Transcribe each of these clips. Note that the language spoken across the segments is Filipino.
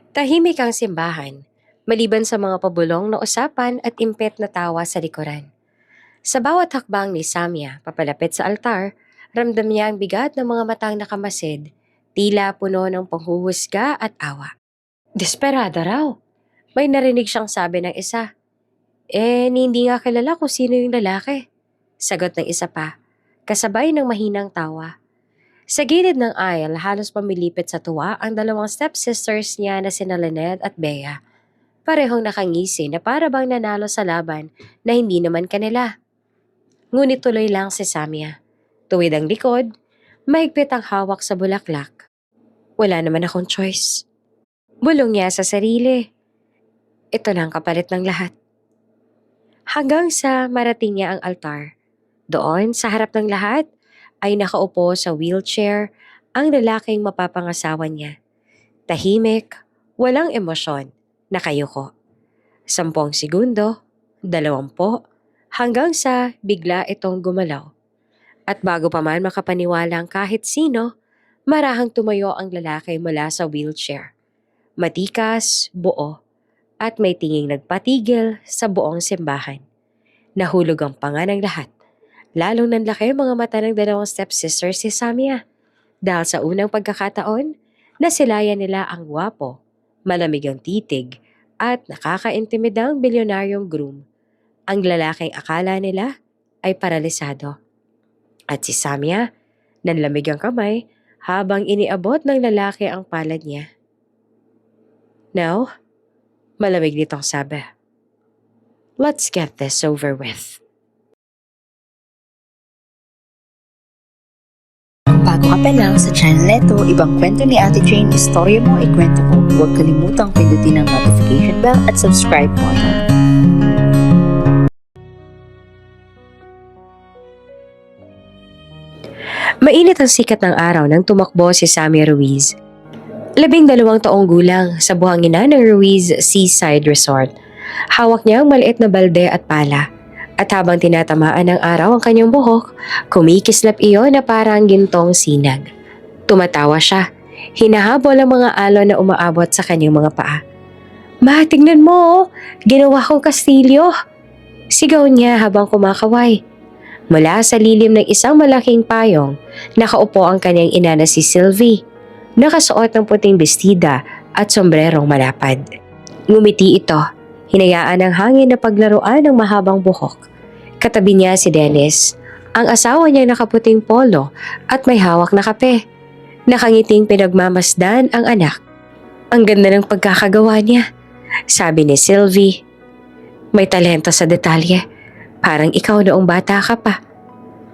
Tahimik ang simbahan, maliban sa mga pabulong na usapan at impet na tawa sa likuran. Sa bawat hakbang ni Samya papalapit sa altar, ramdam niya ang bigat ng mga matang nakamasid, tila puno ng panghuhusga at awa. Desperada raw. May narinig siyang sabi ng isa. Hindi nga kilala kung sino yung lalaki. Sagot ng isa pa, kasabay ng mahinang tawa. Sa gilid ng aisle, halos pamilipit sa tuwa ang dalawang stepsisters niya na sina Lynette at Bea. Parehong nakangisi na para bang nanalo sa laban na hindi naman kanila. Ngunit tuloy lang si Samia. Tuwid ang likod, mahigpit ang hawak sa bulaklak. Wala naman akong choice. Bulong niya sa sarili. Ito lang kapalit ng lahat. Hanggang sa marating niya ang altar. Doon, sa harap ng lahat, ay nakaupo sa wheelchair ang lalaking mapapangasawa niya. Tahimik, walang emosyon, nakayuko. 10 segundo, 20, hanggang sa bigla itong gumalaw. At bago pa man makapaniwala ang kahit sino, marahang tumayo ang lalaki mula sa wheelchair. Matikas, buo, at may tinging nagpatigil sa buong simbahan. Nahulog ang panga ng lahat. Lalong nanlaki mga mata ng dalawang stepsister si Samia. Dahil sa unang pagkakataon, nasilayan nila ang gwapo, malamig ang titig, at nakaka-intimidang bilyonaryong groom. Ang lalaking akala nila ay paralisado. At si Samia, nanlamig ang kamay habang iniabot ng lalaki ang palad niya. Now, malamig nitong sabi. Let's get this over with. Bago ka pa lang sa channel neto, ibang kwento ni Ate Jane, istorya mo, ikwento ko. Huwag kalimutang pindutin ang notification bell at subscribe button. Mainit ang sikat ng araw nang tumakbo si Sammy Ruiz. 12 taong gulang sa buhangina ng Ruiz Seaside Resort. Hawak niya ang maliit na balde at pala. At habang tinatamaan ng araw ang kanyang buhok, kumikislap iyon na parang gintong sinag. Tumatawa siya. Hinahabol ang mga alon na umaabot sa kanyang mga paa. Ma, tingnan mo! Ginawa kong kastilyo! Sigaw niya habang kumakaway. Mula sa lilim ng isang malaking payong, nakaupo ang kanyang ina na si Sylvie. Nakasuot ng puting bestida at sombrerong malapad. Ngumiti ito. Hinayaan ng hangin na paglaruan ng mahabang buhok. Katabi niya si Dennis, ang asawa niya nakaputing polo at may hawak na kape. Nakangiting pinagmamasdan ang anak. Ang ganda ng pagkakagawa niya, sabi ni Sylvie. May talento sa detalye, parang ikaw noong bata ka pa.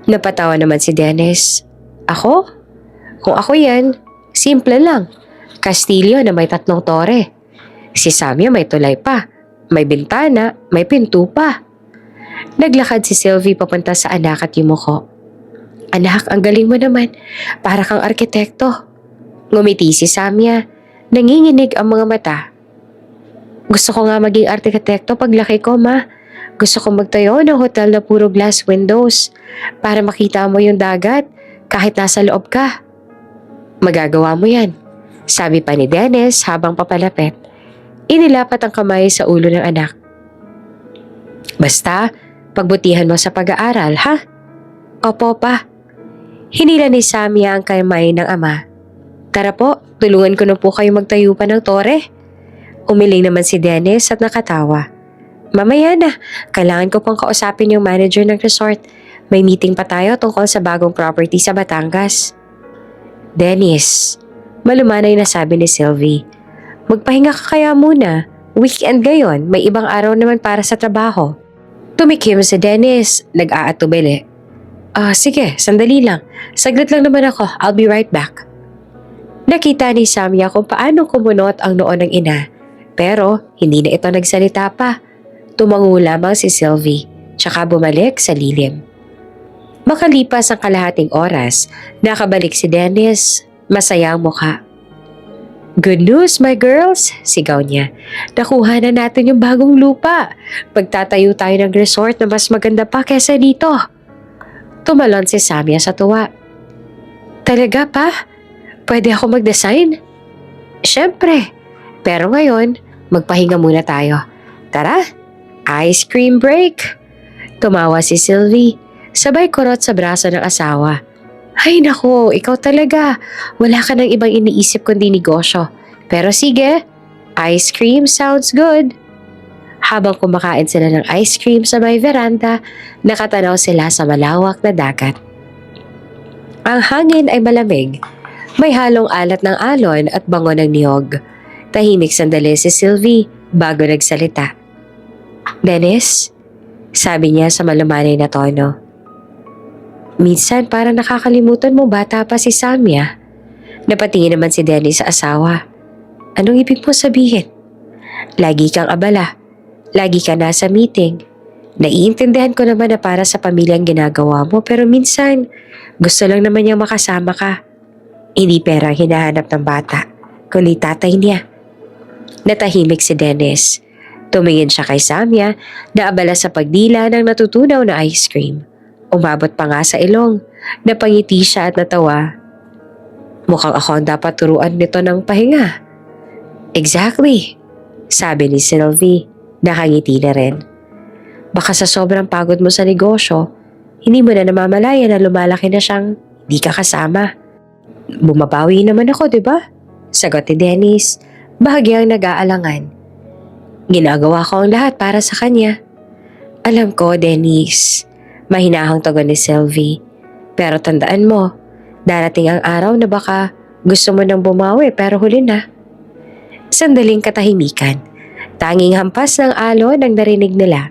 Napatawa naman si Dennis. Ako? Kung ako yan, simple lang. Kastilyo na may 3 tore. Si Samia may tulay pa. May bintana, may pinto pa. Naglakad si Sylvie papunta sa anak at yumuko. Anak, ang galing mo naman. Para kang arkitekto. Ngumiti si Samia. Nanginginig ang mga mata. Gusto ko nga maging arkitekto paglaki ko, ma. Gusto ko magtayo ng hotel na puro glass windows para makita mo yung dagat kahit nasa loob ka. Magagawa mo yan, sabi pa ni Dennis habang papalapit. Inilapat ang kamay sa ulo ng anak. Basta, pagbutihan mo sa pag-aaral, ha? Opo, pa. Hinila ni Samia ang kamay ng ama. Tara po, tulungan ko na po kayo magtayo pa ng tore. Umiling naman si Dennis at nakatawa. Mamaya na, kailangan ko pang kausapin yung manager ng resort. May meeting pa tayo tungkol sa bagong property sa Batangas. Dennis, malumanay na sabi ni Sylvie. Magpahinga ka kaya muna. Weekend ngayon, may ibang araw naman para sa trabaho. Tumikim si Dennis, nag-aatubili. Sige, sandali lang. Saglit lang naman ako, I'll be right back. Nakita ni Samia kung paano kumunot ang noon ng ina. Pero hindi na ito nagsalita pa. Tumango lamang si Sylvie, tsaka bumalik sa lilim. Makalipas ang kalahating oras, nakabalik si Dennis, masayang mukha. Good news, my girls, sigaw niya. Nakuha na natin yung bagong lupa. Pagtatayo tayo ng resort na mas maganda pa kesa dito. Tumalon si Samia sa tuwa. Talaga pa? Pwede ako mag-design? Siyempre. Pero ngayon, magpahinga muna tayo. Tara, ice cream break! Tumawa si Sylvie, sabay kurot sa braso ng asawa. Ay nako, ikaw talaga. Wala ka ng ibang iniisip kundi negosyo. Pero sige, ice cream sounds good. Habang kumakain sila ng ice cream sa may veranda, nakatanaw sila sa malawak na dagat. Ang hangin ay malamig. May halong alat ng alon at bango ng niyog. Tahimik sandali si Sylvie bago nagsalita. Dennis, sabi niya sa malumanay na tono. Minsan parang nakakalimutan mo bata pa si Samia. Napatingin naman si Dennis sa asawa. Anong ibig mo sabihin? Lagi kang abala. Lagi ka nasa meeting. Naiintindihan ko naman na para sa pamilyang ginagawa mo pero minsan gusto lang naman niyang makasama ka. Hindi pera ang hinahanap ng bata, kundi tatay niya. Natahimik si Dennis. Tumingin siya kay Samia na abala sa pagdila ng natutunaw na ice cream. Umabot pa nga sa ilong. Napangiti siya at natawa. Mukhang ako ang dapat turuan nito ng pahinga. Exactly, sabi ni Sylvie. Nakangiti na rin. Baka sa sobrang pagod mo sa negosyo, hindi mo na namamalaya na lumalaki na siyang di ka kasama. Bumabawi naman ako, di ba? Sagot ni Dennis, bahagyang nag-aalangan. Ginagawa ko ang lahat para sa kanya. Alam ko, Dennis, mahinahang tugon ni Sylvie. Pero tandaan mo, darating ang araw na baka gusto mo nang bumawi pero huli na. Sandaling katahimikan. Tanging hampas ng alon ang narinig nila.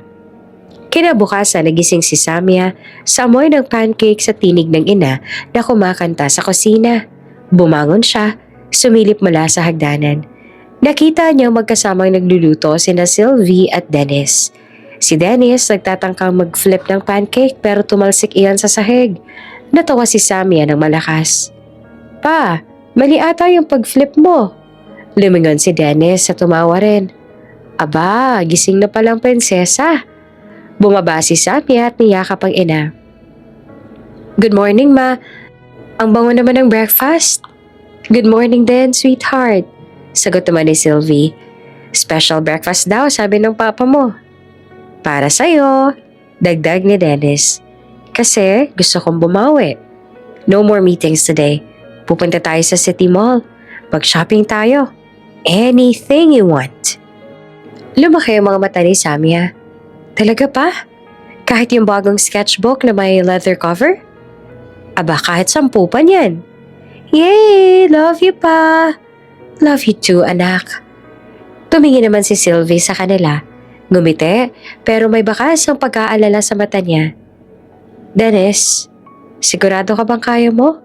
Kinabukasan nagising si Samia sa amoy ng pancake sa tinig ng ina na kumakanta sa kusina. Bumangon siya, sumilip mula sa hagdanan. Nakita niya magkasamang nagluluto sina Sylvie at Dennis. Si Dennis nagtatangkang mag-flip ng pancake pero tumalsik iyan sa sahig. Natawa si Samia ng malakas. Pa, mali ata yung pag-flip mo. Lumingon si Dennis at tumawa rin. Aba, gising na palang prinsesa. Bumaba si Samia at niyakap ang ina. Good morning, ma. Ang bango naman ng breakfast. Good morning din, sweetheart. Sagot naman ni Sylvie. Special breakfast daw, sabi ng papa mo. Para sa'yo, dagdag ni Dennis. Kasi gusto kong bumawi. No more meetings today. Pupunta tayo sa City Mall. Mag-shopping tayo. Anything you want. Lumaki ang mga mata ni Samia. Talaga pa? Kahit yung bagong sketchbook na may leather cover? Aba, kahit 10 pa niyan. Yay! Love you pa! Love you too, anak. Tumingin naman si Sylvie sa kanila. Ngumiti, pero may bakas ang pag-aalala sa mata niya. Dennis, sigurado ka bang kaya mo?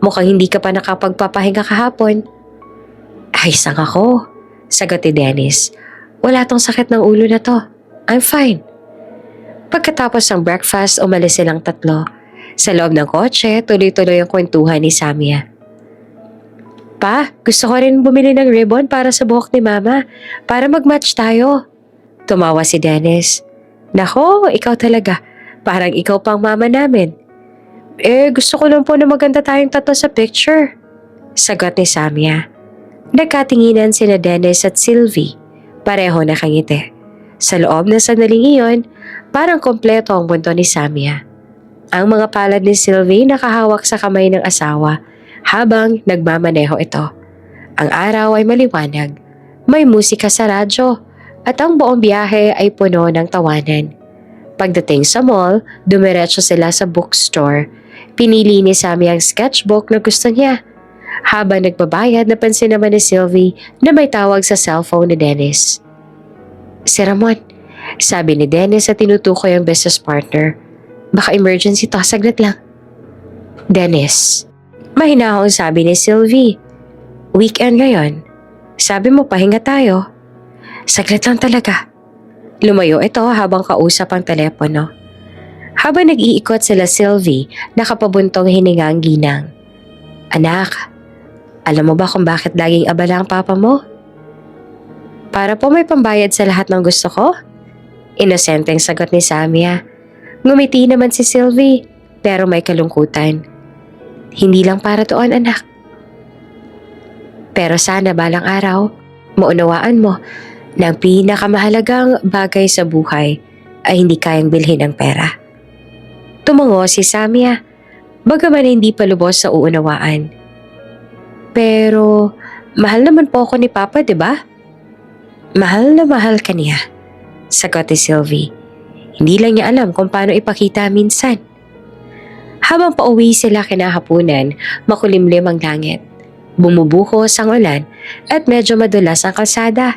Mukhang hindi ka pa nakapagpapahinga kahapon. Ay, sang ako, sagot ni Dennis. Wala tong sakit ng ulo na to. I'm fine. Pagkatapos ng breakfast, umalis silang tatlo. Sa loob ng kotse, tuloy-tuloy ang kwentuhan ni Samia. Pa, gusto ko rin bumili ng ribbon para sa buhok ni Mama, para mag-match tayo. Tumawa si Dennis. Nako, ikaw talaga. Parang ikaw pang mama namin. Gusto ko lang po na maganda tayong tatlo sa picture. Sagot ni Samia. Nagkatinginan sina Dennis at Sylvie. Pareho nakangiti. Sa loob ng sandaling iyon, parang kompleto ang mundo ni Samia. Ang mga palad ni Sylvie nakahawak sa kamay ng asawa habang nagmamaneho ito. Ang araw ay maliwanag, may musika sa radyo at ang buong biyahe ay puno ng tawanan. Pagdating sa mall, dumiretso sila sa bookstore. Pinili ni Samia ang sketchbook na gusto niya. Habang nagbabayad, napansin naman ni Sylvie na may tawag sa cellphone ni Dennis. Si Ramon, sabi ni Dennis at tinutukoy ang business partner. Baka emergency to, saglit lang. Dennis, mahinahong sabi ni Sylvie. Weekend ngayon. Sabi mo pahinga tayo. Saglit lang talaga. Lumayo ito habang kausap ang telepono. Habang nag-iikot sila Sylvie, nakapabuntong hininga ang ginang. Anak, alam mo ba kung bakit laging abala ang papa mo? Para po may pambayad sa lahat ng gusto ko? Inosenteng sagot ni Samia. Ngumiti naman si Sylvie, pero may kalungkutan. Hindi lang para doon, anak. Pero sana balang araw, Maunawaan mo na ang pinakamahalagang bagay sa buhay ay hindi kayang bilhin ng pera. Tumango si Samia, bagaman hindi pa lubos sa uunawaan. Pero, mahal naman po ako ni Papa, di ba? Mahal na mahal ka niya, sagot ni Sylvie. Hindi lang niya alam kung paano ipakita minsan. Habang pauwi sila kinahaponan, makulimlim ang langit. Bumubuhos ang ulan at medyo madulas ang kalsada.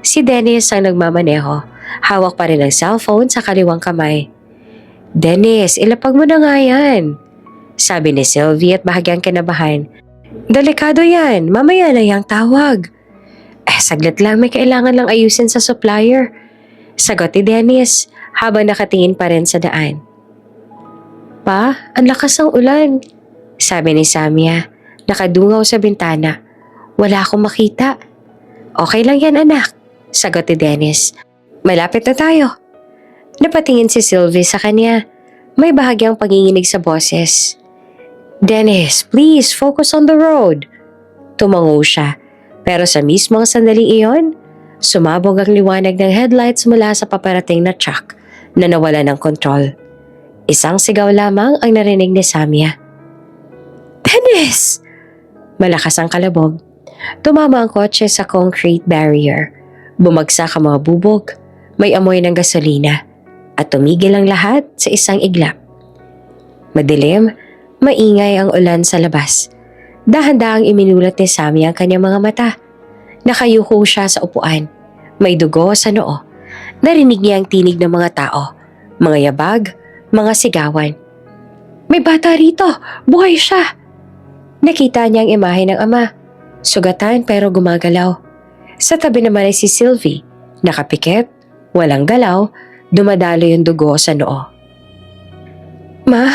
Si Dennis ang nagmamaneho, hawak pa rin ang cellphone sa kaliwang kamay. Dennis, ilapag mo na nga yan, sabi ni Sylvie at bahagyang kinabahan. Delikado yan, mamaya na yang tawag. Saglit lang, may kailangan lang ayusin sa supplier, sagot ni Dennis habang nakatingin pa rin sa daan. Pa, ang lakas ng ulan, sabi ni Samia, nakadungaw sa bintana. Wala akong makita. Okay lang yan anak, sagot ni Dennis. Malapit na tayo. Napatingin si Sylvie sa kanya. May bahagyang panginginig sa boses. Dennis, please focus on the road. Tumango siya. Pero sa mismong sandali iyon, sumabog ang liwanag ng headlights mula sa paparating na truck na nawala ng kontrol. Isang sigaw lamang ang narinig ni Samia. Dennis! Malakas ang kalabog. Tumama ang kotse sa concrete barrier. Bumagsak ang mga bubog, may amoy ng gasolina, at tumigil ang lahat sa isang iglap. Madilim, maingay ang ulan sa labas. Dahan-dahang iminulat ni Sammy ang kanyang mga mata. Nakayuko siya sa upuan. May dugo sa noo. Narinig niya ang tinig ng mga tao, mga yabag, mga sigawan. May bata rito! Buhay siya! Nakita niya ang imahe ng ama. Sugatan pero gumagalaw. Sa tabi naman ay si Sylvie. Nakapikit, walang galaw, dumadalo yung dugo sa noo. Ma,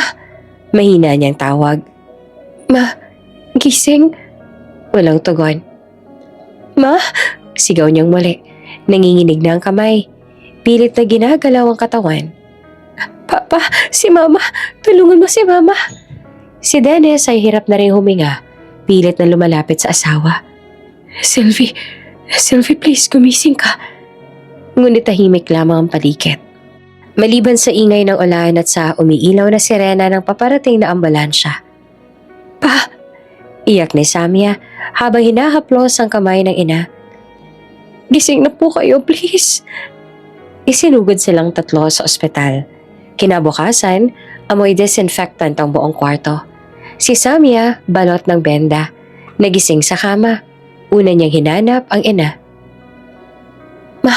mahina niyang tawag. Ma, gising. Walang tugon. Ma, sigaw niyang muli. Nanginginig na ang kamay. Pilit na ginagalaw ang katawan. Papa, si Mama, tulungan mo si Mama. Si Dennis ay hirap na rin huminga. Pilit na lumalapit sa asawa. Sylvie, please gumising ka. Ngunit tahimik lamang ang paligid. Maliban sa ingay ng ulan at sa umiilaw na sirena ng paparating na ambulansya. Pa! Iyak ni Samia habang hinahaplos ang kamay ng ina. Gising na po kayo, please. Isinugod silang tatlo sa ospital. Kinabukasan, amoy disinfectant ang buong kwarto. Si Samia, balot ng benda, nagising sa kama. Una niyang hinanap ang ina. Ma,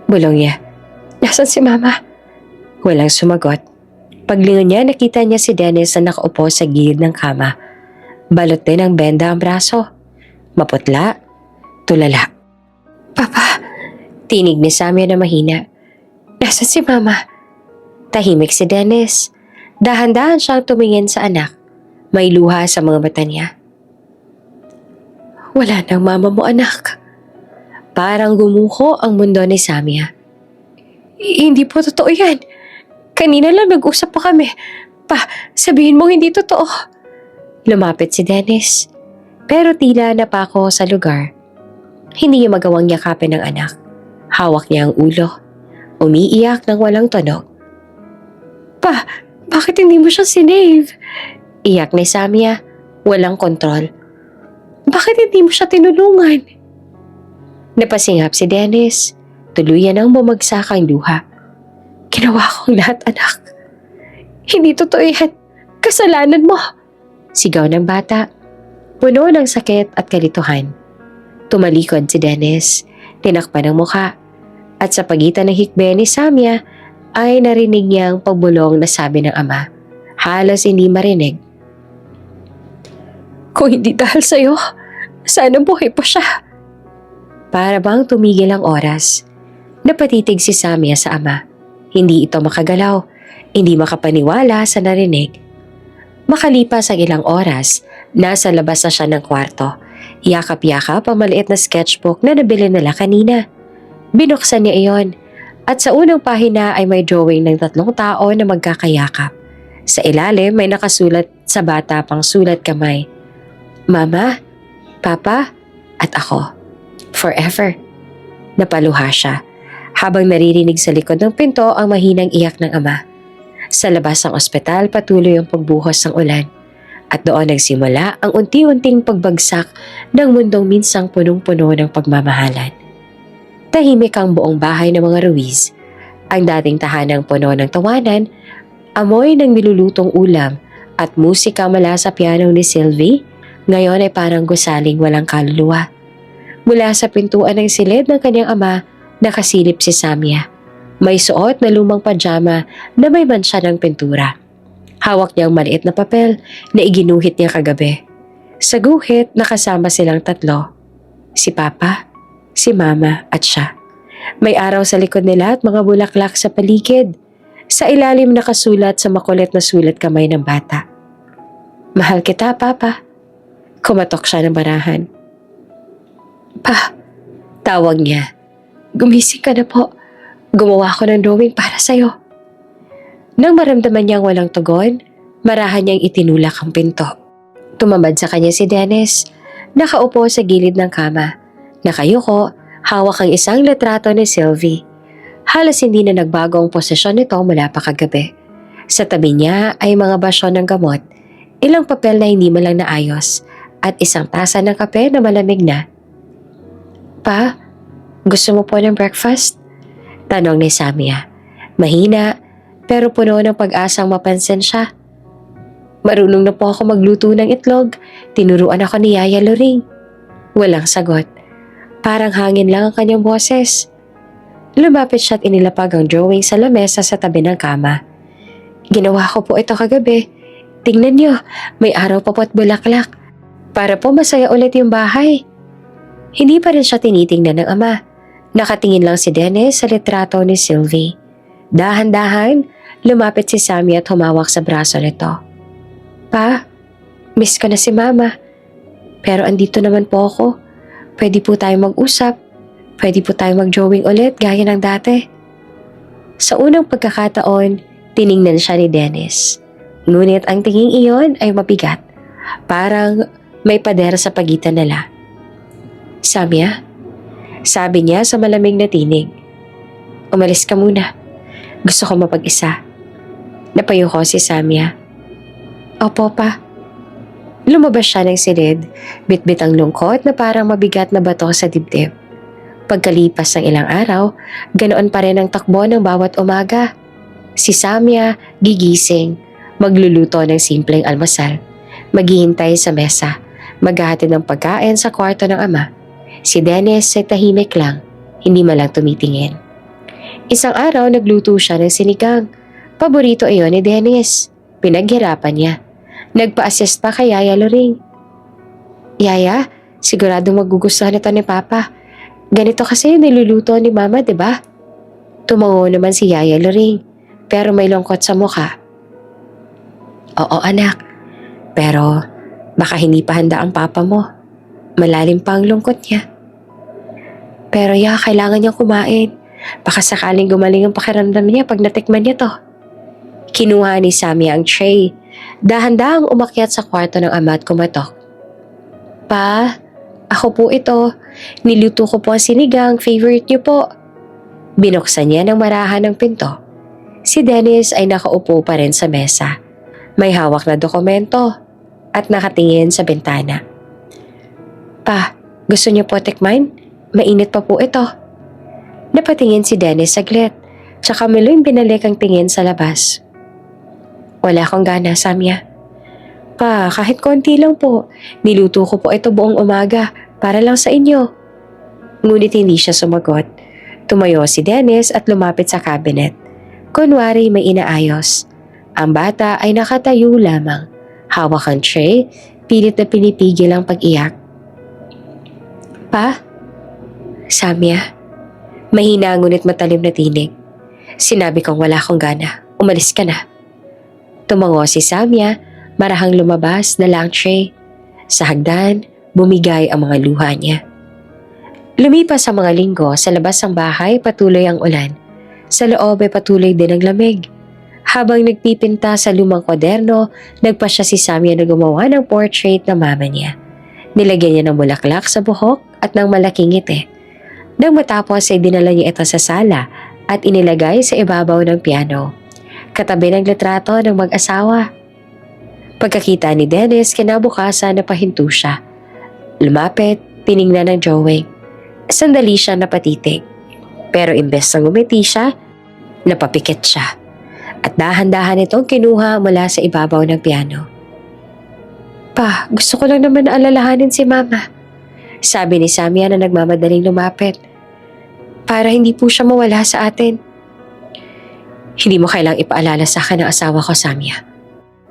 bulong niya. Nasaan si Mama? Walang sumagot. Paglingon niya, nakita niya si Dennis na nakaupo sa gilid ng kama. Balot din ang benda ang braso. Maputla, tulala. Papa, tinig ni Samia na mahina. Nasaan si Mama? Tahimik si Dennis. Dahan-dahan siyang tumingin sa anak. May luha sa mga mata niya. Wala nang mama mo, anak. Parang gumuho ang mundo ni Samia. Hindi po totoo yan. Kanina lang nag-usap pa kami. Pa, sabihin mo hindi totoo. Lumapit si Dennis. Pero tila napako sa lugar. Hindi niya magawang yakapin ng anak. Hawak niya ang ulo. Umiiyak ng walang tunog. Pa, bakit hindi mo siya sinave? Iyak ni Samia. Walang kontrol. Bakit hindi mo siya tinulungan? Napasinghap si Dennis. Tuluyan ang bumagsak ang luha. Ginawa ko ang lahat, anak. Hindi totoo yan. Kasalanan mo. Sigaw ng bata. Puno ng sakit at kalituhan. Tumalikod si Dennis. Tinakpan ang mukha. At sa pagitan ng hikbe ni Samia ay narinig niya ang pagbulong na sabi ng ama. Halos hindi marinig. Kung hindi dahil sa'yo, sana buhay pa siya. Para bang tumigil ang oras. Napatitig si Samia sa ama. Hindi ito makagalaw. Hindi makapaniwala sa narinig. Makalipas ang ilang oras, nasa labas na siya ng kwarto. Yakap-yakap ang maliit na sketchbook na nabili nila kanina. Binuksan niya iyon. At sa unang pahina ay may drawing ng 3 tao na magkakayakap. Sa ilalim may nakasulat sa bata pang sulat kamay. Mama, Papa, at ako. forever. Napaluha siya habang naririnig sa likod ng pinto ang mahinang iyak ng ama. Sa labas ng ospital patuloy ang pagbuhos ng ulan at doon nagsimula ang unti-unting pagbagsak ng mundong minsang punong-puno ng pagmamahalan. Tahimik ang buong bahay ng mga Ruiz. Ang dating tahanang puno ng tawanan, amoy ng nilulutong ulam at musika mula sa piano ni Sylvie, ngayon ay parang gusaling walang kaluluwa. Mula sa pintuan ng silid ng kanyang ama, nakasilip si Samia. May suot na lumang pajama na may mancha ng pintura. Hawak niya ang maliit na papel na iginuhit niya kagabi. Sa guhit, nakasama silang tatlo. Si Papa, si Mama at siya. May araw sa likod nila at mga bulaklak sa paligid. Sa ilalim nakasulat sa makulit na sulat kamay ng bata. Mahal kita, Papa. Kumatok siya ng barahan. Pa, tawag niya. Gumising ka na po. Gumawa ko ng drawing para sa'yo. Nang maramdaman niyang walang tugon, marahan niyang itinulak ang pinto. Tumambad sa kanya si Dennis. Nakaupo sa gilid ng kama. Nakayuko, hawak ang isang litrato ni Sylvie. Halos hindi na nagbago ang posisyon nito mula pa kagabi. Sa tabi niya ay mga basyon ng gamot, ilang papel na hindi man lang naayos, at isang tasa ng kape na malamig na. Pa, gusto mo po ng breakfast? Tanong ni Samia. Mahina, pero puno ng pag-asang mapansin siya. Marunong na po ako magluto ng itlog. Tinuruan ako ni Yaya Loring. Walang sagot. Parang hangin lang ang kanyang boses. Lumapit siya at inilapag ang drawing sa lamesa sa tabi ng kama. Ginawa ko po ito kagabi. Tingnan niyo, may araw pa po at bulaklak. Para po masaya ulit yung bahay. Hindi pa rin siya tinitingnan ng ama. Nakatingin lang si Dennis sa litrato ni Sylvie. Dahan-dahan, lumapit si Sammy at humawak sa braso nito. Pa, miss ko na si Mama. Pero andito naman po ako. Pwede po tayo mag-usap. Pwede po tayo mag-drawing ulit gaya ng dati. Sa unang pagkakataon, tiningnan siya ni Dennis. Ngunit ang tinging iyon ay mabigat. Parang may pader sa pagitan nila. Samia, sabi niya sa malamig na tinig. Umalis ka muna. Gusto ko mapag-isa. Napayuko si Samia. Opo pa. Lumabas siya ng silid, bitbit ang lungkot na parang mabigat na bato sa dibdib. Pagkalipas ng ilang araw, ganoon pa rin ang takbo ng bawat umaga. Si Samia gigising, magluluto ng simpleng almusal, maghihintay sa mesa, maghahatid ng pagkain sa kwarto ng ama. Si Dennis ay tahimik lang, hindi man lang tumitingin. Isang araw nagluto siya ng sinigang. Paborito iyon ni Dennis. Pinaghirapan niya. Nagpa-assist pa kay Yaya Loring. Yaya, siguradong magugustuhan ito ni Papa. Ganito kasi yung niluluto ni Mama, di ba? Tumango naman si Yaya Loring, pero may lungkot sa mukha. Oo anak, pero baka hindi pa handa ang Papa mo. Malalim pa ang lungkot niya. Pero kailangan niyang kumain. Baka sakaling gumaling ang pakiramdam niya pag natikman niya to. Kinuha ni Sammy ang tray. Dahan-dahang umakyat sa kwarto ng ama at kumatok. Pa, ako po ito. Niluto ko po ang sinigang, favorite niyo po. Binuksan niya ng marahan ng pinto. Si Dennis ay nakaupo pa rin sa mesa. May hawak na dokumento at nakatingin sa bintana. Pa, gusto niyo po tikman? Mainit pa po ito. Napatingin si Dennis saglit, tsaka muling binalik ang tingin sa labas. Wala akong gana, Samia. Pa, kahit konti lang po. Niluto ko po ito buong umaga para lang sa inyo. Ngunit hindi siya sumagot. Tumayo si Dennis at lumapit sa cabinet. Kunwari may inaayos. Ang bata ay nakatayo lamang. Hawak ang tray, pilit na pinipigil ang pag-iyak. Pa? Samia? Mahina ngunit matalim na tinig. Sinabi kong wala akong gana. Umalis ka na. Tumango si Samia, marahang lumabas na lang tray. Sa hagdan, bumigay ang mga luha niya. Lumipas ang mga linggo, sa labas ng bahay patuloy ang ulan. Sa loob ay patuloy din ang lamig. Habang nagpipinta sa lumang kwaderno, nagpasya si Samia na gumawa ng portrait ng mama niya. Nilagyan niya ng bulaklak sa buhok at ng malaking ngiti. Nang matapos ay dinala niya ito sa sala at inilagay sa ibabaw ng piano, katabi ng litrato ng mag-asawa. Pagkakita ni Dennis, kinabukasan napahinto siya. Lumapit, tiningnan ng Joey. Sandali siya napatitig. Pero imbes na ngumiti siya, napapikit siya. At dahan-dahan itong kinuha mula sa ibabaw ng piano. Pa, gusto ko lang naman na alalahanin si Mama, sabi ni Samia na nagmamadaling lumapit. Para hindi po siya mawala sa atin. Hindi mo kailang ipaalala sa akin ang asawa ko, Samia.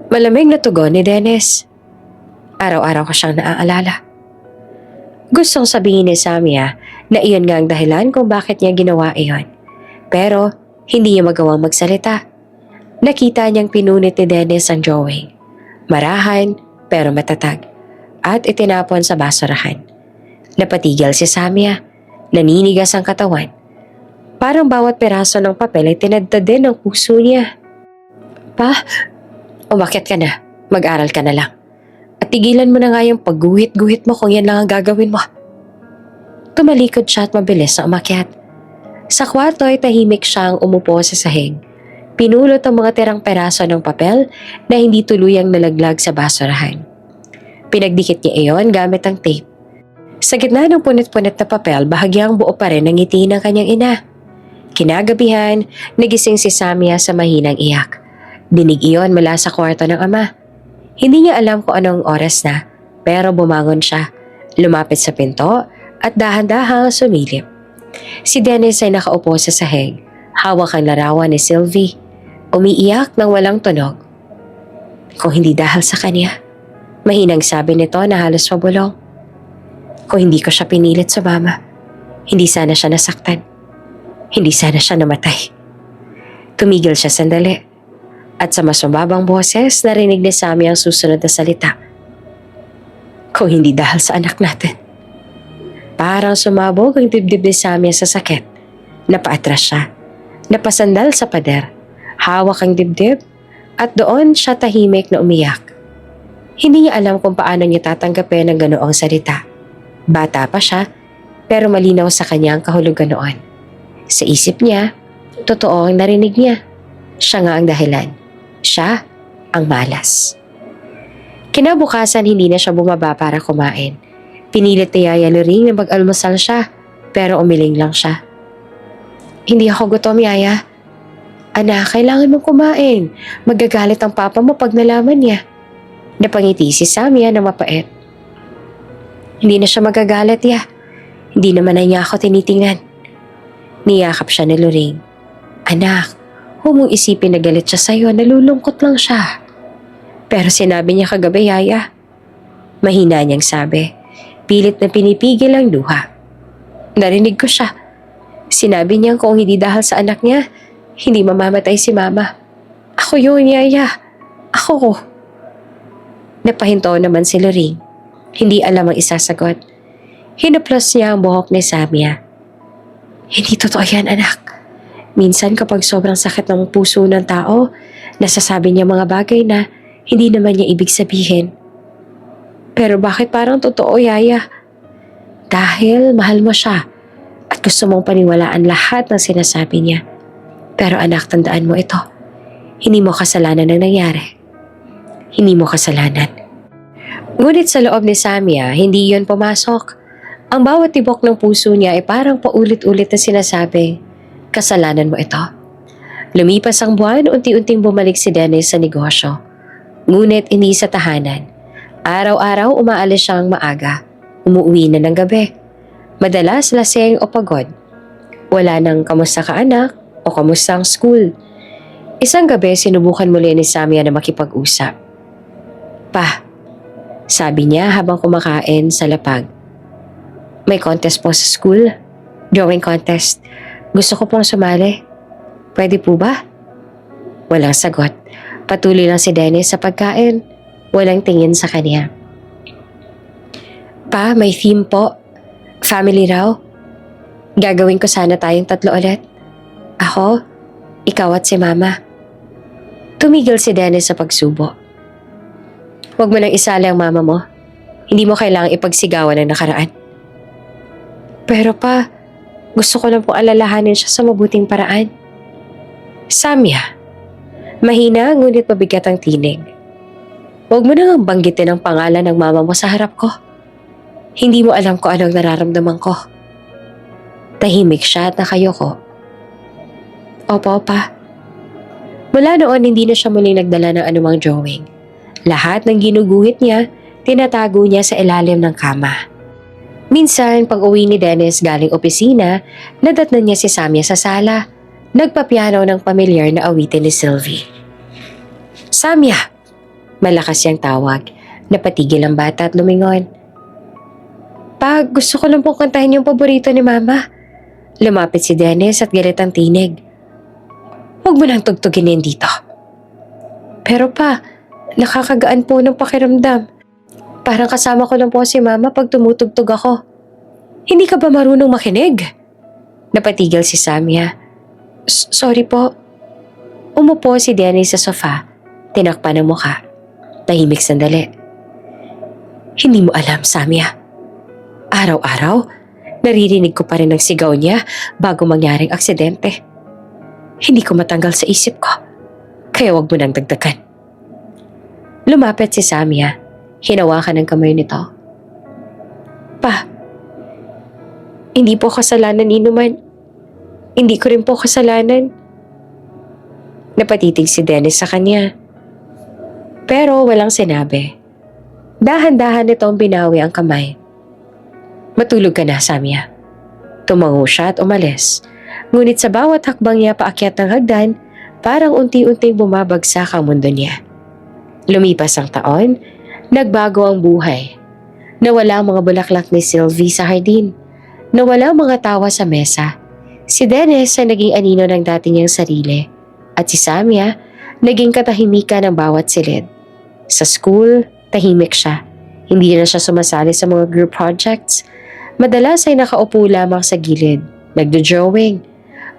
Malamig na tugon ni Dennis. Araw-araw ko siyang naaalala. Gustong sabihin ni Samia na iyon nga ang dahilan kung bakit niya ginawa iyon. Pero hindi niya magawang magsalita. Nakita niyang pinunit ni Dennis ang drawing. Marahan pero matatag. At itinapon sa basurahan. Napatigil si Samia. Naninigas ang katawan. Parang bawat peraso ng papel ay tinadtad din ng puso niya. Pa, umakyat ka na. Mag-aral ka na lang. At tigilan mo na nga yung pagguhit-guhit mo kung yan lang ang gagawin mo. Tumalikod siya at mabilis na umakyat. Sa kwarto ay tahimik siyang umupo sa sahig. Pinulot ang mga tirang peraso ng papel na hindi tuluyang nalaglag sa basurahan. Pinagdikit niya iyon gamit ang tape. Sa gitna ng punit-punit na papel, bahagyang buo pa rin ang ngiti ng kanyang ina. Kinagabihan, nagising si Samia sa mahinang iyak. Dinig iyon mula sa kwarto ng ama. Hindi niya alam kung anong oras na, pero bumangon siya, lumapit sa pinto at dahan-dahang sumilip. Si Dennis ay nakaupo sa sahig, hawak ang larawan ni Sylvie, umiiyak ng walang tunog. Kung hindi dahil sa kanya, mahinang sabi nito na halos mabulong. Kung hindi ko siya pinilit sa mama, hindi sana siya nasaktan. Hindi sana siya namatay. Tumigil siya sandali. At sa mas mababang boses, narinig ni Sammy ang susunod na salita. Kung hindi dahil sa anak natin. Parang sumabog ang dibdib ni Sammy sa sakit. Napaatras siya. Napasandal sa pader. Hawak ang dibdib. At doon siya tahimik na umiyak. Hindi niya alam kung paano niya tatanggapin ang ganoong salita. Bata pa siya, pero malinaw sa kanya ang kahulugan noon. Sa isip niya, totoo ang narinig niya. Siya nga ang dahilan. Siya ang malas. Kinabukasan hindi na siya bumaba para kumain. Pinilit ni Yaya Luring na mag-almusal siya, pero umiling lang siya. Hindi ako gutom, Yaya. Anak, kailangan mong kumain. Magagalit ang papa mo pag nalaman niya. Napangiti si Samia na mapait. Hindi na siya magagalit, ya. Hindi naman na niya ako tinitingnan. Niyakap siya ni Luring. Anak, huwag mong isipin na galit siya sa'yo, nalulungkot lang siya. Pero sinabi niya kagabi, Yaya. Mahina niyang sabi. Pilit na pinipigil ang luha. Narinig ko siya. Sinabi niya kung hindi dahil sa anak niya, hindi mamamatay si Mama. Ako yun, Yaya. Ako. Napahinto naman si Luring. Hindi alam ang isasagot. Hinaplos niya ang buhok ni Samia. Hindi totoo yan, anak. Minsan kapag sobrang sakit ng puso ng tao, nasasabi niya mga bagay na hindi naman niya ibig sabihin. Pero bakit parang totoo, Yaya? Dahil mahal mo siya at gusto mong paniwalaan lahat ng sinasabi niya. Pero anak, tandaan mo ito. Hindi mo kasalanan ang nangyari. Hindi mo kasalanan. Ngunit sa loob ni Samia, hindi yon pumasok. Ang bawat tibok ng puso niya ay parang paulit-ulit na sinasabi, kasalanan mo ito. Lumipas ang buwan, unti-unting bumalik si Dennis sa negosyo. Ngunit hindi sa tahanan. Araw-araw umaalis siyang maaga. Umuwi na ng gabi. Madalas laseng o pagod. Wala nang kamusta ka anak o kamusta ang school. Isang gabi sinubukan muli ni Samia na makipag-usap. Pa, sabi niya habang kumakain sa lapag. May contest po sa school. Drawing contest. Gusto ko pong sumali. Pwede po ba? Walang sagot. Patuloy lang si Dennis sa pagkain. Walang tingin sa kanya. Pa, may theme po. Family raw. Gagawin ko sana tayong 3 ulit. Ako, ikaw at si Mama. Tumigil si Dennis sa pagsubo. Huwag mo nang isali ang mama mo. Hindi mo kailangang ipagsigawan ang nakaraan. Pero pa, gusto ko lang pong alalahanin siya sa mabuting paraan. Samya, mahina ngunit mabigat ang tinig. Huwag mo nang banggitin ang pangalan ng mama mo sa harap ko. Hindi mo alam kung anong nararamdaman ko. Tahimik siya at nakayoko. Opo, pa. Mula noon, hindi na siya muling nagdala ng anumang drawing. Lahat ng ginuguhit niya, tinatago niya sa ilalim ng kama. Minsan, pag uwi ni Dennis galing opisina, nadatnan niya si Samya sa sala. Nagpapiano ng pamilyar na awitin ni Sylvie. Samya! Malakas siyang tawag. Napatigil ang bata at lumingon. Pa, gusto ko lang pong kantahin yung paborito ni Mama. Lumapit si Dennis at galit ang tinig. Huwag mo nang tugtugin yan dito. Pero pa, nakakagaan po ng pakiramdam. Parang kasama ko lang po si Mama pag tumutugtog ako. Hindi ka ba marunong makinig? Napatigil si Samya. Sorry po. Umupo si Dennis sa sofa. Tinakpan ang mukha. Tahimik sandali. Hindi mo alam, Samya. Araw-araw, naririnig ko pa rin ang sigaw niya bago mangyaring aksidente. Hindi ko matanggal sa isip ko. Kaya wag mo nang dagdagan. Lumapit si Samya. Hinawakan ang kamay nito. Pa, hindi po kasalanan ni Numan. Hindi ko rin po kasalanan. Napatitig si Dennis sa kanya. Pero walang sinabi. Dahan-dahan nitong binawi ang kamay. Matulog ka na, Samya. Tumango siya at umalis. Ngunit sa bawat hakbang niya paakyat ng hagdan, parang unti-unting bumabagsak ang mundo niya. Lumipas ang taon, nagbago ang buhay. Nawala ang mga bulaklak ni Sylvie sa hardin. Nawala ang mga tawa sa mesa. Si Dennis ay naging anino ng dati niyang sarili. At si Samya, naging katahimikan ng bawat silid. Sa school, tahimik siya. Hindi na siya sumasali sa mga group projects. Madalas ay nakaupo lamang sa gilid, nagdo-drawing.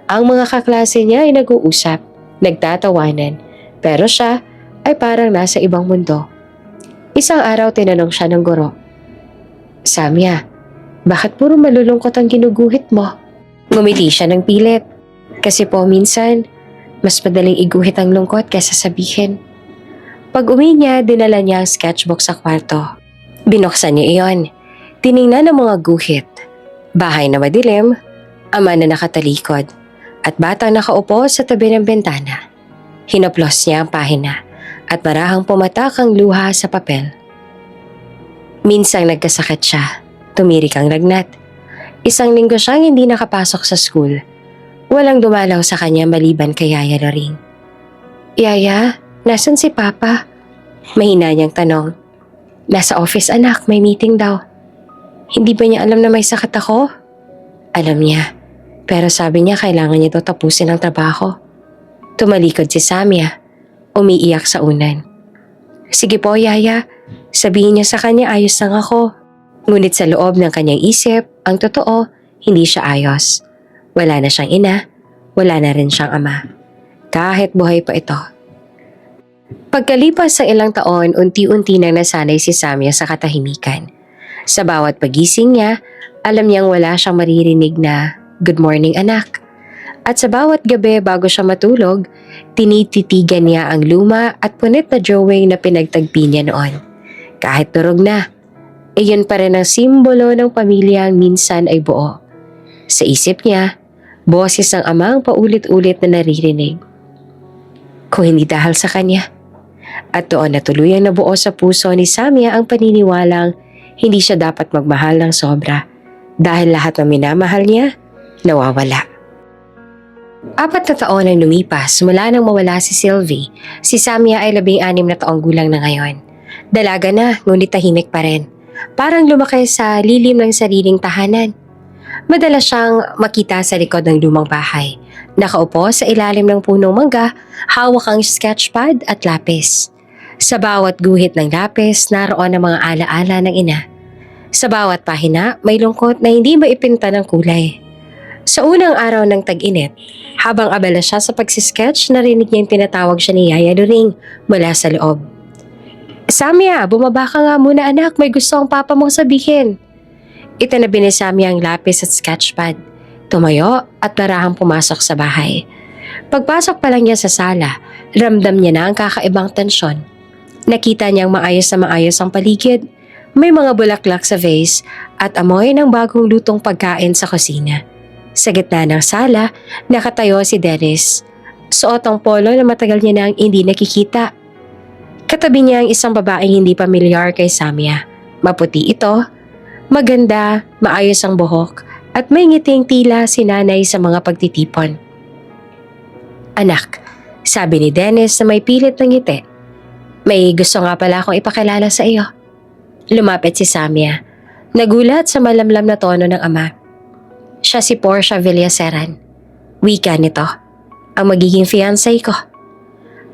Ang mga kaklase niya ay nag-uusap, nagtatawanan. Pero siya ay parang nasa ibang mundo. Isang araw tinanong siya ng guro. Samya, bakit puro malulungkot ang ginuguhit mo? Ngumiti siya ng pilit. Kasi po minsan, mas madaling iguhit ang lungkot kaysa sabihin. Pag uwi niya, dinala niya ang sketchbook sa kwarto. Binuksan niya iyon. Tiningnan ang mga guhit. Bahay na madilim, ama na nakatalikod, at batang nakaupo sa tabi ng bintana. Hinaplos niya ang pahina at marahang pumatak ang luha sa papel. Minsang nagkasakit siya. Tumirik ang lagnat. Isang linggo siyang hindi nakapasok sa school. Walang dumalaw sa kanya maliban kay Yaya Loring. Yaya, nasan si Papa? Mahina niyang tanong. Nasa office anak, may meeting daw. Hindi ba niya alam na may sakit ako? Alam niya, pero sabi niya kailangan niya daw tapusin ang trabaho. Tumalikod si Samya, umiiyak sa unan. Sige po, Yaya, sabihin niya sa kanya ayos lang ako. Ngunit sa loob ng kanyang isip, ang totoo, hindi siya ayos. Wala na siyang ina, wala na rin siyang ama. Kahit buhay pa ito. Pagkalipas ng ilang taon, unti-unti nang nasanay si Samya sa katahimikan. Sa bawat pagising niya, alam niyang wala siyang maririnig na, "Good morning anak." At sa bawat gabi bago siya matulog, tinititigan niya ang luma at punit na drawing na pinagtagpi niya noon. Kahit durog na, iyon pa rin ang simbolo ng pamilyang minsan ay buo. Sa isip niya, boses ng ama ang paulit-ulit na naririnig. Kung hindi dahil sa kanya. At doon na tuluyang nabuo sa puso ni Samya ang paniniwalang hindi siya dapat magmahal ng sobra dahil lahat ng minamahal niya, nawawala. 4 na taon ang lumipas mula nang mawala si Sylvie. Si Samya ay 16 na taong gulang na ngayon. Dalaga na, ngunit tahimik pa rin. Parang lumaki sa lilim ng sariling tahanan. Madalas siyang makita sa likod ng lumang bahay. Nakaupo sa ilalim ng punong mangga, hawak ang sketchpad at lapis. Sa bawat guhit ng lapis, naroon ang mga alaala ng ina. Sa bawat pahina, may lungkot na hindi maipinta ng kulay. Sa unang araw ng tag-init, habang abala siya sa pagsisketch, narinig niya yung tinatawag siya ni Yaya Loring mula sa loob. Samia, bumaba ka nga muna anak, may gusto ang papa mong sabihin. Itinabi ni Samia ang lapis at sketchpad. Tumayo at marahang pumasok sa bahay. Pagpasok pa lang niya sa sala, ramdam niya na ang kakaibang tensyon. Nakita niyang maayos na maayos ang paligid. May mga bulaklak sa vase at amoy ng bagong lutong pagkain sa kusina. Sa gitna ng sala, nakatayo si Dennis. Suot ang polo na matagal niya nang hindi nakikita. Katabi niya ang isang babaeng hindi pamilyar kay Samia. Maputi ito, maganda, maayos ang buhok, at may ngiting tila si nanay sa mga pagtitipon. Anak, sabi ni Dennis na may pilit ng ngiti. May gusto nga pala akong ipakilala sa iyo. Lumapit si Samia. Nagulat sa malamlam na tono ng ama. Siya si Portia Villaseran. Wika nito. Ang magiging fiancé ko.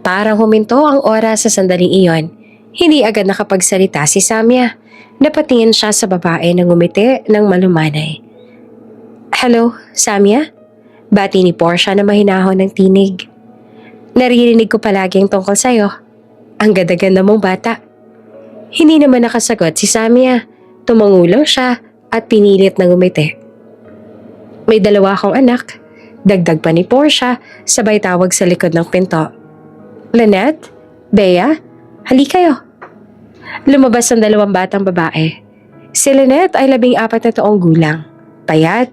Parang huminto ang oras sa sandaling iyon. Hindi agad nakapagsalita si Samia. Napatingin siya sa babae na ngumiti ng malumanay. Hello, Samia? Bati ni Portia na mahinahon ng tinig. Naririnig ko palaging tungkol sa'yo. Ang ganda-ganda mong bata. Hindi naman nakasagot si Samia. Tumango lang siya at pinilit na ngumiti. May 2 akong anak. Dagdag pa ni Portia, sabay tawag sa likod ng pinto. Lynette? Bea? Hali kayo. Lumabas ang 2 batang babae. Si Lynette ay 14 na taong gulang. Payat,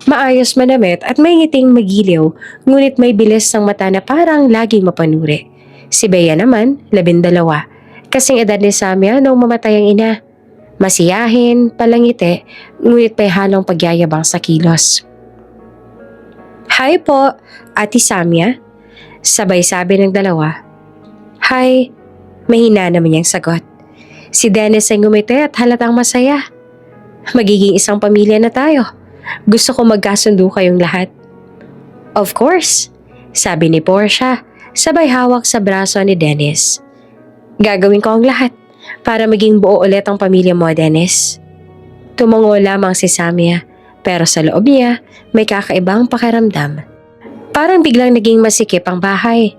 maayos manamit at may ngiting magiliw, ngunit may bilis ng mata na parang laging mapanuri. Si Bea naman, 12. Kasing edad ni Samia nung mamatay ang ina. Masiyahin, palangiti, ngunit may halong pagyayabang sa kilos. Hi po, Ate Samia. Sabay sabi ng 2. Hi, mahina naman niyang sagot. Si Dennis ay ngumiti at halatang masaya. Magiging isang pamilya na tayo. Gusto ko magkasundo kayong lahat. Of course, sabi ni Portia, sabay hawak sa braso ni Dennis. Gagawin ko ang lahat para maging buo ulit ang pamilya mo, Dennis. Tumango lamang si Samia, pero sa loob niya may kakaibang pakiramdam. Parang biglang naging masikip ang bahay.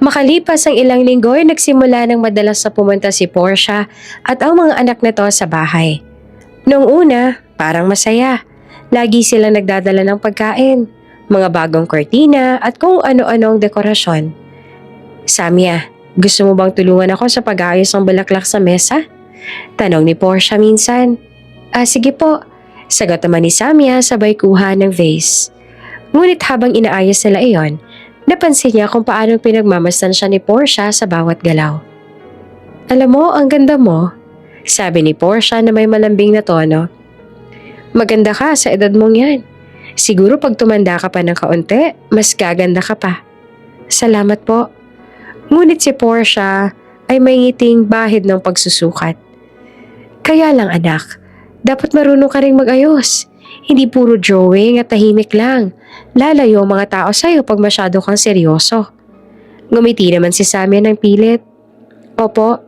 Makalipas ang ilang linggo ay nagsimula ng madalas na pumunta si Portia at ang mga anak nito sa bahay. Noong una, parang masaya. Lagi silang nagdadala ng pagkain, mga bagong kortina at kung ano-anong dekorasyon. Samia, gusto mo bang tulungan ako sa pag-ayos ng bulaklak sa mesa? Tanong ni Portia minsan. Sige po. Sagot naman ni Samia sabay kuha ng vase. Ngunit habang inaayos nila iyon, napansin niya kung paanong pinagmamasdan siya ni Portia sa bawat galaw. Alam mo, ang ganda mo, sabi ni Portia na may malambing na tono. Maganda ka sa edad mong yan. Siguro pag tumanda ka pa ng kaunti, mas gaganda ka pa. Salamat po. Ngunit si Portia ay may ngiting bahid ng pagsusukat. Kaya lang anak, dapat marunong ka ring mag-ayos. Hindi puro drawing at tahimik lang. Lalayo ang mga tao sa'yo pag masyado kang seryoso. Ngumiti naman si Samia ng pilit. Opo.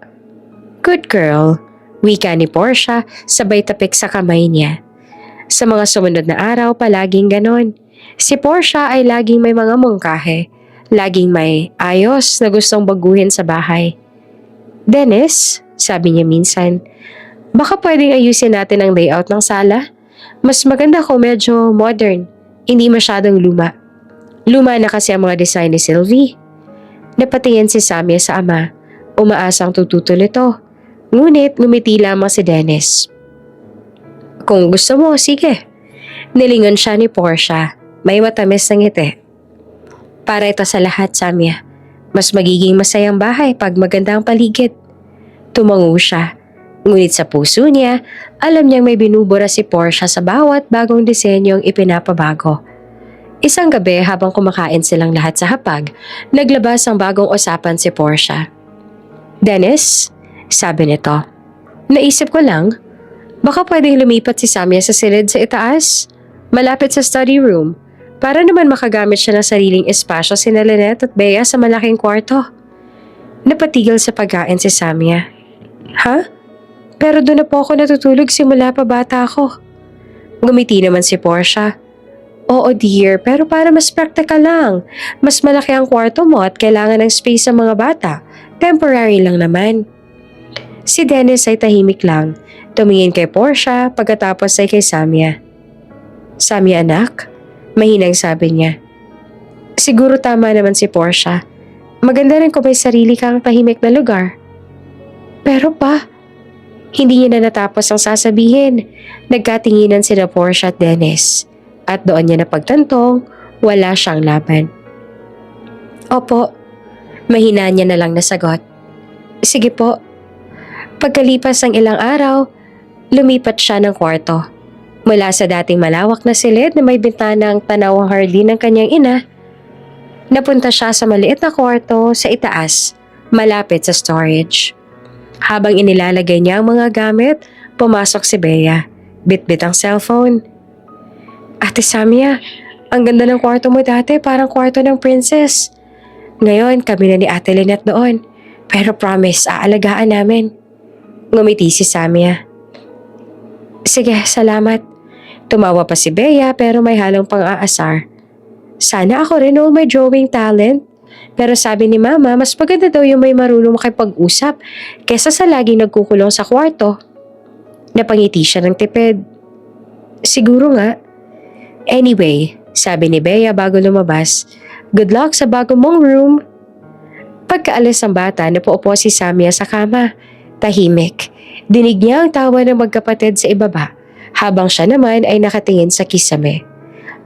Good girl. Wika ni Portia sabay tapik sa kamay niya. Sa mga sumunod na araw palaging ganon. Si Portia ay laging may mga mungkahe. Laging may ayos na gustong baguhin sa bahay. Dennis, sabi niya minsan, baka pwedeng ayusin natin ang layout ng sala? Mas maganda kung medyo modern, hindi masyadong luma. Luma na kasi ang mga design ni Sylvie. Napatingin si Samia sa ama, umaasang tututol ito. Ngunit ngumiti lamang si Dennis. Kung gusto mo, sige. Nilingon siya ni Portia, may matamis na ngiti. Para ito sa lahat, Samia. Mas magiging masayang bahay pag maganda ang paligid. Tumango siya. Ngunit sa puso niya, alam niyang may binubura si Portia sa bawat bagong disenyong ipinapabago. Isang gabi habang kumakain silang lahat sa hapag, naglabas ang bagong usapan si Portia. Dennis, sabi nito, naisip ko lang, baka pwedeng lumipat si Samia sa silid sa itaas, malapit sa study room, para naman makagamit siya ng sariling espasyo sina Lynette at Bea sa malaking kwarto. Napatigil sa pagkain si Samia. Ha? Pero doon na po ako natutulog simula pa bata ako. Ngumiti naman si Portia. Oo dear, pero para mas practical lang. Mas malaki ang kwarto mo at kailangan ng space sa mga bata. Temporary lang naman. Si Dennis ay tahimik lang, tumingin kay Portia pagkatapos ay kay Samia. Samia anak, mahinang sabi niya. Siguro tama naman si Portia. Maganda rin kung may sarili kang tahimik na lugar. Pero pa, hindi niya na natapos ang sasabihin. Nagkatinginan sina Portia at Dennis. At doon niya napagtantong wala siyang laban. Opo, mahina niya na lang nasagot. Sige po. Pagkalipas ng ilang araw, lumipat siya ng kwarto. Mula sa dating malawak na silid na may bintanang tanaw ang hardin ng kanyang ina, napunta siya sa maliit na kwarto sa itaas, malapit sa storage. Habang inilalagay niya ang mga gamit, pumasok si Bea. Bit-bit ang cellphone. Ate Samia, ang ganda ng kwarto mo dati, parang kwarto ng princess. Ngayon, kami na ni Ate Lynette doon. Pero promise, aalagaan namin. Ngumiti si Samia. Sige, salamat. Tumawa pa si Bea pero may halong pang-aasar. Sana ako rin may drawing talent. Pero sabi ni Mama, mas maganda daw yung may marunong makipag-usap kesa sa laging nagkukulong sa kwarto. Napangiti siya ng tipid. Siguro nga. Anyway, sabi ni Bea bago lumabas, good luck sa bago mong room. Pagkaalis ng bata, napaupo si Samia sa kama. Tahimik. Dinig niya ang tawa ng magkapatid sa ibaba, habang siya naman ay nakatingin sa kisame.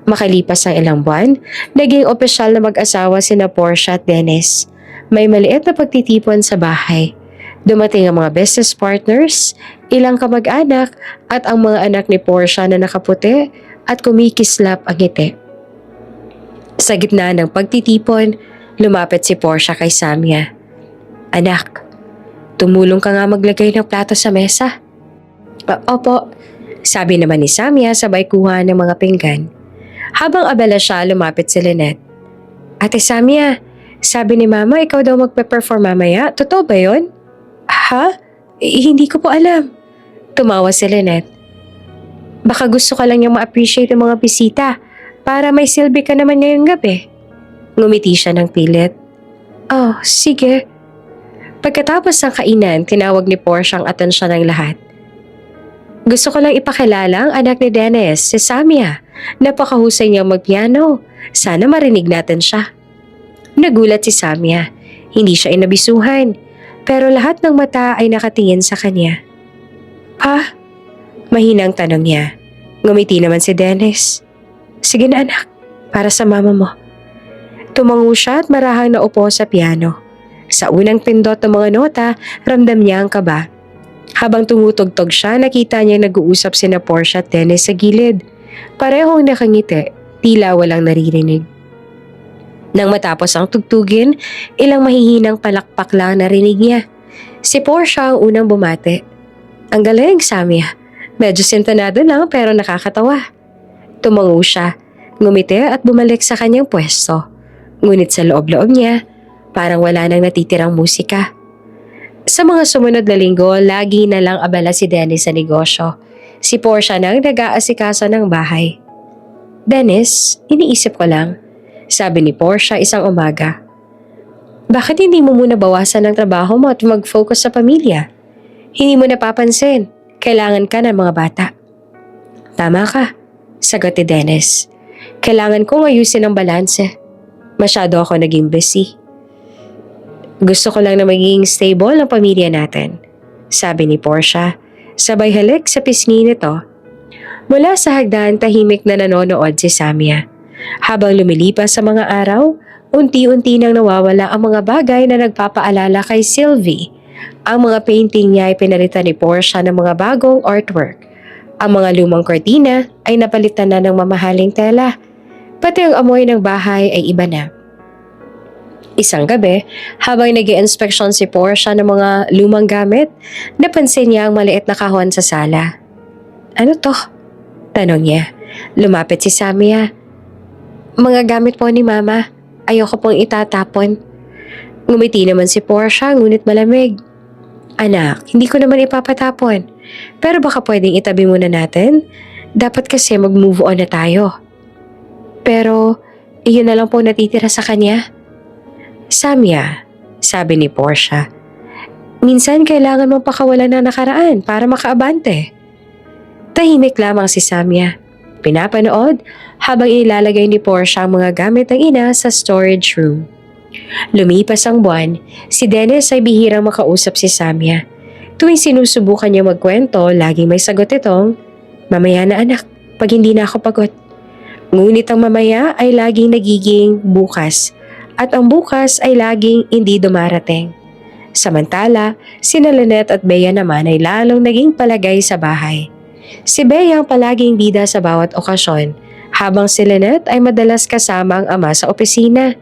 Makalipas ang ilang buwan, naging opisyal na mag-asawa sina Portia at Dennis. May maliit na pagtitipon sa bahay. Dumating ang mga business partners, ilang kamag-anak at ang mga anak ni Portia na nakaputi at kumikislap ang ngiti. Sa gitna ng pagtitipon, lumapit si Portia kay Samia. Anak, tumulong ka nga maglagay ng plato sa mesa. Opo, sabi naman ni Samia sabay kuha ng mga pinggan. Habang abala siya, lumapit si Lynette. Ate Samia, sabi ni Mama ikaw daw magpe-perform mamaya. Totoo ba yun? Ha? Hindi ko po alam. Tumawa si Lynette. Baka gusto ka lang yung ma-appreciate ng mga bisita para may silbi ka naman ngayong gabi. Ngumiti siya ng pilit. Oh, sige. Pagkatapos ng kainan, tinawag ni Portia ang atensyon ng lahat. Gusto ko lang ipakilala ang anak ni Dennis, si Samia. Napakahusay niyang magpiano. Sana marinig natin siya. Nagulat si Samia. Hindi siya inabisuhan. Pero lahat ng mata ay nakatingin sa kanya. Pa? Mahinang tanong niya. Ngumiti naman si Dennis. Sige na anak, para sa mama mo. Tumango siya at marahang naupo sa piano. Sa unang pindot ng mga nota, ramdam niya ang kaba. Habang tumutugtog siya, nakita niya nag-uusap sina Portia at Dennis sa gilid. Parehong nakangiti, tila walang naririnig. Nang matapos ang tugtugin, ilang mahihinang palakpak lang narinig niya. Si Portia ang unang bumate. Ang galing, Samia. Medyo sintonado lang pero nakakatawa. Tumango siya, ngumiti at bumalik sa kanyang pwesto. Ngunit sa loob-loob niya, parang wala nang natitirang musika. Sa mga sumunod na linggo, lagi na lang abala si Dennis sa negosyo. Si Portia nang nag-aasikaso ng bahay. Dennis, iniisip ko lang, sabi ni Portia isang umaga. Bakit hindi mo muna bawasan ang trabaho mo at mag-focus sa pamilya? Hindi mo napapansin, kailangan ka ng mga bata. Tama ka, sagot ni Dennis. Kailangan kong ayusin ang balanse. Masyado ako naging busy. Gusto ko lang na magiging stable ang pamilya natin, sabi ni Portia, sabay halik sa pisngi nito. Mula sa hagdan, tahimik na nanonood si Samia. Habang lumilipas sa mga araw, unti-unti nang nawawala ang mga bagay na nagpapaalala kay Sylvie. Ang mga painting niya ay pinalitan ni Portia ng mga bagong artwork. Ang mga lumang kortina ay napalitan na ng mamahaling tela. Pati ang amoy ng bahay ay iba na. Isang gabi, habang nag-i-inspeksyon si Portia ng mga lumang gamit, napansin niya ang maliit na kahon sa sala. Ano to? Tanong niya. Lumapit si Samia. Mga gamit po ni Mama. Ayoko pong itatapon. Ngumiti naman si Portia, ngunit malamig. Anak, hindi ko naman ipapatapon. Pero baka pwedeng itabi muna natin. Dapat kasi mag-move on na tayo. Pero, iyon na lang po natitira sa kanya. Samia, sabi ni Portia, Minsan kailangan mong pakawalan ng nakaraan para makaabante. Tahimik lamang si Samia. Pinapanood habang ilalagay ni Portia ang mga gamit ng ina sa storage room. Lumipas ang buwan, si Dennis ay bihirang makausap si Samia. Tuwing sinusubukan niya magkwento, laging may sagot itong, "Mamaya na anak, pag hindi na ako pagod." Ngunit ang mamaya ay laging nagiging bukas at ang bukas ay laging hindi dumarating. Samantala, sina Lynette at Bea naman ay lalong naging palagay sa bahay. Si Bea ang palaging bida sa bawat okasyon, habang si Lynette ay madalas kasama ang ama sa opisina.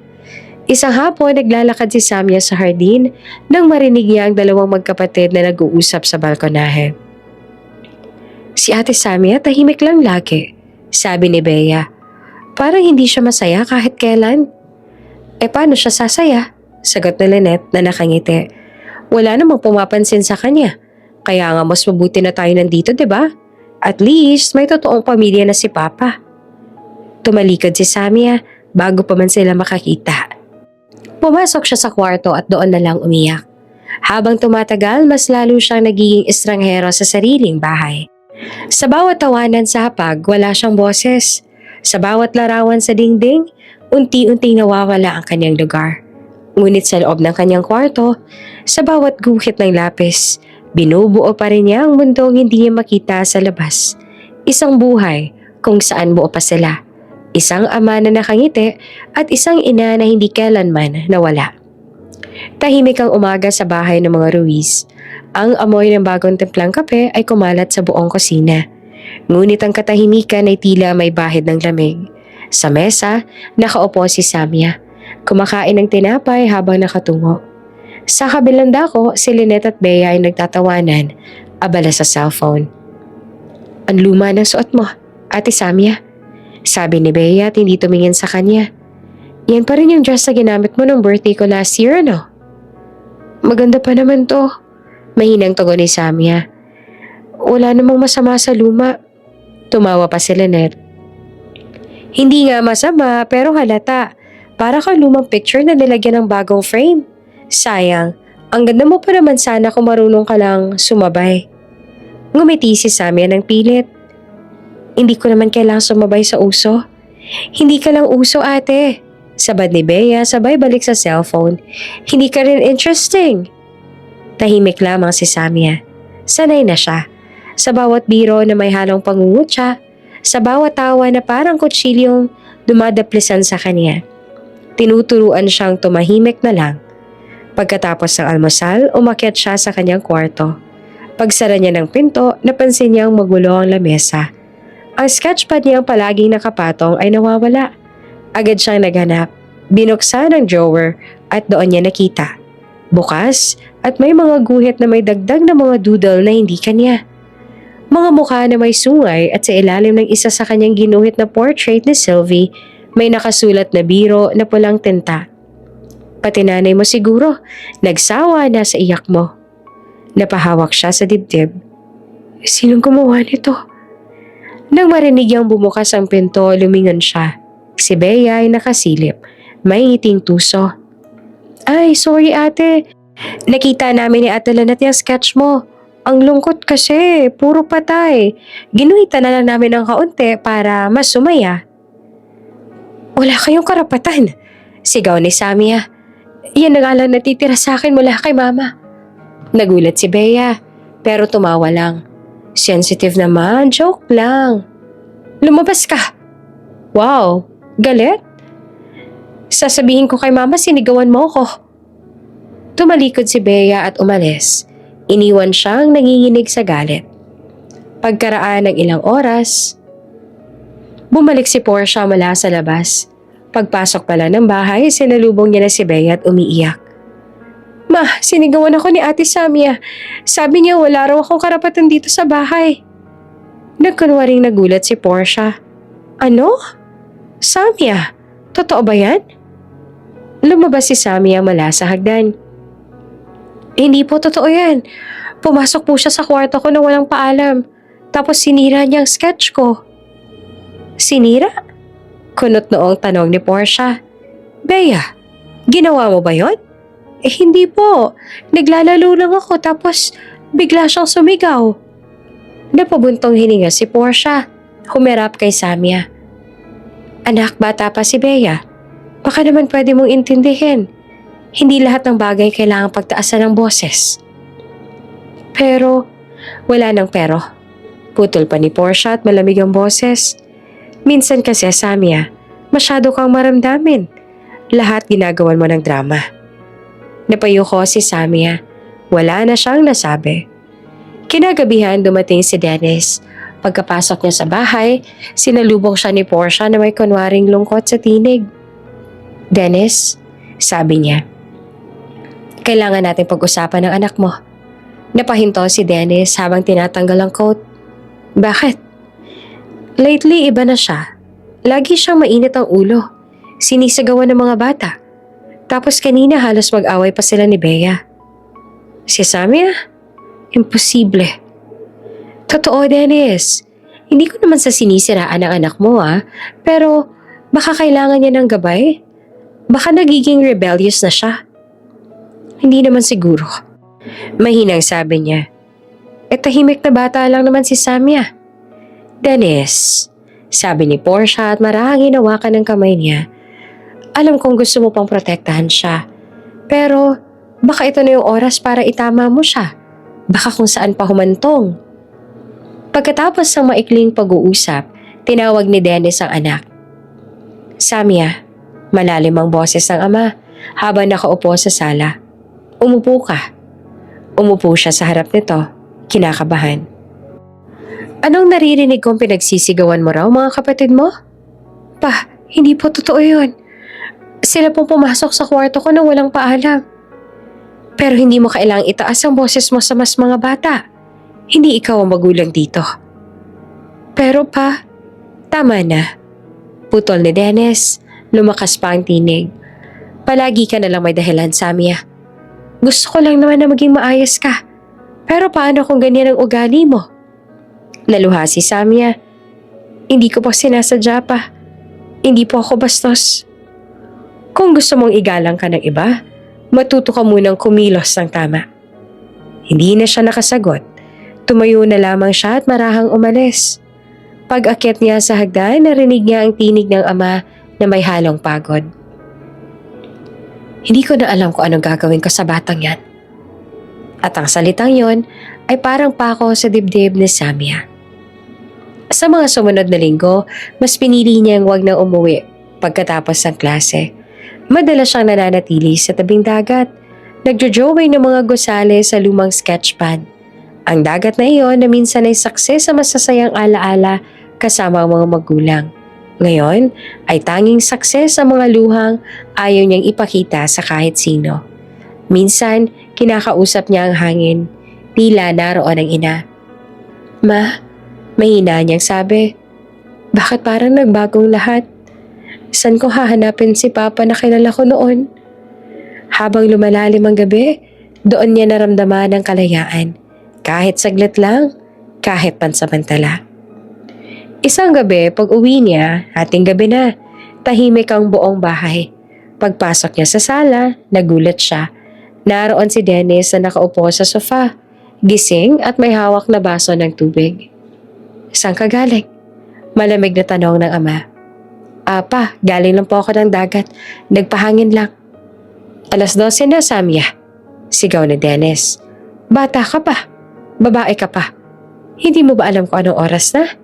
Isang hapon naglalakad si Samia sa hardin nang marinig niya ang dalawang magkapatid na nag-uusap sa balkonahe. "Si Ate Samia tahimik lang lagi," sabi ni Bea. "Parang hindi siya masaya kahit kailan." Paano siya sasaya?" sagot ni Lynette na nakangiti. "Wala namang pumapansin sa kanya. Kaya nga mas mabuti na tayo nandito, 'di ba? At least may totoong pamilya na si Papa." Tumalikod si Samia bago pa man sila makakita. Pumasok siya sa kwarto at doon na lang umiyak. Habang tumatagal, mas lalo siyang nagiging estranghero sa sariling bahay. Sa bawat tawanan sa hapag, wala siyang boses. Sa bawat larawan sa dingding, unti-unting nawawala ang kanyang lugar. Ngunit sa loob ng kanyang kwarto, sa bawat guhit ng lapis, binubuo pa rin niya ang mundong hindi niya makita sa labas. Isang buhay kung saan buo pa sila. Isang ama na nakangiti at isang ina na hindi kailanman nawala. Tahimik ang umaga sa bahay ng mga Ruiz. Ang amoy ng bagong timplang kape ay kumalat sa buong kusina. Ngunit ang katahimikan ay tila may bahid ng lamig. Sa mesa, nakaupo si Samia. Kumakain ng tinapay habang nakatungo. Sa kabilang dako, si Lynette at Bea ay nagtatawanan, abala sa cellphone. "Ang luma ng suot mo, Ate Samia," sabi ni Bea at hindi tumingin sa kanya. "Yan pa rin yung dress na ginamit mo nung birthday ko last year, ano?" "Maganda pa naman to," mahinang tugon ni Samia. "Wala namang masama sa luma." Tumawa pa si Lynette. "Hindi nga masama pero halata. Para kang lumang picture na nilagyan ng bagong frame. Sayang, ang ganda mo pa naman sana kung marunong ka lang sumabay." Ngumiti si Samia ng pilit. "Hindi ko naman kailangang sumabay sa uso." "Hindi ka lang uso, ate," sabad ni Bea sabay balik sa cellphone. "Hindi ka rin interesting." Tahimik lamang si Samia. Sanay na siya. Sa bawat biro na may halong pangungutya, sa bawat tawa na parang kutsilyong dumadaplisan sa kanya. Tinuturuan siyang tumahimik na lang. Pagkatapos ng almusal, umakyat siya sa kanyang kwarto. Pagsara niya ng pinto, napansin niyang magulo ang lamesa. Ang sketchpad niyang palaging nakapatong ay nawawala. Agad siyang naghanap. Binuksan ang drawer at doon niya nakita. Bukas at may mga guhit na may dagdag na mga doodle na hindi kanya. Mga mukha na may sungay at sa ilalim ng isa sa kanyang ginuhit na portrait ni Sylvie, may nakasulat na biro na pulang tinta. "Pati nanay mo siguro, nagsawa na sa iyak mo." Napahawak siya sa dibdib. "Sinong gumawa nito?" Nang marinig niyang bumukas ang pinto, lumingon siya. Si Bea ay nakasilip, may ngiting tuso. "Ay, sorry ate. Nakita namin ni Ate Lynette yung sketch mo. Ang lungkot kasi, puro patay. Ginuhitan na lang namin ng kaunti para mas sumaya." "Wala kayong karapatan," sigaw ni Samia. "Yan ang alang natitira sa akin mula kay mama." Nagulat si Bea, pero tumawa lang. "Sensitive naman, joke lang." "Lumabas ka." "Wow, galit?" "Sasabihin ko kay mama sinigawan mo ko." Tumalikod si Bea at umalis. Iniwan siyang nanginginig sa galit. Pagkaraan ng ilang oras, bumalik si Portia mula sa labas. Pagpasok pala ng bahay, sinalubong niya na si Bea at umiiyak. "Ma, sinigawan ako ni Ate Samia. Sabi niya wala raw akong karapatan dito sa bahay." Nagkunwaring nagulat si Portia. "Ano? Samia, totoo ba yan?" Lumabas si Samia mula sa hagdan. "Hindi po totoo yan. Pumasok po siya sa kwarto ko nang walang paalam. Tapos sinira niya ang sketch ko." "Sinira?" Kunot noong tanong ni Portia. "Bea, ginawa mo ba yon?" Hindi po. Naglalaro lang ako tapos bigla siyang sumigaw. Napabuntong hininga si Portia. Humirap kay Samia. Anak, bata pa si Bea. Baka naman pwede mong intindihin. Hindi lahat ng bagay kailangang pagtaasan ng boses. Pero, wala nang pero. Putol pa ni Portia at malamig ang boses. Minsan kasi, Samia, masyado kang maramdamin. Lahat ginagawan mo ng drama. Napayuko si Samia. Wala na siyang nasabi. Kinagabihan dumating si Dennis. Pagkapasok niya sa bahay, sinalubong siya ni Portia na may kunwaring lungkot sa tinig. Dennis, sabi niya, kailangan natin pag-usapan ng anak mo. Napahinto si Dennis habang tinatanggal ang coat. Bakit? Lately, iba na siya. Lagi siyang mainit ang ulo. Sinisagawan ng mga bata. Tapos kanina halos mag-away pa sila ni Bea. Si Samia? Imposible. Totoo, Dennis. Hindi ko naman sa sinisiraan ang anak mo pero baka kailangan niya ng gabay. Baka nagiging rebellious na siya. Hindi naman siguro. Mahinang sabi niya. Tahimik na bata lang naman si Samia. Dennis, sabi ni Portia at marahang hinawakan ng kamay niya. Alam kong gusto mo pang protektahan siya. Pero baka ito na yung oras para itama mo siya. Baka kung saan pa humantong. Pagkatapos ng maikling pag-uusap, tinawag ni Dennis ang anak. Samia, malalim ang boses ng ama habang nakaupo sa sala. Umupo ka. Umupo siya sa harap nito, kinakabahan. Anong naririnig kong pinagsisigawan mo raw mga kapatid mo? Pa, hindi po totoo yun. Sila pong pumasok sa kwarto ko nang walang paalam. Pero hindi mo kailangang itaas ang boses mo sa mas mga bata. Hindi ikaw ang magulang dito. Pero pa, tama na. Putol ni Dennis, lumakas pa ang tinig. Palagi ka na lang may dahilan, Samia. Gusto ko lang naman na maging maayos ka. Pero paano kung ganyan ang ugali mo? Laluha si Samia. Hindi ko po sinasadya pa. Hindi po ako bastos. Kung gusto mong igalang ka ng iba, matuto ka munang kumilos ng tama. Hindi na siya nakasagot. Tumayo na lamang siya at marahang umalis. Pag-akyat niya sa hagdan, narinig niya ang tinig ng ama na may halong pagod. Hindi ko na alam kung anong gagawin ko sa batang yan. At ang salitang yon ay parang pako sa dibdib ni Samia. Sa mga sumunod na linggo, mas pinili niyang wag na umuwi pagkatapos ng klase. Madalas siyang nananatili sa tabing dagat. Nagjo-joey ng mga gusali sa lumang sketchpad. Ang dagat na iyon na minsan ay saksi sa masasayang alaala kasama ang mga magulang. Ngayon ay tanging saksi sa mga luhang ayaw niyang ipakita sa kahit sino. Minsan, kinakausap niya ang hangin. Tila naroon ang ina. Ma, mahina niyang sabi. Bakit parang nagbagong lahat? Saan ko hahanapin si Papa na kilala ko noon? Habang lumalalim ang gabi, doon niya naramdaman ang kalayaan. Kahit saglit lang, kahit pansamantala. Isang gabi, pag uwi niya, ating gabi na, tahimik ang buong bahay. Pagpasok niya sa sala, nagulat siya. Naroon si Dennis na nakaupo sa sofa, gising at may hawak na baso ng tubig. Saan ka galing? Malamig na tanong ng ama. Pa, galing lang po ako ng dagat. Nagpahangin lang. 12:00 na, Samia. Sigaw ni Dennis. Bata ka pa. Babae ka pa. Hindi mo ba alam kung anong oras na?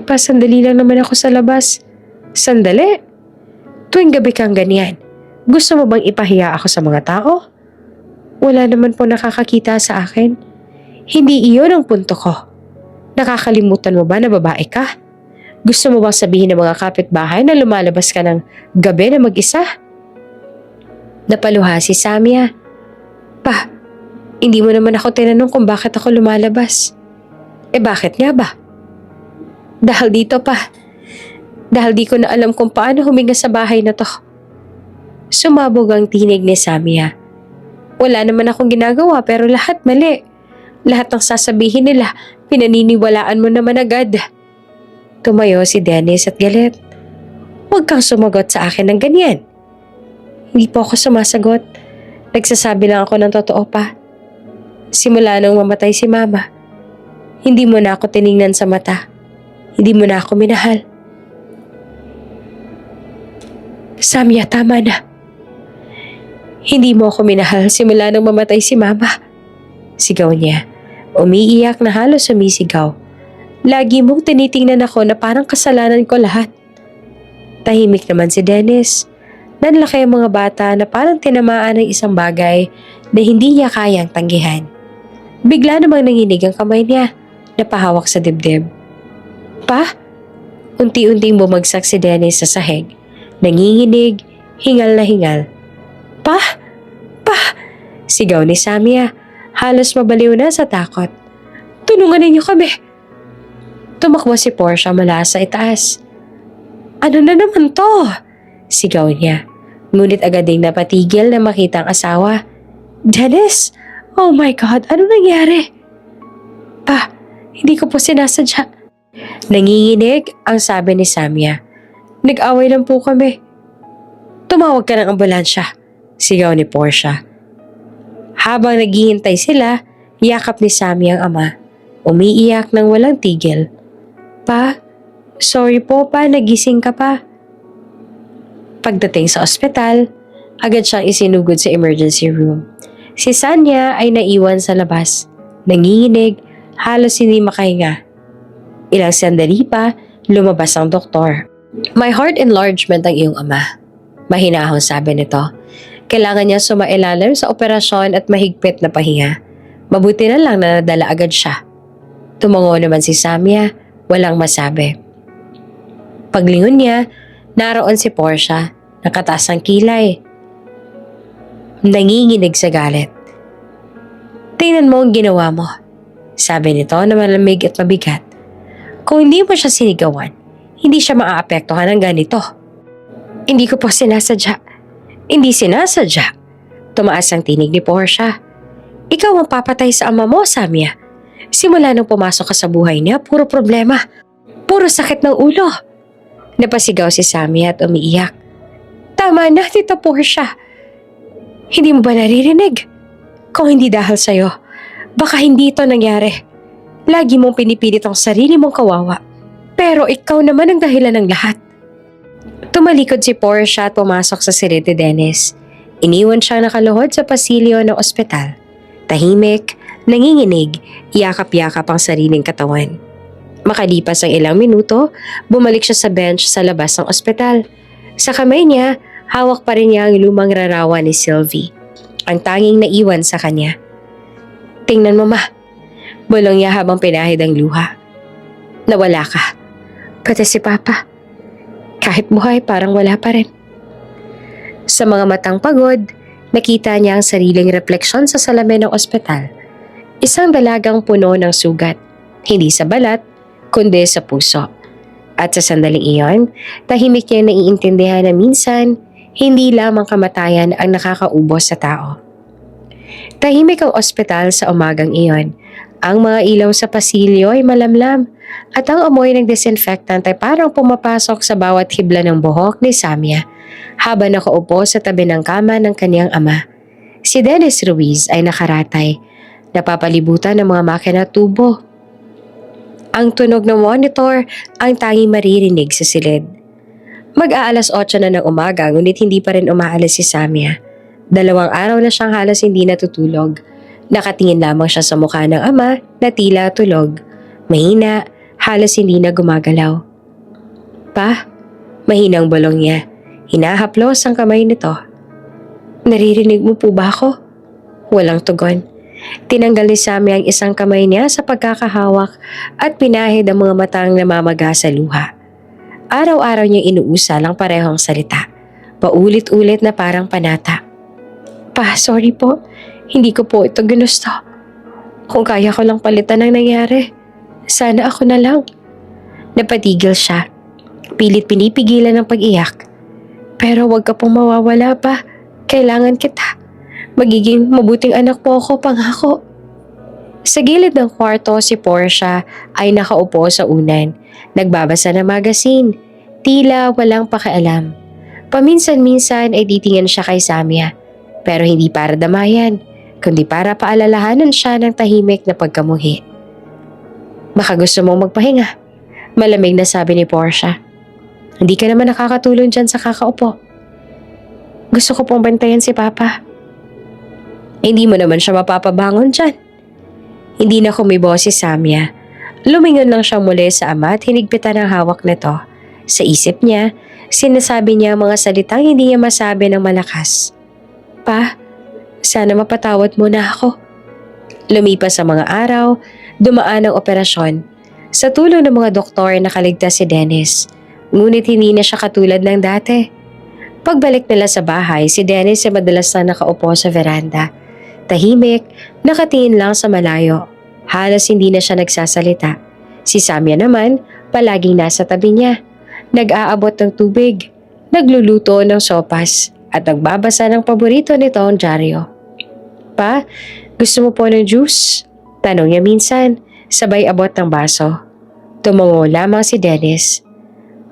Pa, sandali lang naman ako sa labas. Sandali? Tuwing gabi kang ganyan. Gusto mo bang ipahiya ako sa mga tao? Wala naman po nakakakita sa akin. Hindi iyon ang punto ko. Nakakalimutan mo ba na babae ka? Gusto mo bang sabihin ng mga kapitbahay na lumalabas ka ng gabi na mag-isa? Napaluha si Samia. Pa, hindi mo naman ako tinanong kung bakit ako lumalabas. Bakit nga ba? Dahil dito pa. Dahil di ko na alam kung paano huminga sa bahay na to. Sumabog ang tinig ni Samia. Wala naman akong ginagawa pero lahat mali. Lahat ng sasabihin nila, pinaniniwalaan mo naman agad. Tumayo si Dennis at galit. Huwag kang sumagot sa akin ng ganyan. Hindi po ako sumasagot. Nagsasabi lang ako ng totoo pa. Simula nung mamatay si Mama, hindi mo na ako tiningnan sa mata. Hindi mo na ako minahal. Samya, tama na. Hindi mo ako minahal simula nung mamatay si Mama. Sigaw niya. Umiiyak na halos sumisigaw. Lagi mong tinitingnan ako na parang kasalanan ko lahat. Tahimik naman si Dennis. Nanlaki ang mga bata na parang tinamaan ng isang bagay na hindi niya kayang tanggihan. Bigla namang nanginig ang kamay niya, napahawak sa dibdib. Pa? Unti-unting bumagsak si Dennis sa sahig. Nanginginig, hingal na hingal. Pa? Pa? Sigaw ni Samia. Halos mabaliw na sa takot. Tulungan ninyo kami. Tumakbo si Portia mula sa itaas. Ano na naman to? Sigaw niya. Ngunit agad ding napatigil na makita ang asawa. Dennis! Oh my God! Ano nangyari? Pa, hindi ko po sinasadya. Nanginginig ang sabi ni Samia. Nag-away lang po kami. Tumawag ka ng ambulansya. Sigaw ni Portia. Habang naghihintay sila, yakap ni Samia ang ama. Umiiyak ng walang tigil. Pa, sorry po pa, nagising ka pa. Pagdating sa ospital, agad siyang isinugod sa emergency room. Si Sanya ay naiwan sa labas. Nanginginig, halos hindi makahinga. Ilang sandali pa, lumabas ang doktor. May heart enlargement ang iyong ama. Mahinahon sabi nito. Kailangan niya sumailalim sa operasyon at mahigpit na pahinga. Mabuti na lang na nadala agad siya. Tumango naman si Samia, walang masabi. Paglingon niya, naroon si Portia, nakataas ang kilay. Nanginginig sa galit. Tingnan mo ang ginawa mo, sabi nito na malamig at mabigat. Kung hindi mo siya sinigawan, hindi siya maaapektuhan ng ganito. Hindi ko po sinasadya. Hindi sinasadya. Tumaas ang tinig ni Portia. Ikaw ang papatay sa ama mo, Samia. Simula nung pumasok ka sa buhay niya, puro problema. Puro sakit ng ulo. Napasigaw si Samia at umiiyak. Tama na, Tita Portia. Hindi mo ba naririnig? Kung hindi dahil sa'yo, baka hindi ito nangyari. Lagi mong pinipilit ang sarili mong kawawa. Pero ikaw naman ang dahilan ng lahat. Tumalikod si Portia at pumasok sa silid ni Dennis. Iniwan siya nakaluhod sa pasilyo ng ospital. Tahimik, nanginginig, yakap-yakap ang sariling katawan. Makalipas ang ilang minuto, bumalik siya sa bench sa labas ng ospital. Sa kamay niya, hawak pa rin niya ang lumang rarawan ni Sylvie. Ang tanging naiwan sa kanya. Tingnan mo ma, bulong niya habang pinahid ang luha. Nawala ka. Pati si Papa. Kahit buhay, parang wala pa rin. Sa mga matang pagod, nakita niya ang sariling refleksyon sa salamin ng ospital. Isang dalagang puno ng sugat, hindi sa balat, kundi sa puso. At sa sandaling iyon, tahimik niya naiintindihan na minsan, hindi lamang kamatayan ang nakakaubos sa tao. Tahimik ang ospital sa umagang iyon. Ang mga ilaw sa pasilyo ay malamlam at ang amoy ng disinfectant ay parang pumapasok sa bawat hibla ng buhok ni Samia habang nakaupo sa tabi ng kama ng kanyang ama. Si Dennis Ruiz ay nakaratay, napapalibutan ng mga makina at tubo. Ang tunog ng monitor ang tanging maririnig sa silid. Mag-aalas 8 na ng umaga ngunit hindi pa rin umaalis si Samia. 2 araw na siyang halos hindi natutulog. Nakatingin lamang siya sa mukha ng ama na tila tulog. Mahina, halos hindi na gumagalaw. Pa, mahinang bulong niya. Hinahaplos ang kamay nito. Naririnig mo po ba ako? Walang tugon. Tinanggal ni Sammy ang isang kamay niya sa pagkakahawak at pinahid ang mga matang namamaga sa luha. Araw-araw niyang inuusal ang parehong salita. Paulit-ulit na parang panata. Pa, sorry po. Hindi ko po ito ginusto. Kung kaya ko lang palitan ang nangyari, sana ako na lang. Napatigil siya. Pilit pinipigilan ang pag-iyak. Pero wag ka pong mawawala pa. Kailangan kita. Magiging mabuting anak po ako, pangako. Sa gilid ng kwarto si Portia ay nakaupo sa unan. Nagbabasa ng magazine. Tila walang pakialam. Paminsan-minsan ay titingin siya kay Samia. Pero hindi para damayan, kundi para paalalahanan siya ng tahimik na pagkamuhi. Baka gusto mong magpahinga, malamig na sabi ni Portia. Hindi ka naman nakakatulong dyan sa kakaupo. Gusto ko pong bantayan si Papa. Hindi mo naman siya mapapabangon dyan. Hindi na kumibo si Samya. Lumingon lang siya muli sa ama at hinigpitan ang hawak nito. Sa isip niya, sinasabi niya ang mga salitang hindi niya masabi ng malakas. Pa, sana mapatawad mo na ako. Lumipas sa mga araw, dumaan ang operasyon. Sa tulong ng mga doktor nakaligtas si Dennis. Ngunit hindi na siya katulad ng dati. Pagbalik nila sa bahay, si Dennis ay madalas na nakaupo sa veranda. Tahimik, nakatingin lang sa malayo. Halos hindi na siya nagsasalita. Si Samya naman, palaging nasa tabi niya. Nag-aabot ng tubig, nagluluto ng sopas, at nagbabasa ng paborito nitong dyaryo. Pa, gusto mo po ng juice? Tanong niya minsan, sabay abot ng baso. Tumungo lamang si Dennis.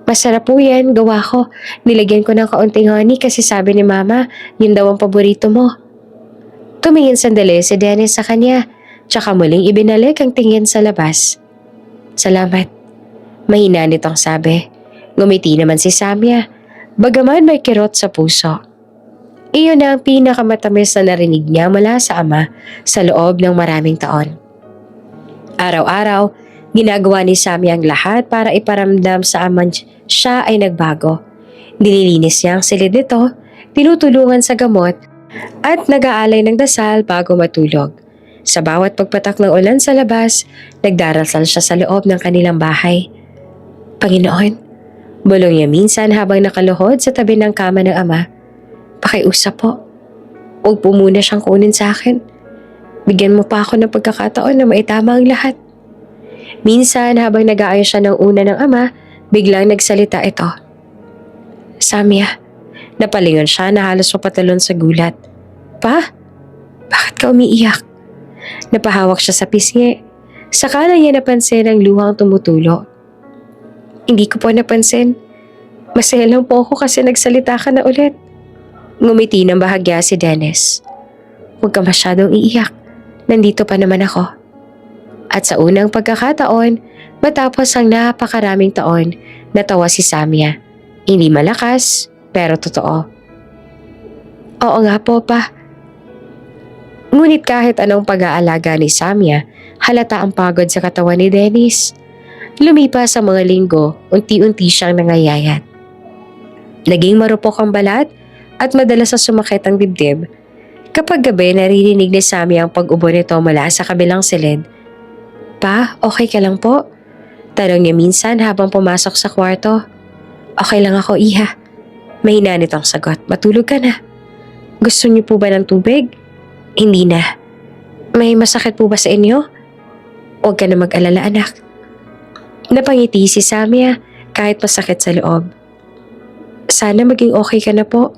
Masarap po yan, gawa ko. Nilagyan ko ng kaunting honey kasi sabi ni Mama, yun daw ang paborito mo. Tumingin sandali si Dennis sa kanya, tsaka muling ibinalik ang tingin sa labas. Salamat. Mahina nitong sabi. Ngumiti naman si Samya, bagaman may kirot sa puso. Iyon na ang pinakamatamis na narinig niya mula sa ama sa loob ng maraming taon. Araw-araw, ginagawa ni Samya ang lahat para iparamdam sa ama siya ay nagbago. Nililinis niya ang silid nito, tinutulungan sa gamot, at nag-aalay ng dasal bago matulog. Sa bawat pagpatak ng ulan sa labas, nagdarasal siya sa loob ng kanilang bahay. Panginoon, bulong niya minsan habang nakaluhod sa tabi ng kama ng ama. Pakiusap po. Huwag po muna siyang kunin sa akin. Bigyan mo pa ako ng pagkakataon na maitama ang lahat. Minsan habang nag-aayos siya ng una ng ama, biglang nagsalita ito. Samya, napalingon siya na halos mapatalon sa gulat. Pa? Bakit ka umiiyak? Napahawak siya sa pisngi. Saka lang niya napansin ang luhang tumutulo. Hindi ko po napansin. Masaya lang po ako kasi nagsalita ka na ulit. Ngumiti ng bahagya si Dennis. Huwag ka masyadong iiyak. Nandito pa naman ako. At sa unang pagkakataon, matapos ang napakaraming taon, natawa si Samya. Hindi malakas, pero totoo. Oo nga po, Pa. Ngunit kahit anong pag-aalaga ni Samya, halata ang pagod sa katawan ni Dennis. Lumipas sa mga linggo, unti-unti siyang nangayayat. Naging marupok ang balat at madalas na sumakit ang dibdib. Kapag gabi, naririnig ni Samya ang pag-ubo nito mula sa kabilang silid. Pa, okay ka lang po? Tanong niya minsan habang pumasok sa kwarto. Okay lang ako, Iha. Mahina nitong sagot. Matulog ka na. Gusto niyo po ba ng tubig? Hindi na. May masakit po ba sa inyo? Huwag ka na mag-alala, anak. Napangiti si Samya kahit masakit sa loob. Sana maging okay ka na po.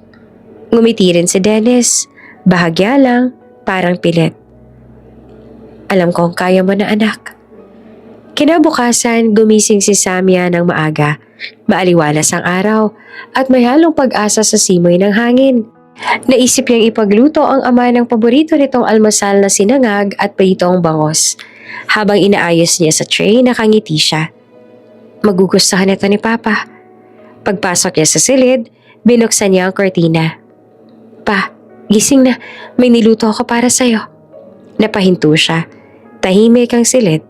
Ngumiti rin si Dennis. Bahagya lang, parang pilit. Alam kong kaya mo na, anak. Kinabukasan, gumising si Samya ng maaga. Maaliwalas ang araw at may halong pag-asa sa simoy ng hangin. Naisip niyang ipagluto ang ama ng paborito nitong almusal na sinangag at pritong bangos. Habang inaayos niya sa tray, nakangiti siya. Magugustuhan ito ni Papa. Pagpasok niya sa silid, binuksan niya ang kortina. Pa, gising na. May niluto ako para sa'yo. Napahinto siya. Tahimik ang silid.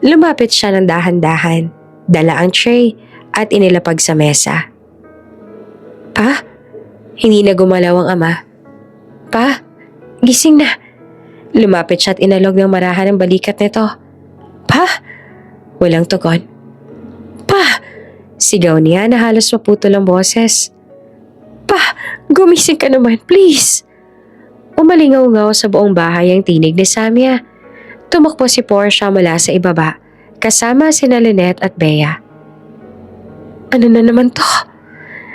Lumapit siya ng dahan-dahan. Dala ang tray at inilapag sa mesa. Pa? Hindi na gumalaw ang ama. Pa, gising na. Lumapit siya at inalog ng marahan ang balikat nito. Pa? Walang tugon. Pa! Sigaw niya na halos maputol ang boses. Pa, gumising ka naman, please. Umalingaw-ngaw sa buong bahay ang tinig ni Samya. Tumakbo si Portia mula sa ibaba, kasama sina Lynette at Bea. Ano na naman to?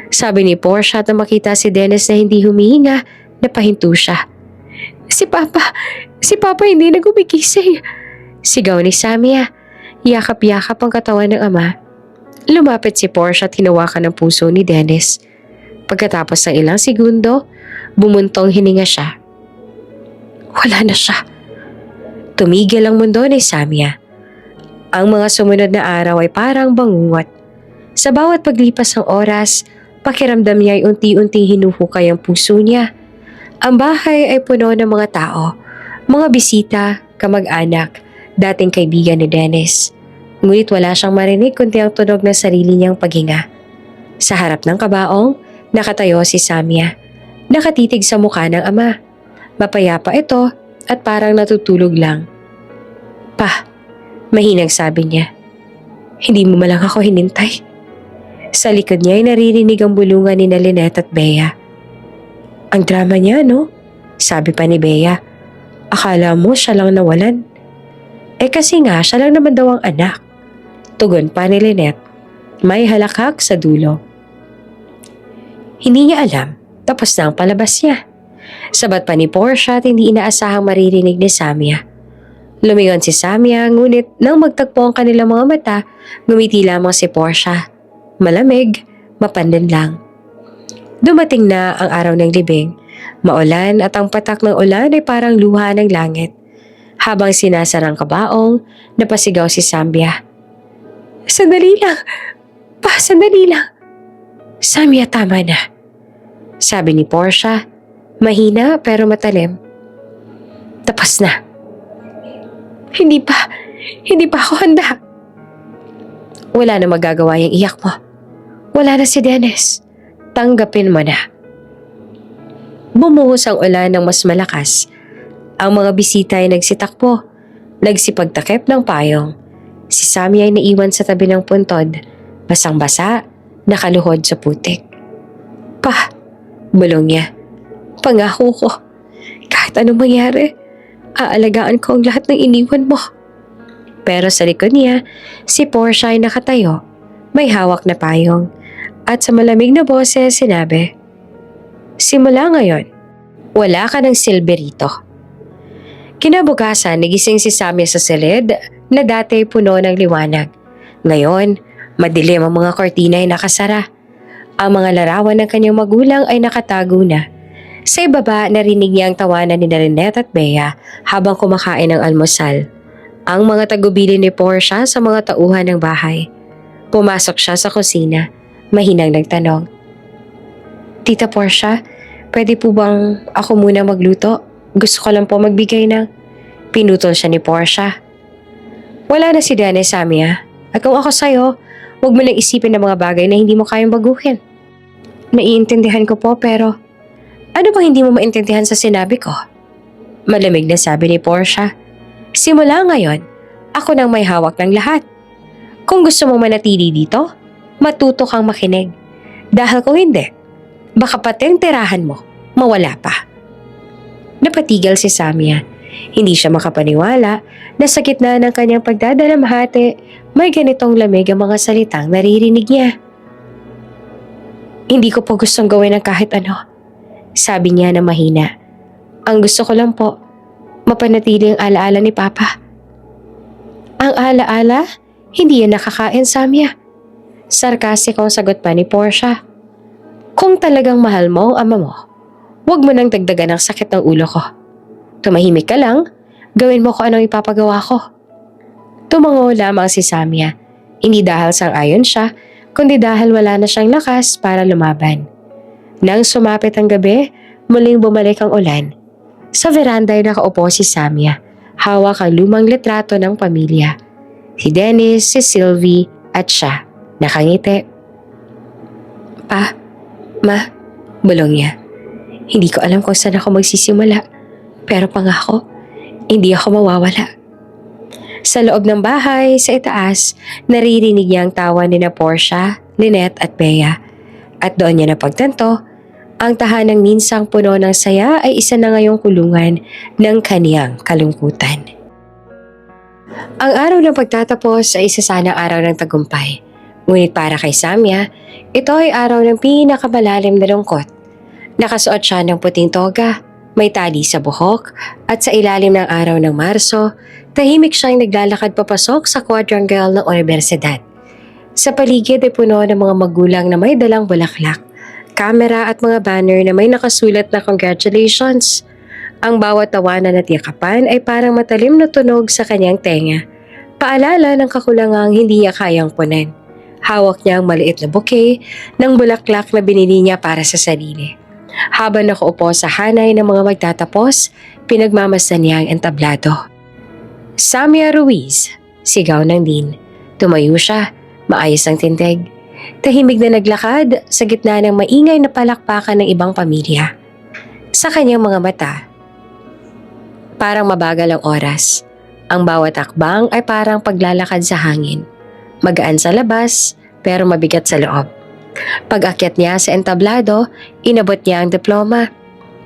Sabi ni Portia at makita si Dennis na hindi humihinga, napahinto siya. Si Papa hindi na gumigising. Sigaw ni Samya. Yakap-yakap ang katawan ng ama. Lumapit si Portia at hinawakan ang puso ni Dennis. Pagkatapos ng ilang segundo, Bumuntong hininga siya. Wala na siya. Tumigil ang mundo ni Samia. Ang mga sumunod na araw ay parang bangungot. Sa bawat paglipas ng oras, pakiramdam niya ay unti-unting hinuhukay ang puso niya. Ang bahay ay puno ng mga tao, mga bisita, kamag-anak, dating kaibigan ni Dennis. Ngunit wala siyang marinig kundi ang tunog ng sarili niyang paghinga. Sa harap ng kabaong, nakatayo si Samia. Nakatitig sa mukha ng ama. Mapayapa ito at parang natutulog lang. Pa, mahinang sabi niya. Hindi mo malang ako hinintay. Sa likod niya ay naririnig ang bulungan ni Lynette at Bea. Ang drama niya, no? Sabi pa ni Bea. Akala mo siya lang nawalan. Kasi nga, siya lang naman daw ang anak. Tugon pa ni Lynette. May halakhak sa dulo. Hindi niya alam, tapos na ang palabas niya. Sabat pa ni Portia at hindi inaasahang maririnig ni Samia. Lumingon si Samia, ngunit nang magtagpo ang kanilang mga mata, ngumiti lamang si Portia. Malamig, mapandan lang. Dumating na ang araw ng libing. Maulan at ang patak ng ulan ay parang luha ng langit. Habang sinasarang kabaong, napasigaw si Samia. Sandali lang! Pa, sandali lang! Samia, tama na. Sabi ni Portia, mahina pero matalim. Tapos na. Hindi pa ako handa. Wala na magagawa yung iyak mo. Wala na si Dennis. Tanggapin mo na. Bumuhos ang ulan ng mas malakas. Ang mga bisita ay nagsitakbo. Nagsipagtakip ng payong. Si Samia ay naiwan sa tabi ng puntod. Basang-basa, nakaluhod sa putik. Pa, bulong niya. Pangako ko. Kahit anong mangyari, aalagaan ko ang lahat ng iniwan mo. Pero sa likod niya, si Portia ay nakatayo. May hawak na payong. At sa malamig na boses sinabi, simula ngayon, wala ka ng silbi rito. Kinabukasan, nagising si Samia sa silid na dati puno ng liwanag. Ngayon, madilim ang mga kortina ay nakasara. Ang mga larawan ng kanyang magulang ay nakatago na. Sa ibaba, narinig niya ang tawanan ni Lynette at Bea habang kumakain ng almusal. Ang mga tagubili ni Portia sa mga tauhan ng bahay. Pumasok siya sa kusina. Mahinang nagtanong. Tita Portia, pwede po bang ako muna magluto? Gusto ko lang po magbigay ng... Pinutol siya ni Portia. Wala na si Dennis, Samia. At kung ako sa'yo, huwag mo lang isipin ng mga bagay na hindi mo kayang baguhin. Naiintindihan ko po pero... Ano bang hindi mo maintindihan sa sinabi ko? Malamig na sabi ni Portia. Simula ngayon, ako nang may hawak ng lahat. Kung gusto mong manatili dito, matuto kang makinig. Dahil kung hindi, baka pati ang tirahan mo, mawala pa. Napatigal si Samia. Hindi siya makapaniwala na sa gitna ng kanyang pagdadalamhati, may ganitong lamig ang mga salitang naririnig niya. Hindi ko po gustong gawin ng kahit ano. Sabi niya na mahina. Ang gusto ko lang po, mapanatili ang alaala ni Papa. Ang alaala? Hindi yan nakakain, Samia. Sarkastikong sagot pa ni Portia. Kung talagang mahal mo ang ama mo, huwag mo nang dagdagan ang sakit ng ulo ko. Tumahimik ka lang, gawin mo kung anong ipapagawa ko. Tumango lamang si Samia. Hindi dahil sang-ayon siya, kundi dahil wala na siyang lakas para lumaban. Nang sumapit ang gabi, muling bumalik ang ulan. Sa veranda ay nakaupo si Samia, hawak ang lumang litrato ng pamilya. Si Dennis, si Sylvie, at siya, nakangiti. Pa, ma, bulong niya. Hindi ko alam kung saan ako magsisimula. Pero pangako, hindi ako mawawala. Sa loob ng bahay, sa itaas, naririnig niya ang tawa ni na Portia, Lynette at Bea. At doon niya napagtanto, ang tahanang minsang puno ng saya ay isa na ngayong kulungan ng kaniyang kalungkutan. Ang araw ng pagtatapos ay isa sanang araw ng tagumpay. Ngunit para kay Samia, ito ay araw ng pinakamalalim na lungkot. Nakasuot siya ng puting toga, may tali sa buhok, at sa ilalim ng araw ng Marso, tahimik siyang naglalakad papasok sa quadrangle ng universidad. Sa paligid ay puno ng mga magulang na may dalang bulaklak, kamera at mga banner na may nakasulat na congratulations. Ang bawat tawanan at yakapan ay parang matalim na tunog sa kanyang tenga. Paalala ng kakulangang hindi niya kayang punan. Hawak niya ang maliit na bouquet ng bulaklak na binili niya para sa sarili. Habang nakaupo sa hanay ng mga magtatapos, pinagmamasdan niya ang entablado. Samia Ruiz, sigaw ng Dean. Tumayo siya, maayos ang tindig. Tahimik na naglakad sa gitna ng maingay na palakpakan ng ibang pamilya. Sa kanyang mga mata, parang mabagal ang oras. Ang bawat akbang ay parang paglalakad sa hangin. Magaan sa labas, pero mabigat sa loob. Pag-akyat niya sa entablado, inabot niya ang diploma.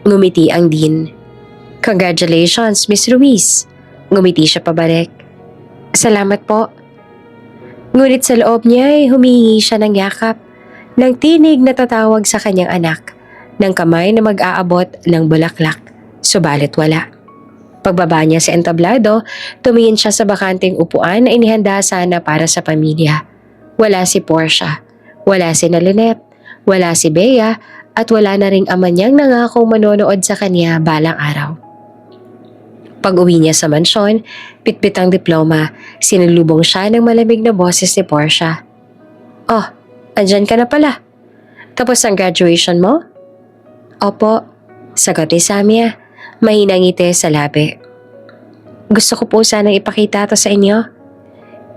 Ngumiti ang Dean. Congratulations, Miss Ruiz. Ngumiti siya pabalik. Salamat po. Ngunit sa loob niya ay humihingi siya ng yakap, ng tinig na tatawag sa kanyang anak, ng kamay na mag-aabot ng bulaklak. Subalit wala. Pagbaba niya sa entablado, tumingin siya sa bakanting upuan na inihanda sana para sa pamilya. Wala si Portia, wala si Lynette, wala si Bea, at wala na ring ama niyang nangakong manonood sa kanya balang araw. Pag-uwi niya sa mansyon, pitpit ang diploma, sinulubong siya ng malamig na boses ni Portia. Oh, andyan ka na pala. Tapos ang graduation mo? Opo, sagot ni Samia. Mahinang ngiti sa labi. Gusto ko po sanang ipakita ito sa inyo.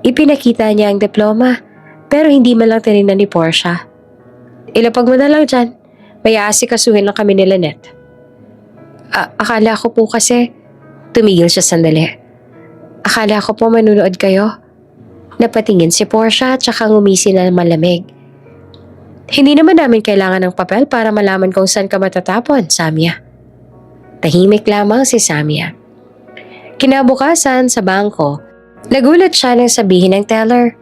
Ipinakita niya ang diploma, pero hindi man lang tinignan ni Portia. Ilapag mo na lang dyan. May aasikasuhin lang kami ni Lynette. Akala ko po kasi, tumigil siya sandali. Akala ko po manunood kayo. Napatingin si Portia at saka ngumisi na malamig. Hindi naman namin kailangan ng papel para malaman kung saan ka matatapon, Samia. Tahimik lamang si Samia. Kinabukasan sa bangko, nagulat siya nang sabihin ng teller,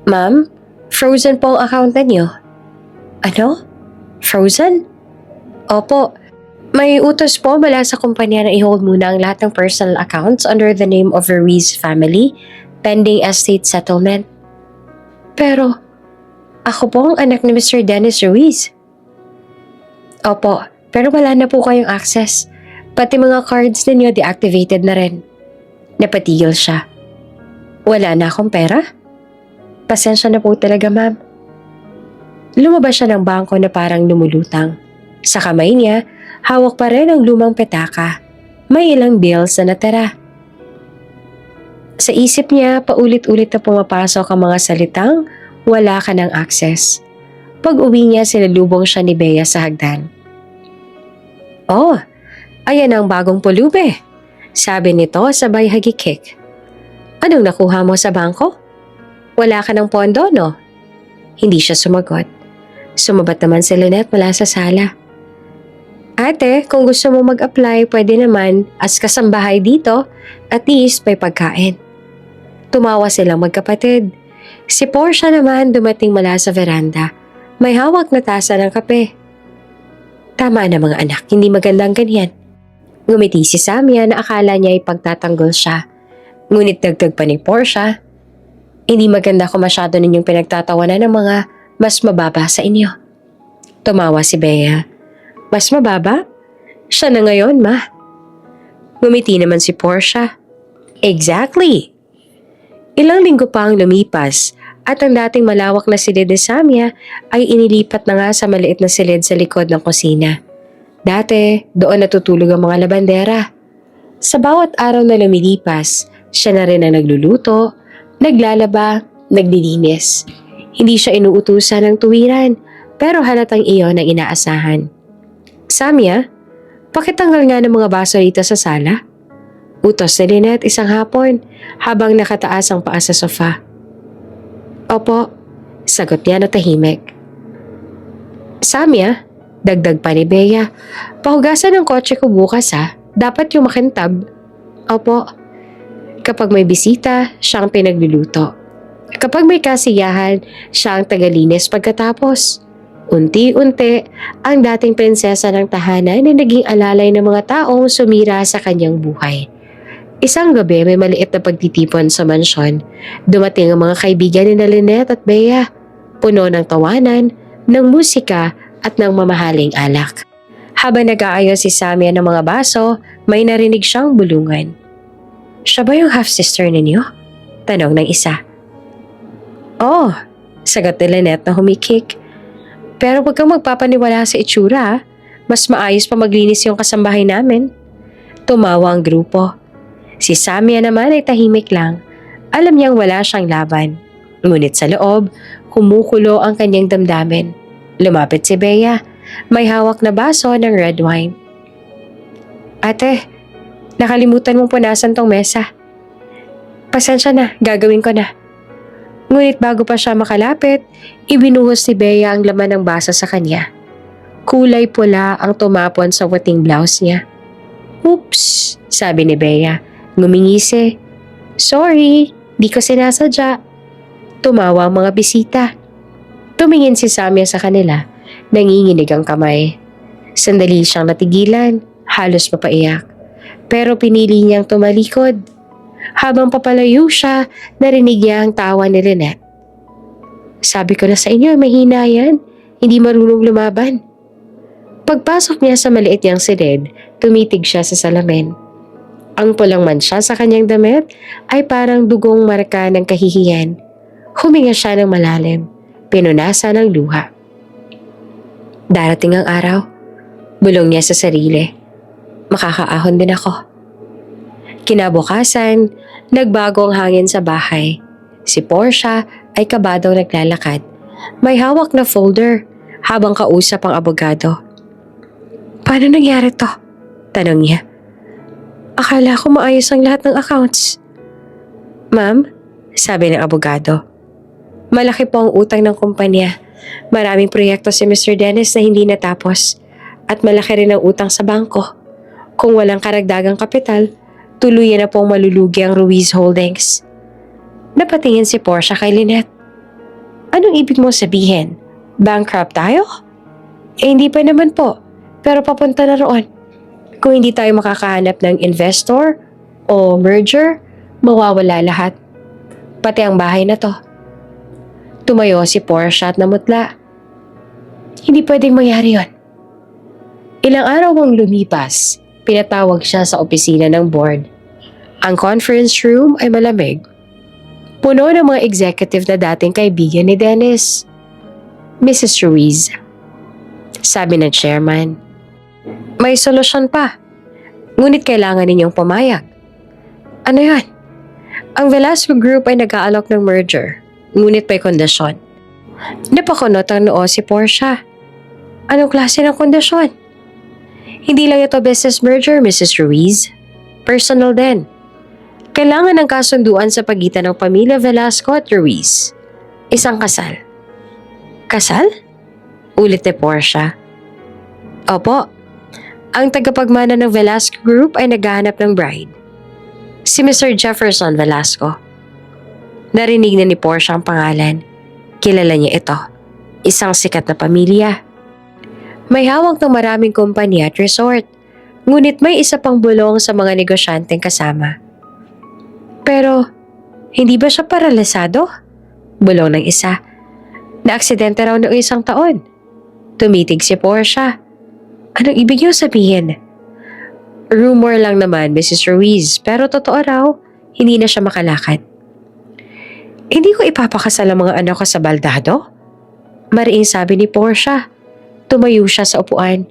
Ma'am, frozen po ang account niyo. Ano? Frozen? Opo. May utos po mula sa kumpanya na i-hold muna ang lahat ng personal accounts under the name of Ruiz family, pending estate settlement. Pero, ako po ang anak ni Mr. Dennis Ruiz. Opo, pero wala na po kayong access. Pati mga cards ninyo deactivated na rin. Napatigil siya. Wala na akong pera? Pasensya na po talaga, ma'am. Lumabas siya ng bangko na parang lumulutang. Sa kamay niya, hawak pa rin ang lumang petaka. May ilang bills na natira. Sa isip niya, paulit-ulit na pumapasok ang mga salitang, wala ka ng access. Pag-uwi niya, sinalubong siya ni Bea sa hagdan. Oh, ayan ang bagong pulube, sabi nito sabay hagikik. Anong nakuha mo sa bangko? Wala ka ng pondo, no? Hindi siya sumagot. Sumabat naman si Lynette mula sa sala. Ate, kung gusto mo mag-apply, pwede naman as kasambahay dito, at least may pagkain. Tumawa silang magkapatid. Si Portia naman dumating mula sa veranda. May hawak na tasa ng kape. Tama na mga anak, hindi magandang ganyan. Ngumiti si Samia na akala niya ay pagtatanggol siya. Ngunit dagdag pa ni Portia, hindi maganda kung masyado ninyong pinagtatawanan ng mga mas mababa sa inyo. Tumawa si Bea. Mas mababa? Siya na ngayon, ma. Ngumiti naman si Portia. Exactly. Ilang linggo pa ang lumipas at ang dating malawak na silid ni Samia ay inilipat na nga sa maliit na silid sa likod ng kusina. Dati, doon natutulog ang mga labandera. Sa bawat araw na lumilipas, siya na rin ang nagluluto, naglalaba, naglilinis. Hindi siya inuutusan ng tuwiran, pero halatang iyon ang inaasahan. Samia, pakitanggal nga ng mga baso dito sa sala. Utos ni Lynette isang hapon habang nakataas ang paa sa sofa. Opo, sagot niya na tahimik. Samia, dagdag pa ni Bea, pahugasan ng kotse ko bukas ha, dapat yung makintab. Opo. Kapag may bisita, siya ang pinagluluto. Kapag may kasiyahan, siya ang tagalinis pagkatapos. Unti-unti, ang dating prinsesa ng tahanan na naging alalay ng mga taong sumira sa kanyang buhay. Isang gabi may maliit na pagtitipon sa mansyon. Dumating ang mga kaibigan ni Lynette at Bea. Puno ng tawanan, ng musika at ng mamahaling alak. Habang nag-aayos si Samia ng mga baso, may narinig siyang bulungan. "Siya ba yung half-sister ninyo?" tanong ng isa. "Oh," sagot ni Lynette na humikik. "Pero huwag kang magpapaniwala sa itsura. Mas maayos pa maglinis yung kasambahay namin." Tumawa ang grupo. Si Samia naman ay tahimik lang. Alam niyang wala siyang laban. Ngunit sa loob, kumukulo ang kanyang damdamin. Lumapit si Bea. May hawak na baso ng red wine. "Ate, nakalimutan mong punasan tong mesa." "Pasensya na, gagawin ko na." Ngunit bago pa siya makalapit, ibinuhos ni Bea ang laman ng baso sa kanya. Kulay pula ang tumapon sa puting blouse niya. "Oops," sabi ni Bea. Ngumingisi. "Sorry, di ko sinasadya." Tumawa ang mga bisita. Tumingin si Samia sa kanila. Nanginginig ang kamay. Sandali siyang natigilan, halos mapaiyak. Pero pinili niyang tumalikod. Habang papalayo siya, narinig niya ang tawa ni Lynette. "Sabi ko na sa inyo, mahina yan. Hindi marunong lumaban." Pagpasok niya sa maliit niyang silid, tumitig siya sa salamin. Ang pulang mansya sa kanyang damit ay parang dugong marka ng kahihiyan. Huminga siya ng malalim, pinunasan ng luha. Darating ang araw, bulong niya sa sarili. Makakaahon din ako. Kinabukasan, nagbago ang hangin sa bahay. Si Portia ay kabadong naglalakad. May hawak na folder habang kausap ang abogado. "Paano nangyari to?" tanong niya. "Akala ko maayos ang lahat ng accounts." "Ma'am," sabi ng abogado, "malaki po ang utang ng kumpanya. Maraming proyekto si Mr. Dennis na hindi natapos at malaki rin ang utang sa bangko. Kung walang karagdagang kapital, tuluyan na pong malulugi ang Ruiz Holdings." Napatingin si Portia kay Lynette. "Anong ibig mo sabihin? Bankrupt tayo?" Hindi pa naman po, pero papunta na roon. Kung hindi tayo makakahanap ng investor o merger, mawawala lahat. Pati ang bahay na to." Tumayo si Portia at namutla. "Hindi pwedeng mangyari yon." Ilang araw ang lumipas, pinatawag siya sa opisina ng board. Ang conference room ay malamig. Puno ng mga executive na dating kaibigan ni Dennis. "Mrs. Ruiz," sabi ng chairman, "may solusyon pa. Ngunit kailangan ninyong pumayag." "Ano yan?" "Ang Velasco Group ay nag-aalok ng merger, ngunit may kondisyon." Napakunot ang noo si Portia. "Anong klase ng kondisyon?" "Hindi lang ito business merger, Mrs. Ruiz. Personal din. Kailangan ng kasunduan sa pagitan ng pamilya Velasco at Ruiz. Isang kasal." "Kasal?" ulit ni Portia. "Opo. Ang tagapagmana ng Velasco Group ay naghahanap ng bride. Si Mr. Jefferson Velasco." Narinig na ni Portia ang pangalan. Kilala niya ito. Isang sikat na pamilya. May hawak ng maraming kumpanya at resort. Ngunit may isa pang bulong sa mga negosyanteng kasama. "Pero, hindi ba siya paralisado?" Bulong ng isa. "Naaksidente raw noong isang taon." Tumitig si Portia. "Anong ibig niyo sabihin?" "Rumor lang naman, Mrs. Ruiz, pero totoo raw, hindi na siya makalakad." "Hindi ko ipapakasal ang mga anak ko sa baldado?" Mariing sabi ni Portia. Tumayo siya sa upuan.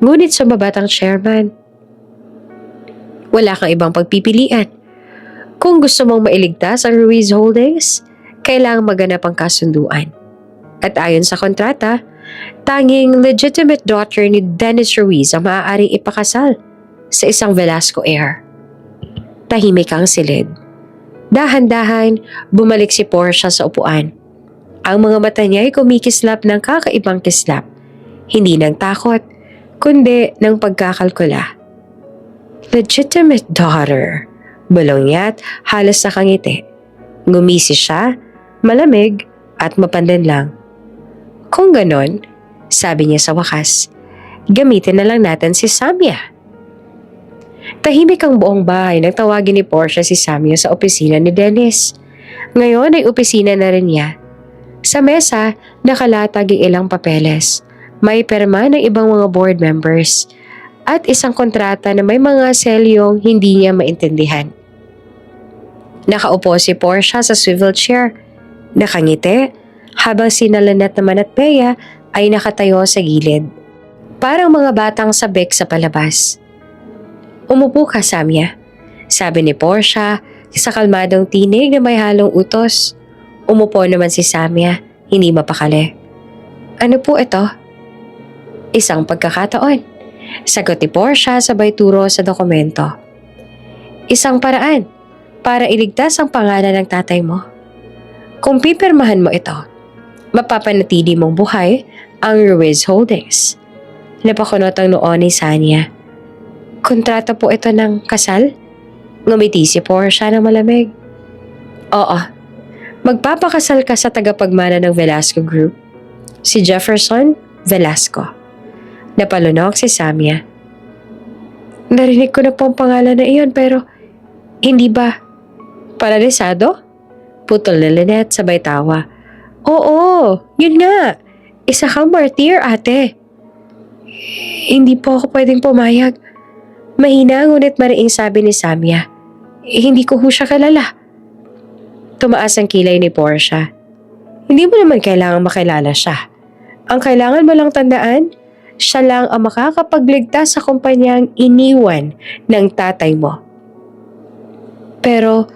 Ngunit sumabat ang chairman. "Wala kang ibang pagpipilian. Kung gusto mong mailigtas ang Ruiz Holdings, kailangang maganap ang kasunduan. At ayon sa kontrata, tanging legitimate daughter ni Dennis Ruiz ang maaaring ipakasal sa isang Velasco heir." Tahimik ang silid. Dahan-dahan, bumalik si Portia sa upuan. Ang mga mata niya ay kumikislap ng kakaibang kislap. Hindi ng takot, kundi ng pagkakalkula. "Legitimate daughter," bulong niya at halos nakangiti. Ngumisi siya, malamig at mapanlinlang. "Kung ganon," sabi niya sa wakas, "gamitin na lang natin si Samia." Tahimik ang buong bahay nang tawagin ni Portia si Samia sa opisina ni Dennis. Ngayon ay opisina na rin niya. Sa mesa, nakalatag ang ilang papeles. May perma ng ibang mga board members at isang kontrata na may mga selyong hindi niya maintindihan. Nakaupo si Portia sa swivel chair, nakangiti, habang sina Lynette naman at Bea ay nakatayo sa gilid. Parang mga batang sabik sa palabas. "Umupo ka, Samya," sabi ni Portia sa kalmadong tinig na may halong utos. Umupo naman si Samya, hindi mapakali. "Ano po ito?" "Isang pagkakataon," sagot ni Portia sabay turo sa dokumento. "Isang paraan para iligtas ang pangalan ng tatay mo. Kung pipirmahan mo ito, mapapanatili mong buhay ang Ruiz Holdings." Napakunot ang noo ni Sanya. "Kontrata po ito ng kasal?" Ngumiti si Portia na malamig. "Oo. Magpapakasal ka sa tagapagmana ng Velasco Group, si Jefferson Velasco." Napalunok si Samya. "Narinig ko na po ang pangalan na iyon pero hindi ba paralisado?" Putol ni Lynette sabay tawa. "Oo, yun nga. Isa kang martyr, ate." "Hindi po ako pwedeng pumayag." Mahina ngunit mariing sabi ni Samya. Hindi ko ho siya kalala." Tumaas ang kilay ni Portia. "Hindi mo naman kailangan makilala siya. Ang kailangan mo lang tandaan, siya lang ang makakapagligtas sa kumpanyang iniwan ng tatay mo." "Pero,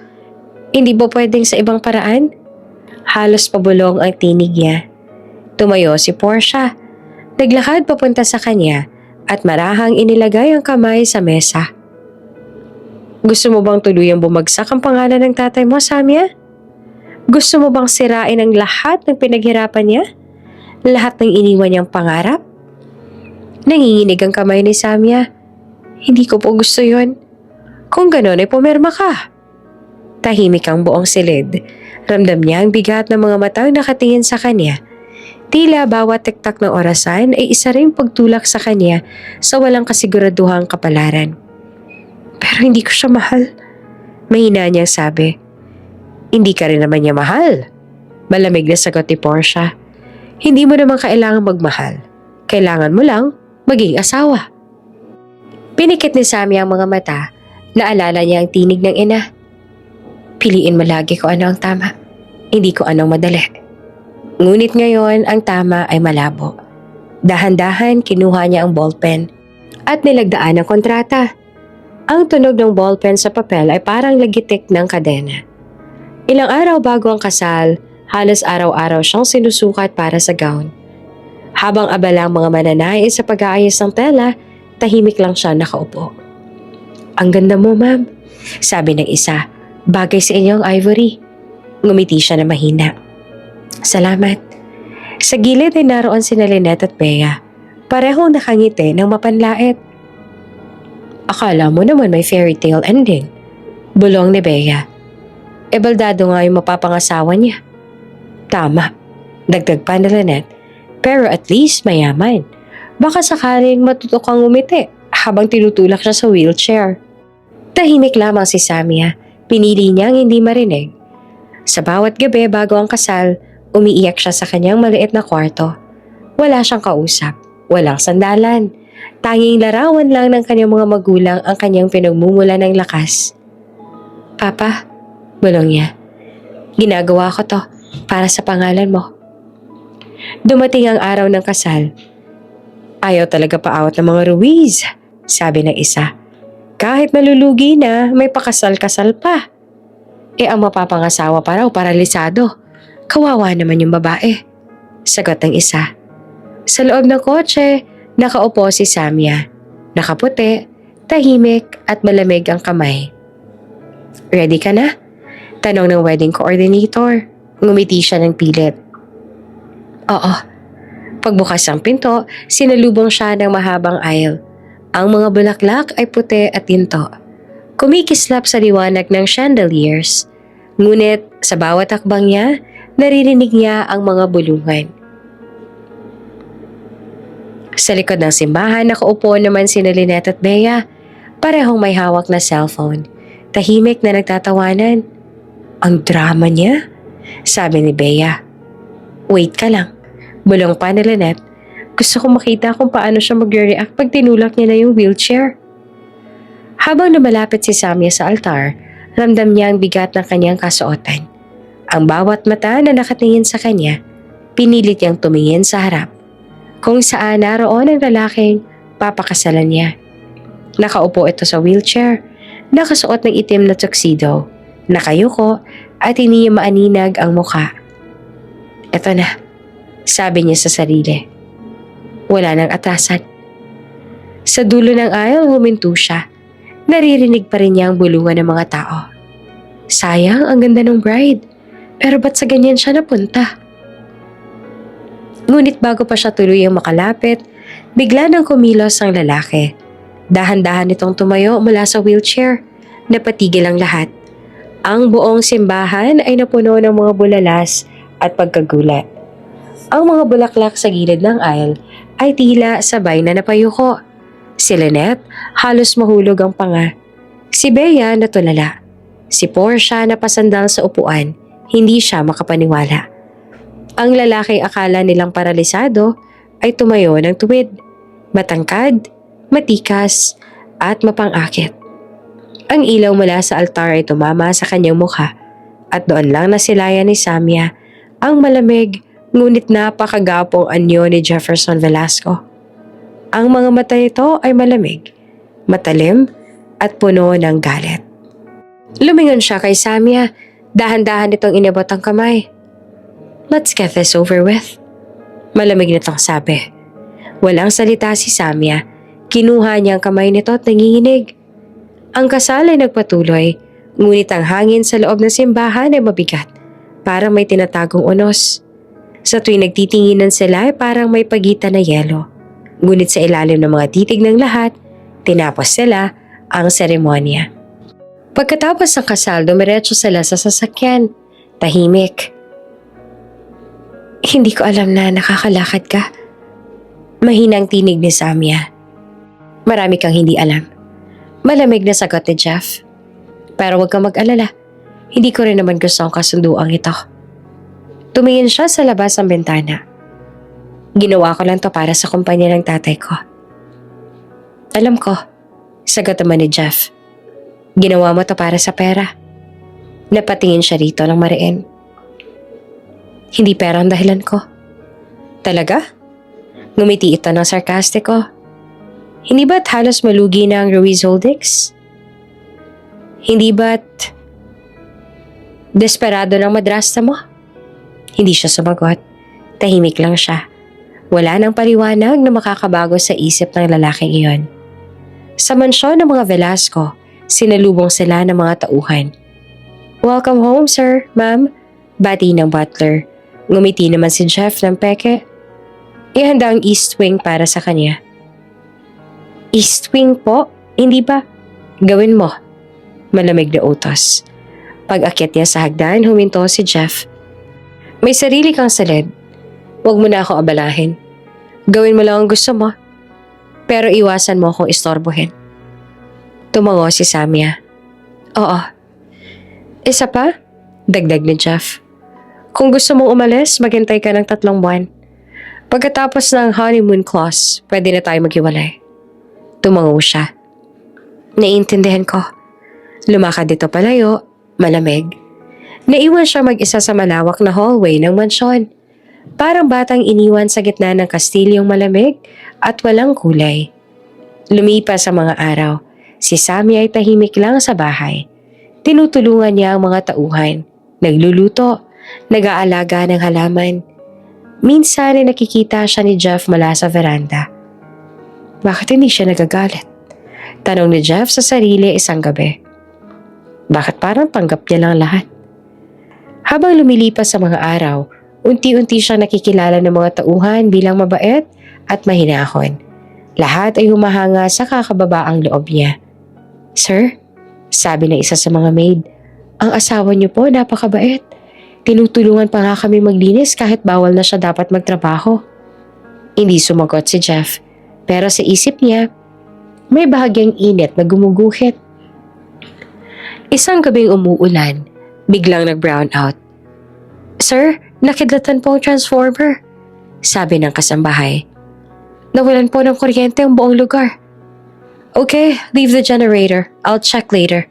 hindi ba pwedeng sa ibang paraan?" Halos pabulong ang tinig niya. Tumayo si Portia. Naglakad papunta sa kanya at marahang inilagay ang kamay sa mesa. "Gusto mo bang tuluyang bumagsak ang pangalan ng tatay mo, Samya? Gusto mo bang sirain ang lahat ng pinaghirapan niya? Lahat ng iniwan niyang pangarap?" Nanginginig ang kamay ni Samya. "Hindi ko po gusto yon. Kung gano'n ay pumirma ka." Tahimik ang buong silid. Ramdam niya ang bigat ng mga matang nakatingin sa kanya. Tila bawat tiktak ng orasan ay isa ring pagtulak sa kanya sa walang kasiguraduhang kapalaran. "Pero hindi ko siya mahal," mahina niyang sabi. "Hindi ka rin naman niya mahal," malamig na sagot ni Portia. "Hindi mo naman kailangan magmahal. Kailangan mo lang maging asawa." Pinikit ni Sammy ang mga mata. Naalala niya ang tinig ng ina. "Piliin mo lagi kung ano ang tama, hindi ko anong madali." Ngunit ngayon ang tama ay malabo. Dahan-dahan kinuha niya ang ballpen at nilagdaan ang kontrata. Ang tunog ng ballpen sa papel ay parang lagitik ng kadena. Ilang araw bago ang kasal, halos araw-araw siyang sinusukat para sa gown. Habang abala ang mga mananais sa pag-aayos ng tela, tahimik lang siya nakaupo. "Ang ganda mo, ma'am," sabi ng isa. "Bagay sa inyo ang ivory." Ngumiti siya na mahina. "Salamat." Sa gilid ay naroon sina Lynette at Bea. Parehong nakangiti ng mapanlait. "Akala mo naman may fairy tale ending," bulong ni Bea. "Baldado nga yung mapapangasawa niya." "Tama," dagdag pa ni Lynette. "Pero at least mayaman. Baka sakaling matutok kang umiti habang tinutulak siya sa wheelchair." Tahimik lamang si Samya. Pinili niyang hindi marinig. Sa bawat gabi bago ang kasal, umiiyak siya sa kanyang maliit na kwarto. Wala siyang kausap, walang sandalan. Tanging larawan lang ng kanyang mga magulang ang kanyang pinagmumula ng lakas. "Papa," bulong niya, "ginagawa ko to para sa pangalan mo." Dumating ang araw ng kasal. "Ayaw talaga paawat ng mga Ruiz," sabi ng isa. "Kahit malulugi na, may pakasal-kasal pa. Ang mapapangasawa pa raw paralisado. Kawawa naman yung babae," sagot ng isa. Sa loob ng kotse, nakaupo si Samya. Nakaputi, tahimik at malamig ang kamay. "Ready ka na?" tanong ng wedding coordinator. Ngumiti siya ng pilit. "Oo." Pagbukas ng pinto, sinalubong siya ng mahabang aisle. Ang mga bulaklak ay puti at ginto. Kumikislap sa liwanag ng chandeliers. Ngunit sa bawat hakbang niya, naririnig niya ang mga bulungan. Sa likod ng simbahan, nakaupo naman sina Lynette at Bea. Parehong may hawak na cellphone. Tahimik na nagtatawanan. "Ang drama niya," sabi ni Bea. "Wait ka lang," bulong pa ni Lynette. Gusto ko makita kung paano siya magre-react pag tinulak niya na yung wheelchair. Habang lumalapit si Samya sa altar, ramdam niya ang bigat ng kanyang kasuotan. Ang bawat mata na nakatingin sa kanya, pinilit niyang tumingin sa harap, kung saan naroon ang lalaking papakasalan niya. Nakaupo ito sa wheelchair, nakasuot ng itim na tuxedo, nakayuko at hindi niya maaninag ang mukha. Eto na, sabi niya sa sarili. Wala nang atrasan. Sa dulo ng aisle huminto siya. Naririnig pa rin niya ang bulungan ng mga tao. Sayang, ang ganda ng bride. Pero ba't sa ganyan siya napunta? Ngunit bago pa siya tuluyang makalapit, bigla nang kumilos ang lalaki. Dahan-dahan itong tumayo mula sa wheelchair. Napatigil ang lahat. Ang buong simbahan ay napuno ng mga bulalas at pagkagulat. Ang mga bulaklak sa gilid ng aisle ay tila sabay na napayuko. Si Lynette, halos mahulog ang panga. Si Bea natulala. Si Portia napasandal sa upuan, hindi siya makapaniwala. Ang lalaki akala nilang paralisado ay tumayo ng tuwid. Matangkad, matikas, at mapangakit. Ang ilaw mula sa altar ay tumama sa kanyang mukha at doon lang nasilayan ni Samya ang malamig ngunit napakagapong anyo ni Jefferson Velasco. Ang mga mata nito ay malamig, matalim at puno ng galit. Lumingon siya kay Samya, dahan-dahan nitong inabot ang kamay. Let's get this over with. Malamig nitong sabi. Walang salita si Samya, kinuha niya ang kamay nito at nanginginig. Ang kasal ay nagpatuloy, ngunit ang hangin sa loob ng simbahan ay mabigat, parang may tinatagong unos. Sa tuwing nagtitinginan sila ay parang may pagitan na yelo. Ngunit sa ilalim ng mga titig ng lahat, tinapos sila ang seremonya. Pagkatapos ng kasal, dumiretso sila sa sasakyan. Tahimik. Hindi ko alam na nakakalakad ka. Mahinang tinig ni Samya. Marami kang hindi alam. Malamig na sagot ni Jeff. Pero huwag kang mag-alala. Hindi ko rin naman gusto ang kasunduang ito. Tumingin siya sa labas ng bintana. Ginawa ko lang to para sa kumpanya ng tatay ko. Alam ko, sagot naman ni Jeff. Ginawa mo to para sa pera. Napatingin siya rito ng mariin. Hindi pera ang dahilan ko. Talaga? Ngumiti ito ng sarkastiko. Hindi ba't halos malugi na ang Ruiz Holdings? Hindi ba't desperado ng madrasta mo? Hindi siya sumagot. Tahimik lang siya. Wala nang paliwanag na makakabago sa isip ng lalaking iyon. Sa mansyon ng mga Velasco, sinalubong sila ng mga tauhan. Welcome home, sir, ma'am. Bati ng butler. Ngumiti naman si Jeff ng peke. Ihanda ang East Wing para sa kanya. East Wing po? Hindi ba? Gawin mo. Malamig na utos. Pag-akyat niya sa hagdan, huminto si Jeff. May sarili kang salid. Huwag mo na ako abalahin. Gawin mo lang ang gusto mo. Pero iwasan mo akong istorbohin. Tumango si Samya. Oo. Isa pa? Dagdag ni Jeff. Kung gusto mong umalis, maghintay ka ng 3 buwan. Pagkatapos ng honeymoon clause, pwede na tayo maghiwalay. Tumango siya. Naiintindihan ko. Lumakad dito palayo, malamig. Naiwan siya mag-isa sa malawak na hallway ng mansyon. Parang batang iniwan sa gitna ng kastilyong malamig at walang kulay. Lumipas sa mga araw, si Sammy ay tahimik lang sa bahay. Tinutulungan niya ang mga tauhan, nagluluto, nag-aalaga ng halaman. Minsan ay nakikita siya ni Jeff mula sa veranda. Bakit hindi siya nagagalit? Tanong ni Jeff sa sarili isang gabi. Bakit parang tanggap niya lang lahat? Habang lumilipas sa mga araw, unti-unti siyang nakikilala ng mga tauhan bilang mabait at mahinahon. Lahat ay humahanga sa kakababaang loob niya. Sir, sabi ng isa sa mga maid, ang asawa niyo po napakabait. Tinutulungan pa nga kami maglinis kahit bawal na siya dapat magtrabaho. Hindi sumagot si Jeff, pero sa isip niya, may bahagyang init na gumuguhit. Isang gabing umuulan, biglang nag-brown out. Sir, nakidlatan po ang transformer, sabi ng kasambahay. Nawalan po ng kuryente ang buong lugar. Okay, leave the generator. I'll check later.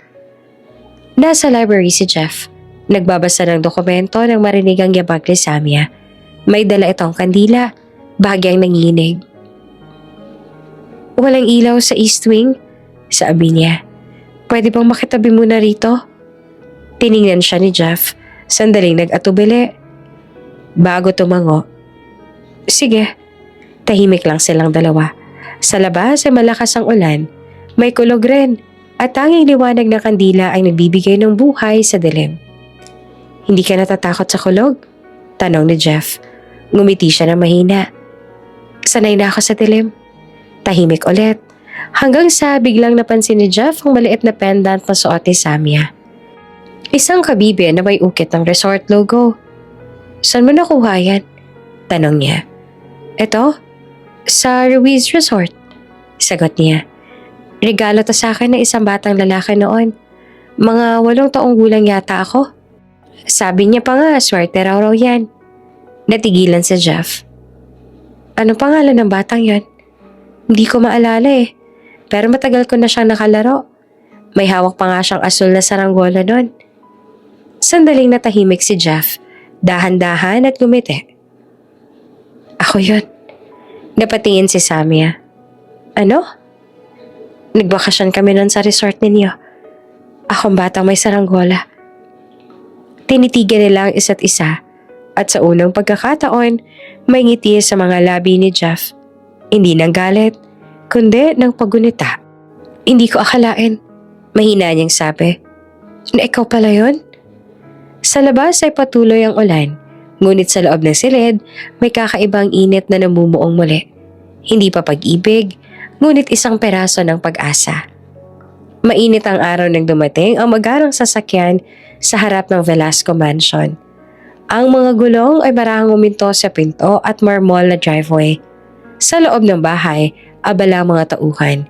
Nasa library si Jeff. Nagbabasa ng dokumento nang marinig ang yabag ni Samia. May dala itong kandila, bahagyang nanginig. Walang ilaw sa East Wing? Sabi niya. Pwede bang makitabi muna rito? Tiningnan siya ni Jeff. Sandaling nag-atubili. Bago tumango. Sige. Tahimik lang silang dalawa. Sa labas ay malakas ang ulan. May kulog rin. At tanging liwanag na kandila ay nagbibigay ng buhay sa dilim. Hindi ka natatakot sa kulog? Tanong ni Jeff. Ngumiti siya na mahina. Sanay na ako sa dilim. Tahimik ulit. Hanggang sa biglang napansin ni Jeff ang maliit na pendant na suot ni Samia. Isang kabibe na may ukit ng resort logo. Saan mo nakuha yan? Tanong niya. Ito? Sa Ruiz Resort. Sagot niya. Regalo to sa akin ng isang batang lalaki noon. Mga 8 taong gulang yata ako. Sabi niya pa nga, swerte raw yan. Natigilan si Jeff. Ano pangalan ng batang yon? Hindi ko maalala eh. Pero matagal ko na siyang nakalaro. May hawak pa nga siyang asul na saranggola nun. Sandaling natahimik si Jeff. Dahan-dahan at gumiti. Ako yun. Napatingin si Samia. Ano? Nagbakasyon kami nun sa resort ninyo. Akong batang may saranggola. Tinitigan nila ang isa't isa at sa unang pagkakataon, may ngiti sa mga labi ni Jeff. Hindi ng galit, kundi ng paggunita. Hindi ko akalain, mahina niyang sabi. Na ikaw pala yun? Sa labas ay patuloy ang ulan, ngunit sa loob ng silid, may kakaibang init na namumuong muli. Hindi pa pag-ibig, ngunit isang peraso ng pag-asa. Mainit ang araw nang dumating ang magarang sasakyan sa harap ng Velasco Mansion. Ang mga gulong ay marahang uminto sa pinto at marmol na driveway. Sa loob ng bahay, abala ang mga tauhan.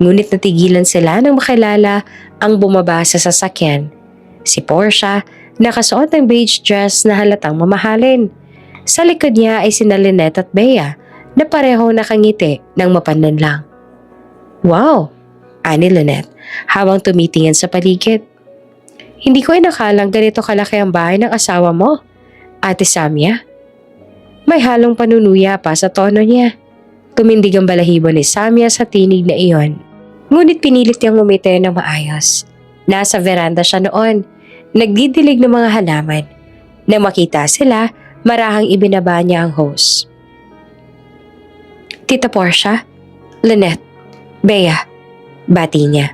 Ngunit natigilan sila nang makilala ang bumaba sa sasakyan. Si Portia, nakasuot ng beige dress na halatang mamahalin. Sa likod niya ay sina Lynette at Bea na parehong nakangiti ng mapanlinlang. Wow! Ani Lynette habang tumitingin sa paligid. Hindi ko inakalang ganito kalaki ang bahay ng asawa mo, Ate Samia. May halong panunuya pa sa tono niya. Tumindig ang balahibo ni Samia sa tinig na iyon. Ngunit pinilit niyang ngumiti ng maayos. Nasa veranda siya noon, nagdidilig ng mga halaman. Nang makita sila, marahang ibinaba niya ang hose. Tita Portia, Lynette, Bea, bati niya.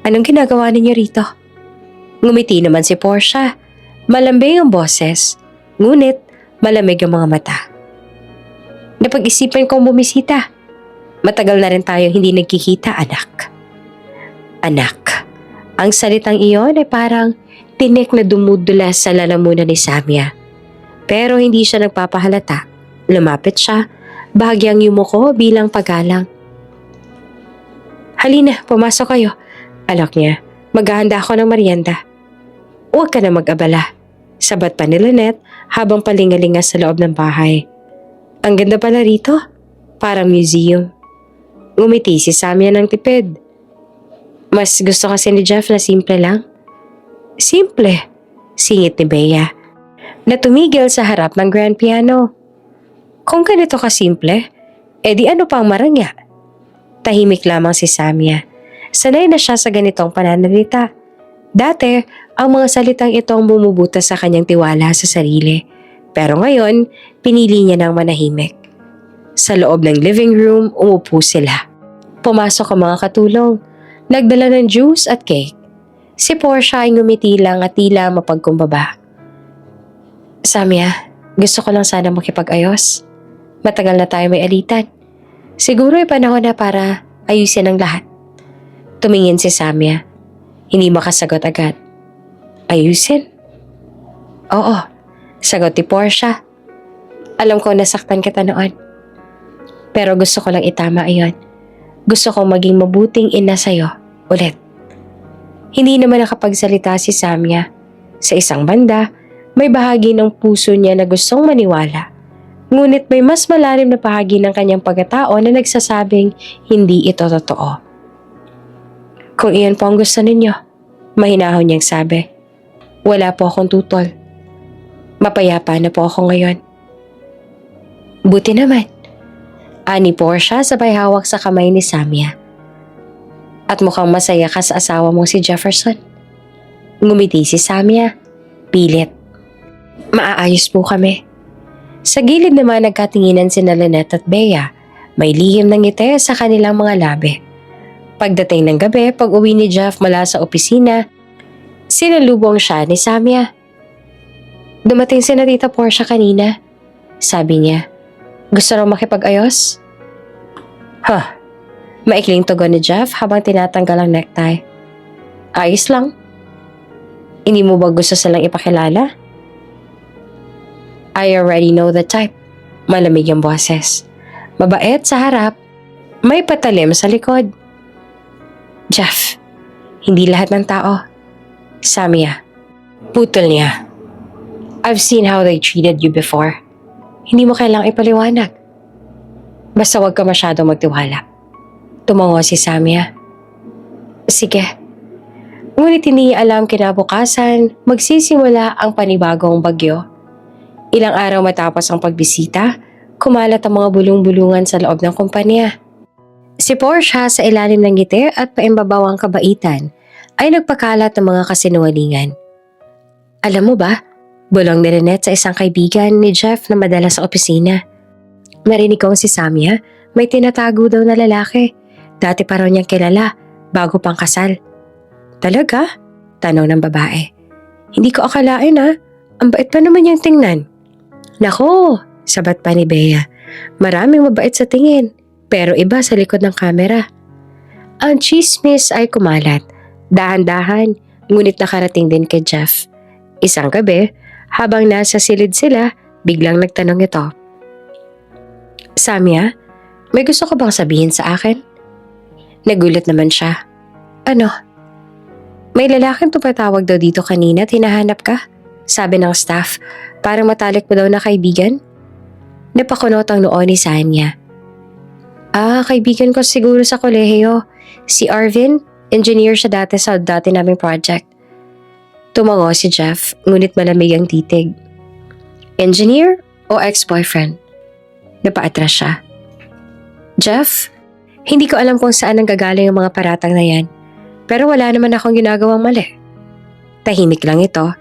Anong ginagawa ninyo rito? Ngumiti naman si Portia. Malambing ang boses, ngunit malamig ang mga mata. Napag-isipan kong bumisita. Matagal na rin tayong hindi nagkikita, anak. Anak. Ang salitang iyon ay parang tinik na dumudulas sa lalamunan ni Samia. Pero hindi siya nagpapahalata. Lumapit siya, bahagyang yumuko bilang paggalang. Halina, pumasok kayo. Alok niya, maghahanda ako ng merienda. Huwag ka na mag-abala. Sabat pa ni Lynette habang palingalinga sa loob ng bahay. Ang ganda pala rito. Parang museum. Ngumiti si Samia ng tipid. Mas gusto kasi ni Jeff na simple lang. Simple, singit ni Bea, na tumigil sa harap ng grand piano. Kung ganito ka simple, edi ano pang marangya? Tahimik lamang si Samia. Sanay na siya sa ganitong pananalita. Dati, ang mga salitang ito ang bumubutas sa kanyang tiwala sa sarili. Pero ngayon, pinili niya ng manahimik. Sa loob ng living room, umupo sila. Pumasok ang mga katulong. Nagdala ng juice at cake. Si Portia ay ngumiti lang at tila mapagkumbaba. Samia, gusto ko lang sana makipag-ayos. Matagal na tayo may alitan. Siguro ay panahon na para ayusin ang lahat. Tumingin si Samia. Hindi makasagot agad. Ayusin? Oo, sagot ni Portia. Alam ko nasaktan kita noon. Pero gusto ko lang itama iyon. Gusto kong maging mabuting ina sa'yo ulit. Hindi naman nakapagsalita si Samia. Sa isang banda, may bahagi ng puso niya na gustong maniwala. Ngunit may mas malalim na bahagi ng kanyang pagkatao na nagsasabing hindi ito totoo. Kung iyan po ang gusto ninyo, mahinahon niyang sabi. Wala po akong tutol. Mapayapa na po ako ngayon. Buti naman. Ani Portia sabay hawak sa kamay ni Samia. At mukhang masaya ka sa asawa mo si Jefferson. Ngumiti si Samia. Pilit. Maaayos po kami. Sa gilid naman nagkatinginan sina Lynette at Bea. May lihim ng ngiti sa kanilang mga labi. Pagdating ng gabi, pag uwi ni Jeff mula sa opisina, sinalubong siya ni Samia. Dumating si na Tita Portia kanina. Sabi niya, gusto raw makipag-ayos? Maikling tugon ni Jeff habang tinatanggal ang necktie. Ayos lang. Hindi mo ba gusto silang ipakilala? I already know the type. Malamig ang boses. Mabait sa harap. May patalim sa likod. Jeff, hindi lahat ng tao. Samia, putol niya. I've seen how they treated you before. Hindi mo kailangang ipaliwanag. Basta wag ka masyadong magtiwala. Tumango si Samia. Sige. Ngunit hindi niya alam kinabukasan, magsisimula ang panibagong bagyo. Ilang araw matapos ang pagbisita, kumalat ang mga bulong-bulungan sa loob ng kumpanya. Si Portia sa ilalim ng ngiti at paimbabawang kabaitan ay nagpakalat ng mga kasinungalingan. Alam mo ba, bulong ni Lynette sa isang kaibigan ni Jeff na madalas sa opisina. Narinig kong si Samia, may tinatago daw na lalaki. Dati pa raw niyang kilala, bago pang kasal. Talaga? Tanong ng babae. Hindi ko akalain ang bait pa naman niyang tingnan. Nako, sabat pa ni Bea. Maraming mabait sa tingin, pero iba sa likod ng kamera. Ang chismis ay kumalat, dahan-dahan, ngunit nakarating din kay Jeff. Isang gabi, habang nasa silid sila, biglang nagtanong ito. Samia, may gusto ka bang sabihin sa akin? Nagulat naman siya. Ano? May lalaking tumatawag daw dito kanina at hinahanap ka? Sabi ng staff, parang matalik mo daw na kaibigan? Napakunot ang noo ni Sanya. Kaibigan ko siguro sa kolehiyo. Si Arvin, engineer siya dati sa dati naming project. Tumango si Jeff, ngunit malamig ang titig. Engineer o ex-boyfriend? Napaatras siya. Jeff, hindi ko alam kung saan nanggagaling ang mga paratang na yan. Pero wala naman akong ginagawang mali. Tahimik lang ito.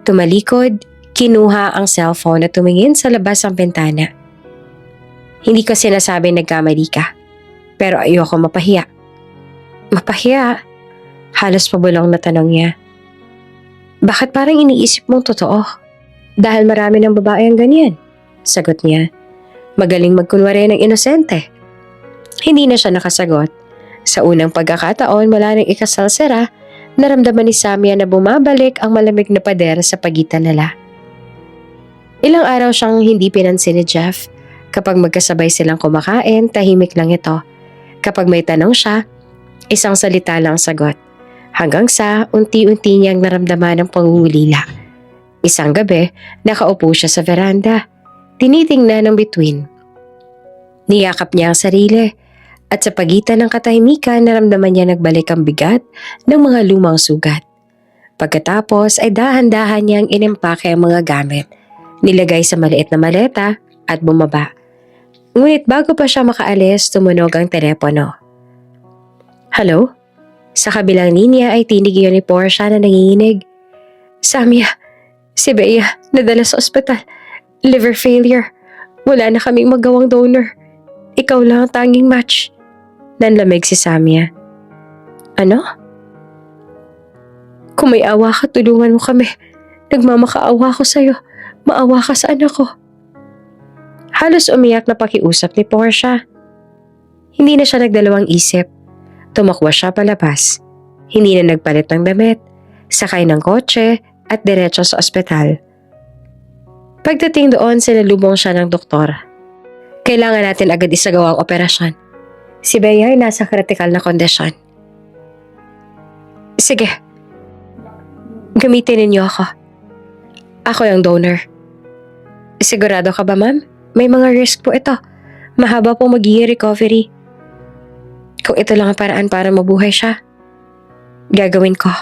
Tumalikod, kinuha ang cellphone at tumingin sa labas ng bintana. Hindi ko sinasabing nagkamali ka. Pero ayoko mapahiya. Mapahiya? Halos pabulong na tanong niya. Bakit parang iniisip mong totoo? Dahil marami ng babae ang ganyan. Sagot niya. Magaling magkunwari ng inosente. Hindi na siya nakasagot. Sa unang pagkakataon mula ng ikasal sira, naramdaman ni Samia na bumabalik ang malamig na pader sa pagitan nila. Ilang araw siyang hindi pinansin ni Jeff. Kapag magkasabay silang kumakain, tahimik lang ito. Kapag may tanong siya, isang salita lang sagot. Hanggang sa unti-unti niyang naramdaman ang pangungulila. Isang gabi, nakaupo siya sa veranda. Tinitingnan ng bituin. Niyakap niya ang sarili. At sa pagitan ng katahimikan, naramdaman niya nagbalik ang bigat ng mga lumang sugat. Pagkatapos ay dahan-dahan niyang inimpake ang mga gamit. Nilagay sa maliit na maleta at bumaba. Ngunit bago pa siya makaalis, tumunog ang telepono. Hello? Sa kabilang linya ay tinig iyon ni Portia na nanginginig. Samia, si Bea, nadala sa ospital. Liver failure. Wala na kaming magawang donor. Ikaw lang ang tanging match. Nanlamig si Samia. Ano? Kung may awa ka, tulungan mo kami. Nagmamakaawa ko sa'yo. Maawa ka sa anak ko. Halos umiyak na pakiusap ni Portia. Hindi na siya nagdalawang isip. Tumakbo siya palabas. Hindi na nagpalit ng damit. Sakay ng kotse at diretso sa ospital. Pagdating doon, sinalubong siya ng doktor. Kailangan natin agad isagawa ang operasyon. Si Bea ay nasa kritikal na kondisyon. Sige. Gamitin ninyo ako. Ako yung donor. Sigurado ka ba, ma'am? may mga risk po ito. Mahaba po magiging recovery. Kung ito lang ang paraan para mabuhay siya, gagawin ko.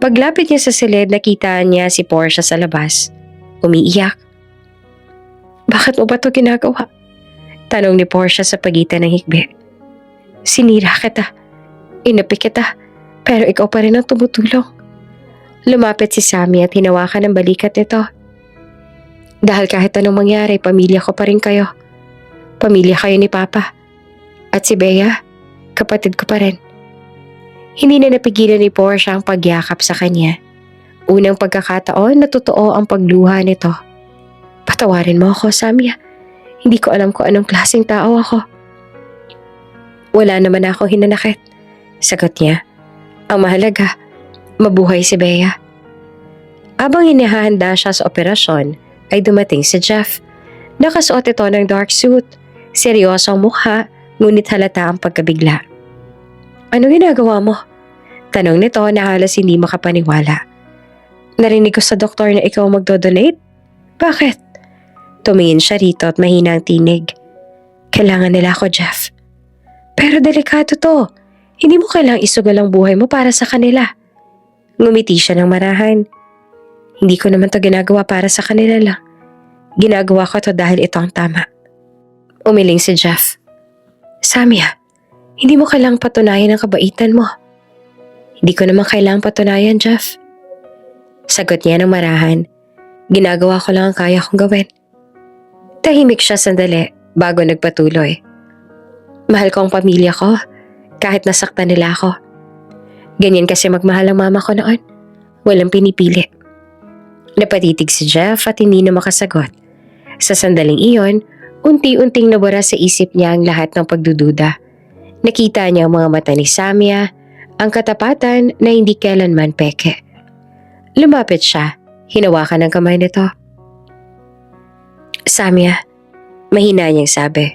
Paglapit niya sa silid, nakita niya si Portia sa labas. Umiiyak. Bakit mo ba ito ginagawa? Tanong ni Portia sa pagitan ng hikbi. Sinira kita. Inapi kita. Pero ikaw pa rin ang tumutulong. Lumapit si Sammy at hinawakan ng balikat nito. Dahil kahit anong mangyari, pamilya ko pa rin kayo. Pamilya kayo ni Papa. At si Bea, kapatid ko pa rin. Hindi na napigilan ni Portia ang pagyakap sa kanya. Unang pagkakataon na totoo ang pagluha nito. Patawarin mo ako, Sammy. Hindi ko alam kung anong klaseng tao ako. Wala naman ako hinanakit. Sagot niya. Ang mahalaga, mabuhay si Bea. Abang hinahanda siya sa operasyon, ay dumating si Jeff. Nakasuot ito ng dark suit. Seryoso ang mukha, ngunit halata ang pagkabigla. Ano ginagawa mo? Tanong nito na halos hindi makapaniwala. Narinig ko sa doktor na ikaw magdodonate? Bakit? Tumingin siya rito at mahina ang tinig. Kailangan nila ako, Jeff. Pero delikado to. Hindi mo kailangang isugal ang buhay mo para sa kanila. Ngumiti siya ng marahan. Hindi ko naman to ginagawa para sa kanila lang. Ginagawa ko to dahil ito ang tama. Umiling si Jeff. Samia, hindi mo kailangang patunayan ang kabaitan mo. Hindi ko naman kailangang patunayan, Jeff. Sagot niya ng marahan. Ginagawa ko lang ang kaya kong gawin. Tahimik siya sandali bago nagpatuloy. Mahal ko ang pamilya ko, kahit nasaktan nila ako. Ganyan kasi magmahal ang mama ko noon. Walang pinipili. Napatitig si Jeff at hindi na makasagot. Sa sandaling iyon, unti-unting nabura sa isip niya ang lahat ng pagdududa. Nakita niya ang mga mata ni Samia, ang katapatan na hindi kailanman peke. Lumapit siya, hinawakan ang kamay nito. Samia, mahina niyang sabi.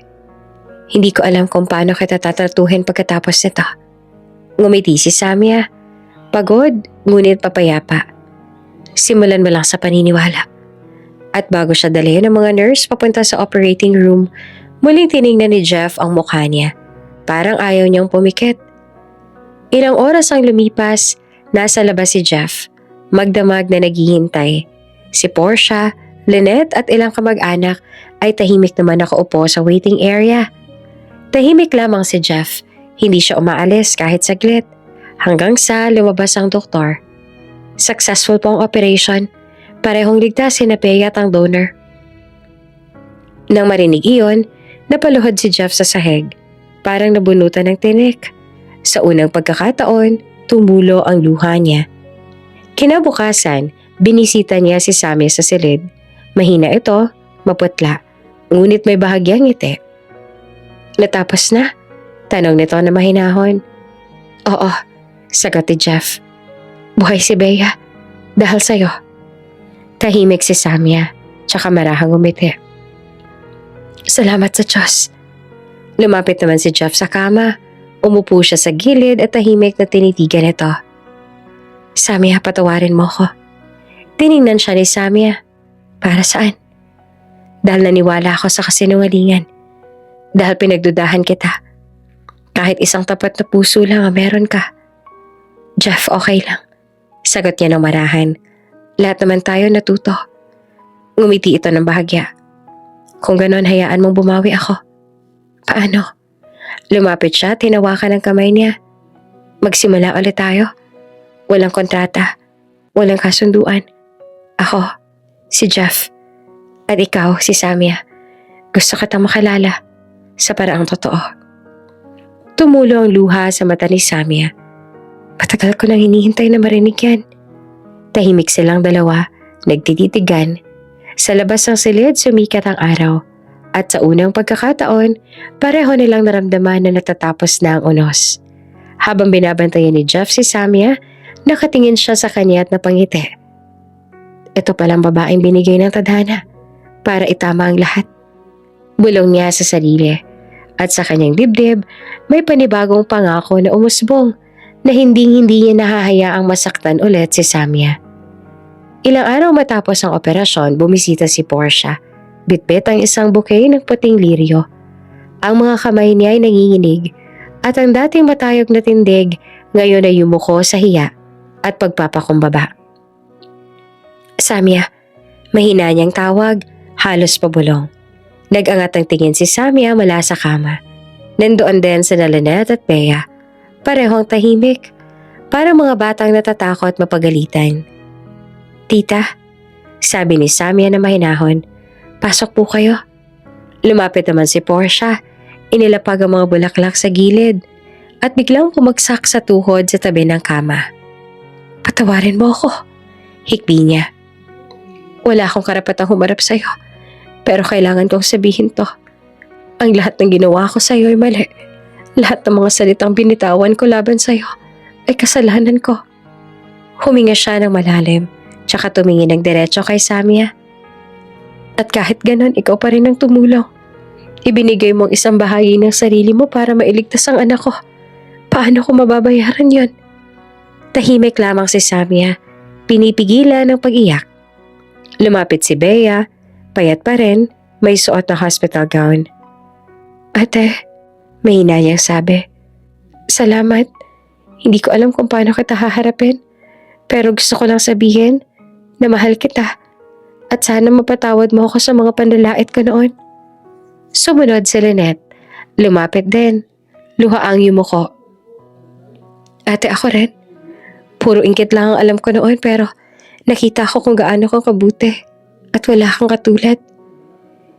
Hindi ko alam kung paano kita tatratuhin pagkatapos nito. Ngumiti si Samia, pagod ngunit papayapa. Simulan mo lang sa paniniwala. At bago siya dalhin ng mga nurse papunta sa operating room, muling tiningnan ni Jeff ang mukha niya. Parang ayaw niyang pumikit. Ilang oras ang lumipas, nasa labas si Jeff, magdamag na naghihintay. Si Portia, Lynette at ilang kamag-anak ay tahimik naman nakaupo sa waiting area. Tahimik lamang si Jeff, hindi siya umaalis kahit saglit, hanggang sa lumabas ang doktor. Successful po ang operation, parehong ligtas si Bea at ang donor. Nang marinig iyon, napaluhod si Jeff sa sahig, parang nabunutan ng tinik. Sa unang pagkakataon, tumulo ang luha niya. Kinabukasan, binisita niya si Sammy sa silid. Mahina ito, maputla, ngunit may bahagyang ngiti. Natapos na? Tanong nito na mahinahon. Oo, sagot ni Jeff. Buhay si Bea, dahil sa'yo. Tahimik si Samia, tsaka marahang umiti. Salamat sa Diyos. Lumapit naman si Jeff sa kama. Umupo siya sa gilid at tahimik na tinitigan ito. Samia, patawarin mo ko. Tiningnan siya ni Samia. Para saan? Dahil naniwala ako sa kasinungalingan. Dahil pinagdudahan kita. Kahit isang tapat na puso lang ang meron ka. Jeff, okay lang. Sagot niya ng marahan. Lahat naman tayo natuto. Ngumiti ito ng bahagya. Kung ganon, hayaan mong bumawi ako. Paano? Lumapit siya at hinawakan ang kamay niya. Magsimula ulit tayo. Walang kontrata. Walang kasunduan. Ako, si Jeff. At ikaw, si Samia. Gusto kitang makilala sa paraang totoo. Tumulo ang luha sa mata ni Samia. Patagal ko nang hinihintay na marinig yan. Tahimik silang dalawa, nagtititigan. Sa labas ng silid, sumikat ang araw. At sa unang pagkakataon, pareho nilang naramdaman na natatapos na ang unos. Habang binabantayan ni Jeff si Samia, nakatingin siya sa kanya at napangiti. Ito palang babaeng binigay ng tadhana para itama ang lahat. Bulong niya sa sarili. At sa kanyang dibdib, may panibagong pangako na umusbong na hindi niya nahahayaang masaktan ulit si Samia. Ilang araw matapos ang operasyon, bumisita si Portia. Bitbit ang isang bouquet ng puting liryo. Ang mga kamay niya ay nanginginig at ang dating matayog na tindig ngayon ay yumuko sa hiya at pagpapakumbaba. Samia, mahina niyang tawag, halos pabulong. Nag-angat ang tingin si Samia mula sa kama. Nandoon din sina Lynette at Bea. Parehong tahimik, para mga batang natatakot mapagalitan. Tita, sabi ni Samia na mahinahon, pasok po kayo. Lumapit naman si Portia, inilapag ang mga bulaklak sa gilid at biglang pumagsak sa tuhod sa tabi ng kama. Patawarin mo ako, hikbi niya. Wala akong karapatang humarap sa'yo, pero kailangan kong sabihin to. Ang lahat ng ginawa ko sa'yo ay mali. Lahat ng mga salitang binitawan ko laban sa'yo ay kasalanan ko. Huminga siya ng malalim, tsaka tumingin ng diretso kay Samia. At kahit ganon, ikaw pa rin ang tumulong. Ibinigay mo ang isang bahagi ng sarili mo para mailigtas ang anak ko. Paano ko mababayaran yon? Tahimik lamang si Samia, pinipigilan ng pag-iyak. Lumapit si Bea, payat pa rin, may suot na hospital gown. Ate, mahina niyang sabi. Salamat. Hindi ko alam kung paano kita haharapin. Pero gusto ko lang sabihin na mahal kita. At sana mapatawad mo ako sa mga panlalait ko noon. Sumunod si Lynette. Lumapit din. Luha ang yumuko. Ate, ako rin. Puro ingkit lang ang alam ko noon pero nakita ko kung gaano kang kabuti. At wala kang katulad.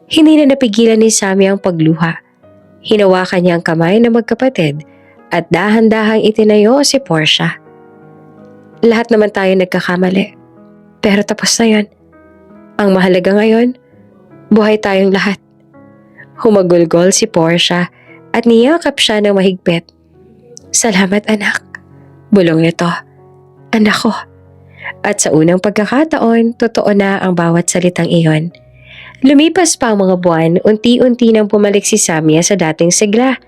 Hindi na napigilan ni Sammy ang pagluha. Hinawakan niya ang kamay ng magkapatid at dahan-dahang itinayo si Portia. Lahat naman tayo nagkakamali. Pero tapos na yon. Ang mahalaga ngayon, buhay tayong lahat. Humagulgol si Portia at niyakap siya ng mahigpit. Salamat anak. Bulong nito. Anak ko. At sa unang pagkakataon, totoo na ang bawat salitang iyon. Lumipas pa ang mga buwan, unti-unti nang pumalik si Samia sa dating sigla.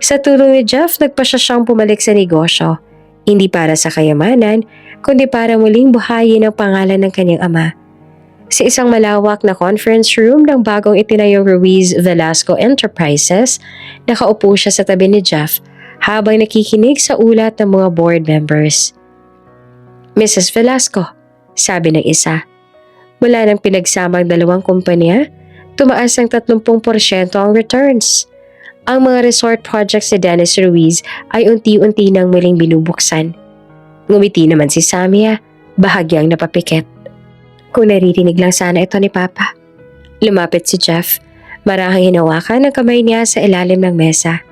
Sa tulong ni Jeff, nagpasya siyang pumalik sa negosyo. Hindi para sa kayamanan, kundi para muling buhayin ang pangalan ng kanyang ama. Sa isang malawak na conference room ng bagong itinayong Ruiz Velasco Enterprises, nakaupo siya sa tabi ni Jeff habang nakikinig sa ulat ng mga board members. Mrs. Velasco, sabi ng isa. Mula ng pinagsamang dalawang kumpanya, tumaas ng 30% ang returns. Ang mga resort projects ni Dennis Ruiz ay unti-unti nang muling binubuksan. Ngumiti naman si Samia, bahagyang napapikit. Kung naririnig lang sana ito ni Papa. Lumapit si Jeff, marahang hinawakan ang kamay niya sa ilalim ng mesa.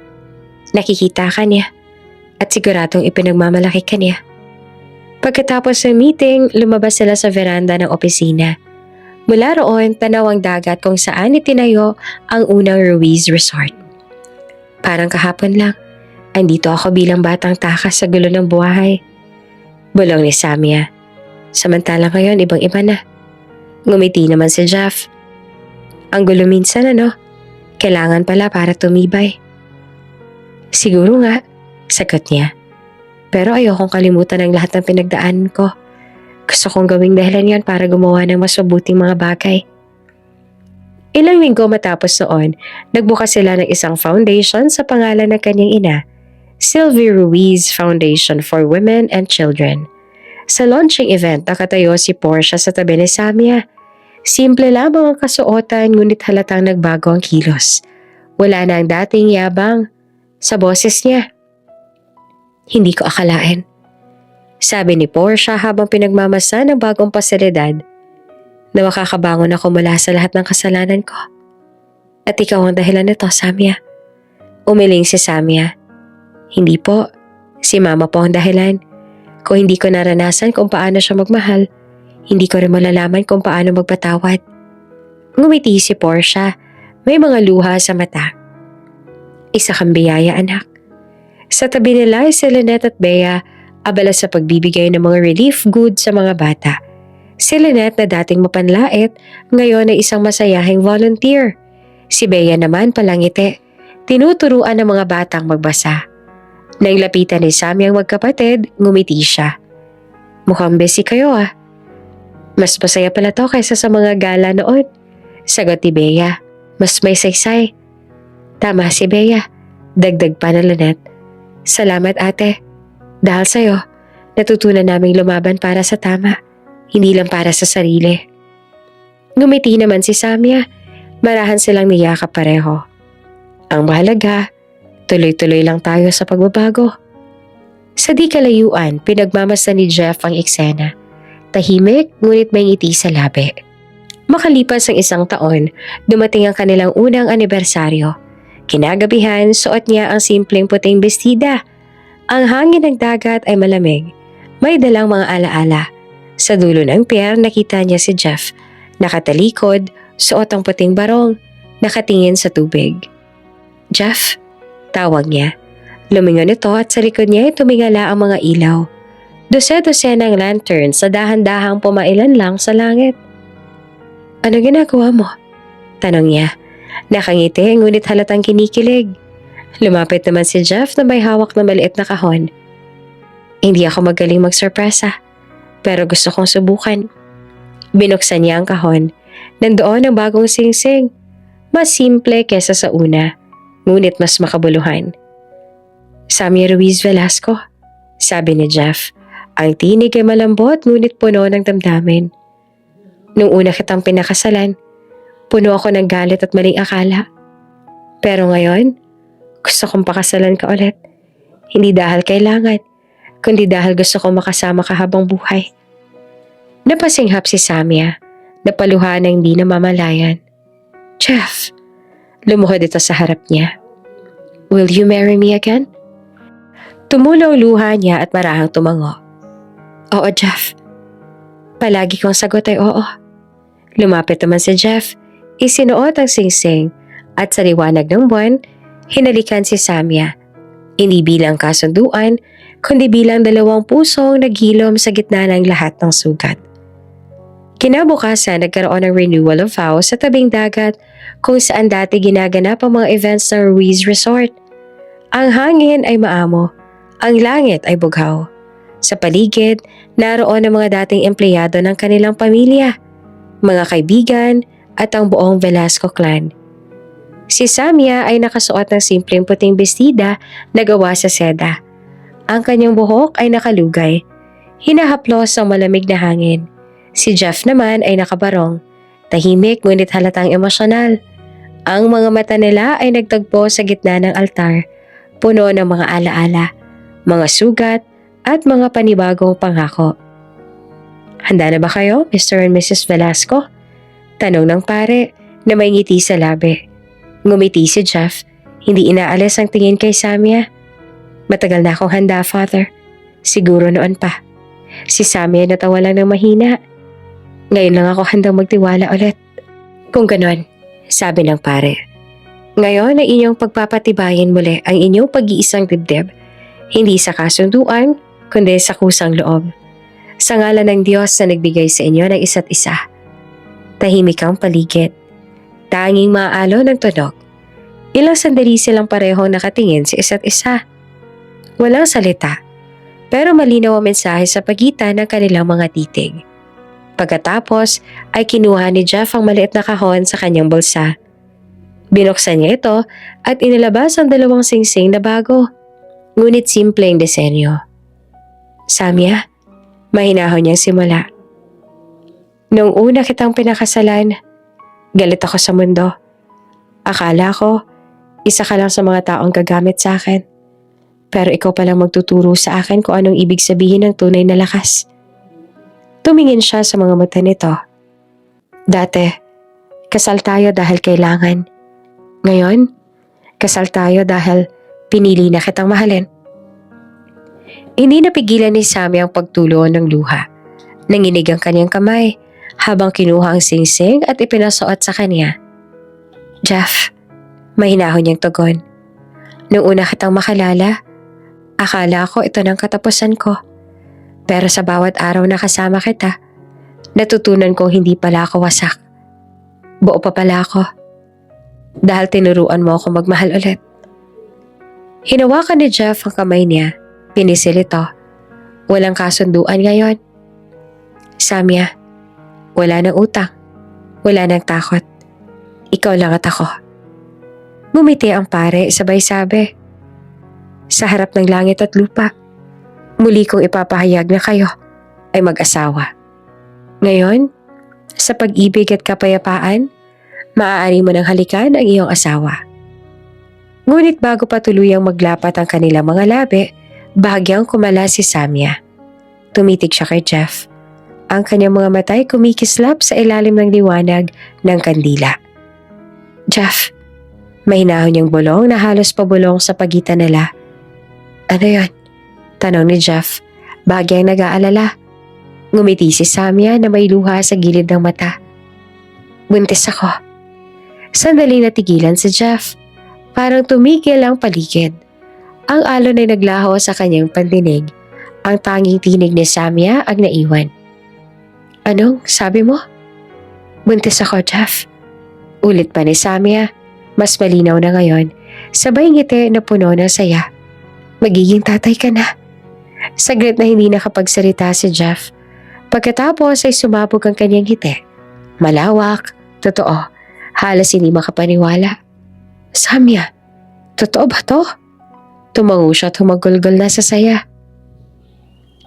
Nakikita ka niya at siguradong ipinagmamalaki ka niya. Pagkatapos ng meeting, lumabas sila sa veranda ng opisina. Mula roon, tanaw ang dagat kung saan itinayo ang unang Ruiz Resort. Parang kahapon lang, andito ako bilang batang takas sa gulo ng buhay. Bulong ni Samia. Samantala ngayon, ibang-iba na. Ngumiti naman si Jeff. Ang gulo minsan ano, kailangan pala para tumibay. Siguro nga, sagot niya. Pero ayokong kalimutan ang lahat ng pinagdaanan ko. Gusto kong gawing dahilan yan para gumawa ng mas mabuting mga bagay. Ilang linggo matapos noon, nagbukas sila ng isang foundation sa pangalan ng kanyang ina, Sylvie Ruiz Foundation for Women and Children. Sa launching event, nakatayo si Portia sa tabi ni Samia. Simple lamang ang kasuotan ngunit halatang nagbago ang kilos. Wala na ang dating yabang sa boses niya. Hindi ko akalain. Sabi ni Portia habang pinagmamasa ng bagong pasilidad na makakabangon ako mula sa lahat ng kasalanan ko. At ikaw ang dahilan nito, Samia. Umiling si Samia. Hindi po. Si Mama po ang dahilan. Kung hindi ko naranasan kung paano siya magmahal, hindi ko rin malalaman kung paano magpatawad. Ngumiti si Portia. May mga luha sa mata. Isa kang biyaya, anak. Sa tabi nila si Lynette at Bea, abala sa pagbibigay ng mga relief goods sa mga bata. Si Lynette na dating mapanlait, ngayon ay isang masayahing volunteer. Si Bea naman palangiti, tinuturuan ng mga batang magbasa. Nang lapitan ni Sammy ang magkapatid, ngumiti siya. Mukhang busy kayo ah. Mas masaya pala to kaysa sa mga gala noon. Sagot ni Bea. Mas may saysay. Tama si Bea. Dagdag pa na Lynette. Salamat ate. Dahil sa'yo, natutunan naming lumaban para sa tama. Hindi lang para sa sarili. Ngumiti naman si Samia. Marahan silang niyakap pareho. Ang mahalaga, tuloy-tuloy lang tayo sa pagbabago. Sa di kalayuan, pinagmamasdan ni Jeff ang eksena. Tahimik, ngunit may ngiti sa labi. Makalipas ang 1 taon, dumating ang kanilang unang anibersaryo. Kinagabihan, suot niya ang simpleng puting bestida. Ang hangin ng dagat ay malamig. May dalang mga alaala. Sa dulo ng pier, nakita niya si Jeff. Nakatalikod, suot ang puting barong, nakatingin sa tubig. Jeff, tawag niya. Lumingon ito at sa likod niya ay tumingala ang mga ilaw. Dose-dose ng lantern sa dahan-dahang pumailan lang sa langit. Ano ginagawa mo? Tanong niya. Nakangiti ngunit halatang kinikilig. Lumapit naman si Jeff na may hawak na maliit na kahon. Hindi ako magaling magsorpresa, pero gusto kong subukan. Binuksan niya ang kahon. Nandoon ang bagong singsing. Mas simple kesa sa una, ngunit mas makabuluhan. Samia Ruiz Velasco, sabi ni Jeff. Ang tinig ay malambot ngunit puno ng damdamin. Nung una kitang pinakasalan, puno ako ng galit at maling akala. Pero ngayon, gusto kong pakasalan ka ulit. Hindi dahil kailangan, kundi dahil gusto kong makasama ka habang buhay. Napasinghap si Samia, napaluha na hindi namamalayan. Jeff, lumuhod ito sa harap niya. Will you marry me again? Tumulaw luha niya at marahang tumango. Oo, Jeff. Palagi kong sagot ay oo. Lumapit naman si Jeff, isinuot ang singsing at sa liwanag ng buwan, hinalikan si Samia. Hindi bilang kasunduan, kundi bilang 2 pusong naghilom sa gitna ng lahat ng sugat. Kinabukasan, nagkaroon ng renewal of vows sa tabing dagat kung saan dati ginaganap ang mga events ng Ruiz Resort. Ang hangin ay maamo, ang langit ay bughaw. Sa paligid, naroon ang mga dating empleyado ng kanilang pamilya, mga kaibigan at ang buong Velasco clan. Si Samia ay nakasuot ng simpleng puting bestida na gawa sa seda. Ang kanyang buhok ay nakalugay. Hinahaplos ang malamig na hangin. Si Jeff naman ay nakabarong. Tahimik ngunit halatang emosyonal. Ang mga mata nila ay nagtagpo sa gitna ng altar. Puno ng mga alaala, mga sugat at mga panibagong pangako. Handa na ba kayo, Mr. and Mrs. Velasco? Tanong ng pare na may ngiti sa labi. Ngumiti si Jeff, hindi inaalis ang tingin kay Samia. Matagal na akong handa, Father. Siguro noon pa. Si Samia natawa lang ng mahina. Ngayon lang ako handang magtiwala ulit. Kung ganon, sabi ng pare. Ngayon ay inyong pagpapatibayin muli ang inyong pag-iisang dibdib. Hindi sa kasunduan, kundi sa kusang loob. Sa ngalan ng Diyos na nagbigay sa inyo ng isa't isa. Tahimik ang paligid. Tanging maalo ng tunog. Ilang sandali silang parehong nakatingin sa isa't isa. Walang salita, pero malinaw ang mensahe sa pagitan ng kanilang mga titig. Pagkatapos ay kinuha ni Jeff ang maliit na kahon sa kanyang bulsa. Binuksan niya ito at inilabas ang 2 singsing na bago, ngunit simpleng disenyo. Samia, mahinahon niyang simula. Nung una kitang pinakasalan, galit ako sa mundo. Akala ko, isa ka lang sa mga taong gagamit sa akin. Pero ikaw palang magtuturo sa akin kung anong ibig sabihin ng tunay na lakas. Tumingin siya sa mga mata nito. Dati, kasal tayo dahil kailangan. Ngayon, kasal tayo dahil pinili na kitang mahalin. Hindi napigilan ni Sammy ang pagtulo ng luha. Nanginig ang kanyang kamay habang kinuha ang singsing at ipinasuot sa kanya. Jeff, mahinahon niyang tugon. Nung una kitang makalala, akala ko ito ng katapusan ko. Pero sa bawat araw na kasama kita, natutunan kong hindi pala ako wasak. Buo pa pala ako. Dahil tinuruan mo ako magmahal ulit. Hinawakan ni Jeff ang kamay niya. Pinisil ito. Walang kasunduan ngayon. Samia, wala nang utang. Wala nang takot. Ikaw lang at ako. Ngumiti ang pare sabay sabi, sa harap ng langit at lupa, muli kong ipapahayag na kayo ay mag-asawa. Ngayon, sa pag-ibig at kapayapaan, maaari mo nang halikan ang iyong asawa. Ngunit bago pa tuluyang maglapat ang kanilang mga labi, bahagyang kumala si Samia. Tumitig siya kay Jeff. Ang kanyang mga matay kumikislap sa ilalim ng liwanag ng kandila. Jeff, mahinahon niyang bulong na halos pabulong sa pagitan nila. Ano yon? Tanong ni Jeff, bahagyang nag-aalala. Ngumiti si Samia na may luha sa gilid ng mata. Buntis ako. Sandali natigilan si Jeff. Parang tumigil ang paligid. Ang alon ay naglaho sa kanyang pandinig. Ang tanging tinig ni Samia ang naiwan. Anong sabi mo? Buntis ako, Jeff. Ulit pa ni Samia. Mas malinaw na ngayon. Sabay ngiti na puno ng saya. Magiging tatay ka na. Saglit na hindi nakapagsalita si Jeff. Pagkatapos ay sumabog ang kanyang ngiti. Malawak, totoo. Halos hindi makapaniwala. Samia, totoo ba to? Tumango siya at humagulgol na sa saya.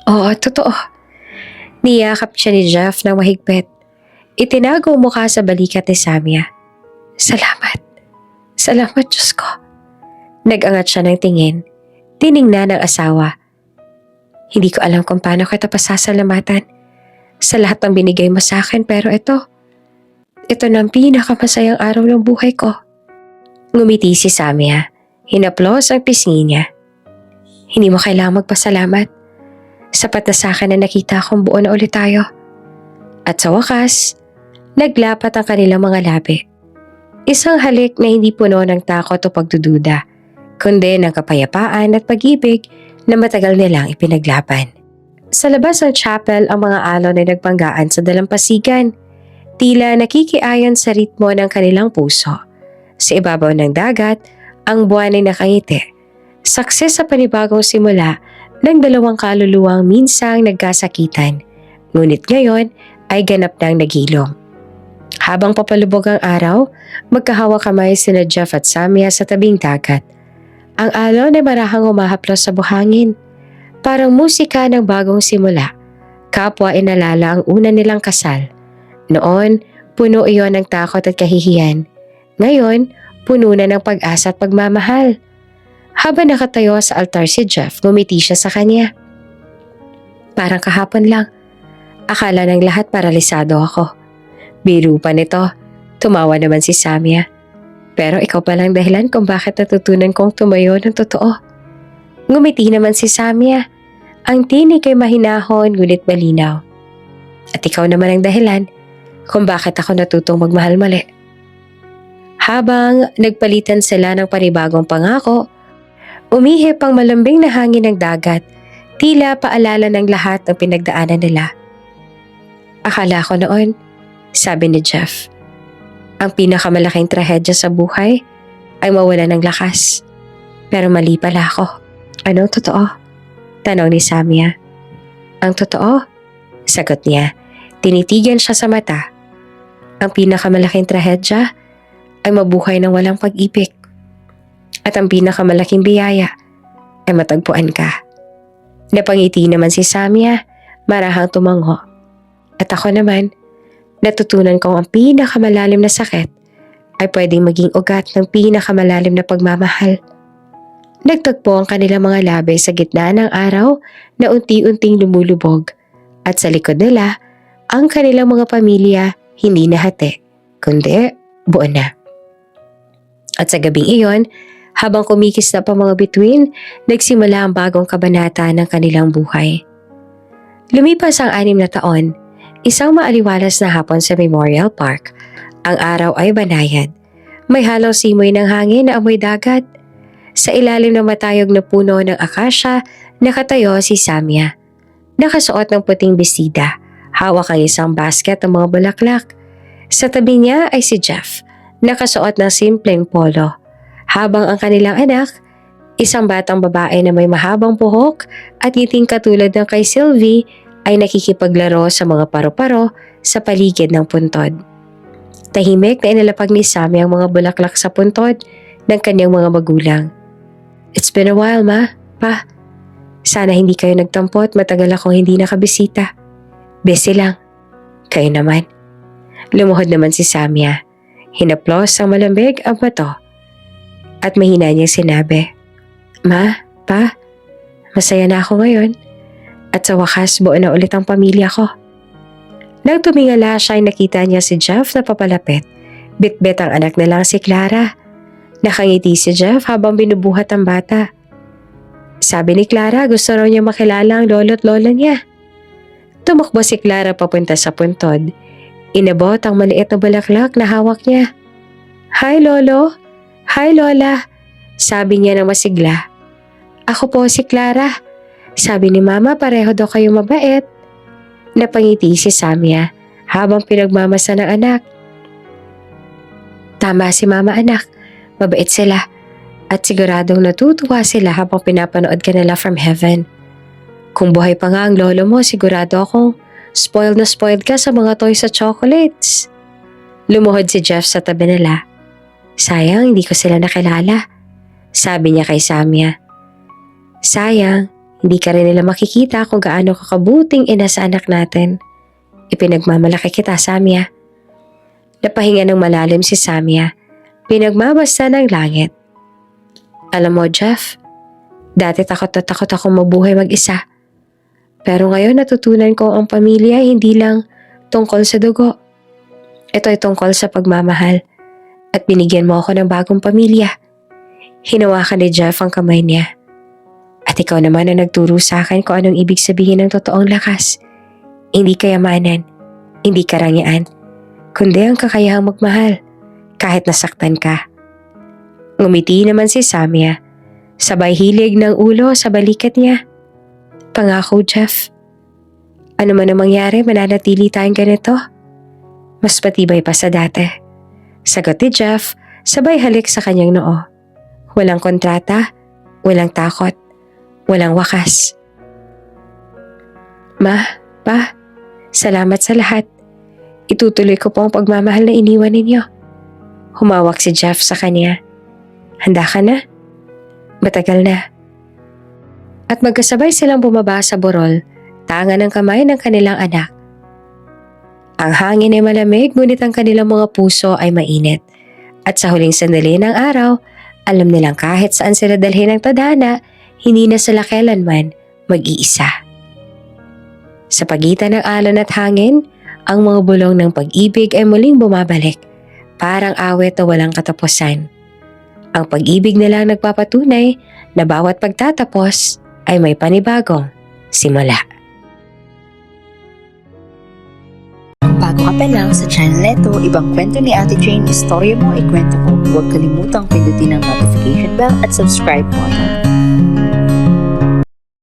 Oo, totoo. Niyakap siya ni Jeff ng mahigpit. Itinago ang mukha sa balikat ni Samia. Salamat. Salamat, Diyos ko. Nag-angat siya ng tingin. Tiningnan ng asawa. Hindi ko alam kung paano kita pasasalamatan sa lahat ng binigay mo sa akin, pero ito na ang pinakamasayang araw ng buhay ko. Ngumiti si Samia. Hinaplos ang pisngi niya. Hindi mo kailangang magpasalamat. Sapat na sa akin na nakita kong buo na ulit tayo. At sa wakas, naglapat ang kanilang mga labi. Isang halik na hindi puno ng takot o pagdududa, kundi ng kapayapaan at pag-ibig na matagal nilang ipinaglaban. Sa labas ng chapel, ang mga alon ay nagpanggaan sa dalampasigan. Tila nakikiayon sa ritmo ng kanilang puso. Sa ibabaw ng dagat, ang buwan ay nakangiti. Saksi sa panibagong simula ng dalawang kaluluwang minsang nagkasakitan. Ngunit ngayon ay ganap nang nagilom. Habang papalubog ang araw, magkahawak kamay sina Jeff at Samia sa tabing dagat. Ang alon ay marahang humahaplos sa buhangin. Parang musika ng bagong simula. Kapwa inalala ang una nilang kasal. Noon, puno iyon ng takot at kahihiyan. Ngayon, puno na ng pag-asa at pagmamahal. Habang nakatayo sa altar si Jeff, ngumiti siya sa kanya. Parang kahapon lang. Akala ng lahat paralisado ako. Biro pa nito. Tumawa naman si Samia. Pero ikaw palang dahilan kung bakit natutunan kong tumayo ng totoo. Ngumiti naman si Samia. Ang tinig ay mahinahon ngunit malinaw. At ikaw naman ang dahilan kung bakit ako natutong magmahal mali. Habang nagpalitan sila ng panibagong pangako, umihip ang malambing na hangin ng dagat, tila paalala ng lahat ng pinagdaanan nila. Akala ko noon, sabi ni Jeff, ang pinakamalaking trahedya sa buhay ay mawala ng lakas. Pero mali pala ako. Ano totoo? Tanong ni Samia. Ang totoo? Sagot niya. Tinitigan siya sa mata. Ang pinakamalaking trahedya ay mabuhay ng walang pag-ibig. At ang pinakamalaking biyaya ay matagpuan ka. Napangiti naman si Samia, marahang tumango. At ako naman, natutunan kong ang pinakamalalim na sakit ay pwedeng maging ugat ng pinakamalalim na pagmamahal. Nagtagpo ang kanilang mga labi sa gitna ng araw na unti-unting lumulubog at sa likod nila, ang kanilang mga pamilya hindi nahati, kundi buo na. At sa gabing iyon, habang kumikislap ang mga bituin, nagsimula ang bagong kabanata ng kanilang buhay. Lumipas ang 6 na taon, isang maaliwalas na hapon sa Memorial Park. Ang araw ay banayad. May halong simoy ng hangin na amoy dagat. Sa ilalim ng matayog na puno ng akasya, nakatayo si Samia. Nakasuot ng puting bestida, hawak ang isang basket ng mga bulaklak. Sa tabi niya ay si Jeff, nakasuot ng simpleng polo. Habang ang kanilang anak, isang batang babae na may mahabang buhok at ngiting katulad ng kay Sylvie, ay nakikipaglaro sa mga paro-paro sa paligid ng puntod. Tahimik na inalapag ni Sammy ang mga bulaklak sa puntod ng kanyang mga magulang. It's been a while, Ma. Pa. Sana hindi kayo nagtampo at matagal akong hindi nakabisita. Busy lang. Kayo naman. Lumuhod naman si Samia. Hinaplos ang malambig ang bato. At mahina niyang sinabi, Ma, Pa, masaya na ako ngayon. At sa wakas buo na ulit ang pamilya ko. Nang tumingala siya ay nakita niya si Jeff na papalapit. Bitbit ang anak nilang si Clara. Nakangiti si Jeff habang binubuhat ang bata. Sabi ni Clara gusto raw niya makilala ang lolo't lola niya. Tumakbo si Clara papunta sa puntod. Inabot ang maliit na bulaklak na hawak niya. Hi Lolo! Hi Lola! Sabi niya ng masigla. Ako po si Clara. Sabi ni Mama pareho daw kayo mabait. Napangiti si Samia habang pinagmamasa ng anak. Tama si Mama anak. Mabait sila. At siguradong natutuwa sila habang pinapanood ka nila from heaven. Kung buhay pa nga ang lolo mo, sigurado akong spoiled na spoiled ka sa mga toys at chocolates. Lumuhod si Jeff sa tabi nila. Sayang, hindi ko sila nakilala. Sabi niya kay Samia. Sayang, hindi ka rin nila makikita kung gaano kakabuting ina sa anak natin. Ipinagmamalaki kita, Samia. Napahinga ng malalim si Samia. Pinagmamasta ng langit. Alam mo, Jeff, dati takot na takot akong mabuhay mag-isa. Pero ngayon natutunan ko ang pamilya ay hindi lang tungkol sa dugo. Ito ay tungkol sa pagmamahal. At binigyan mo ako ng bagong pamilya. Hinawakan ni Jeff ang kamay niya. At ikaw naman ang nagturo sa akin kung anong ibig sabihin ng totoong lakas. Hindi kayamanan, hindi karangyaan, kundi ang kakayahang magmahal kahit nasaktan ka. Ngumiti naman si Samia. Sabay hilig ng ulo sa balikat niya. Pangako, Jeff. Ano man ang mangyari, mananatili tayong ganito. Mas patibay pa sa dati. Sagot ni Jeff, sabay halik sa kanyang noo. Walang kontrata, walang takot, walang wakas. Ma, Pa, salamat sa lahat. Itutuloy ko po ang pagmamahal na iniwan ninyo. Humawak si Jeff sa kanya. Handa ka na? Matagal na. At magkasabay silang bumaba sa burol, tangan ng kamay ng kanilang anak. Ang hangin ay malamig, ngunit ang kanilang mga puso ay mainit. At sa huling sandali ng araw, alam nilang kahit saan sila dalhin ng tadhana, hindi na sila kailanman mag-iisa. Sa pagitan ng alon at hangin, ang mga bulong ng pag-ibig ay muling bumabalik, parang awit na walang katapusan. Ang pag-ibig nila ang nagpapatunay na bawat pagtatapos ay may panibagong simula. Bago ka pa lang sa channel neto, ibang kwento ni Ate Jane, istorya mo, ikwento ko. Huwag kalimutang pindutin ang notification bell at subscribe button.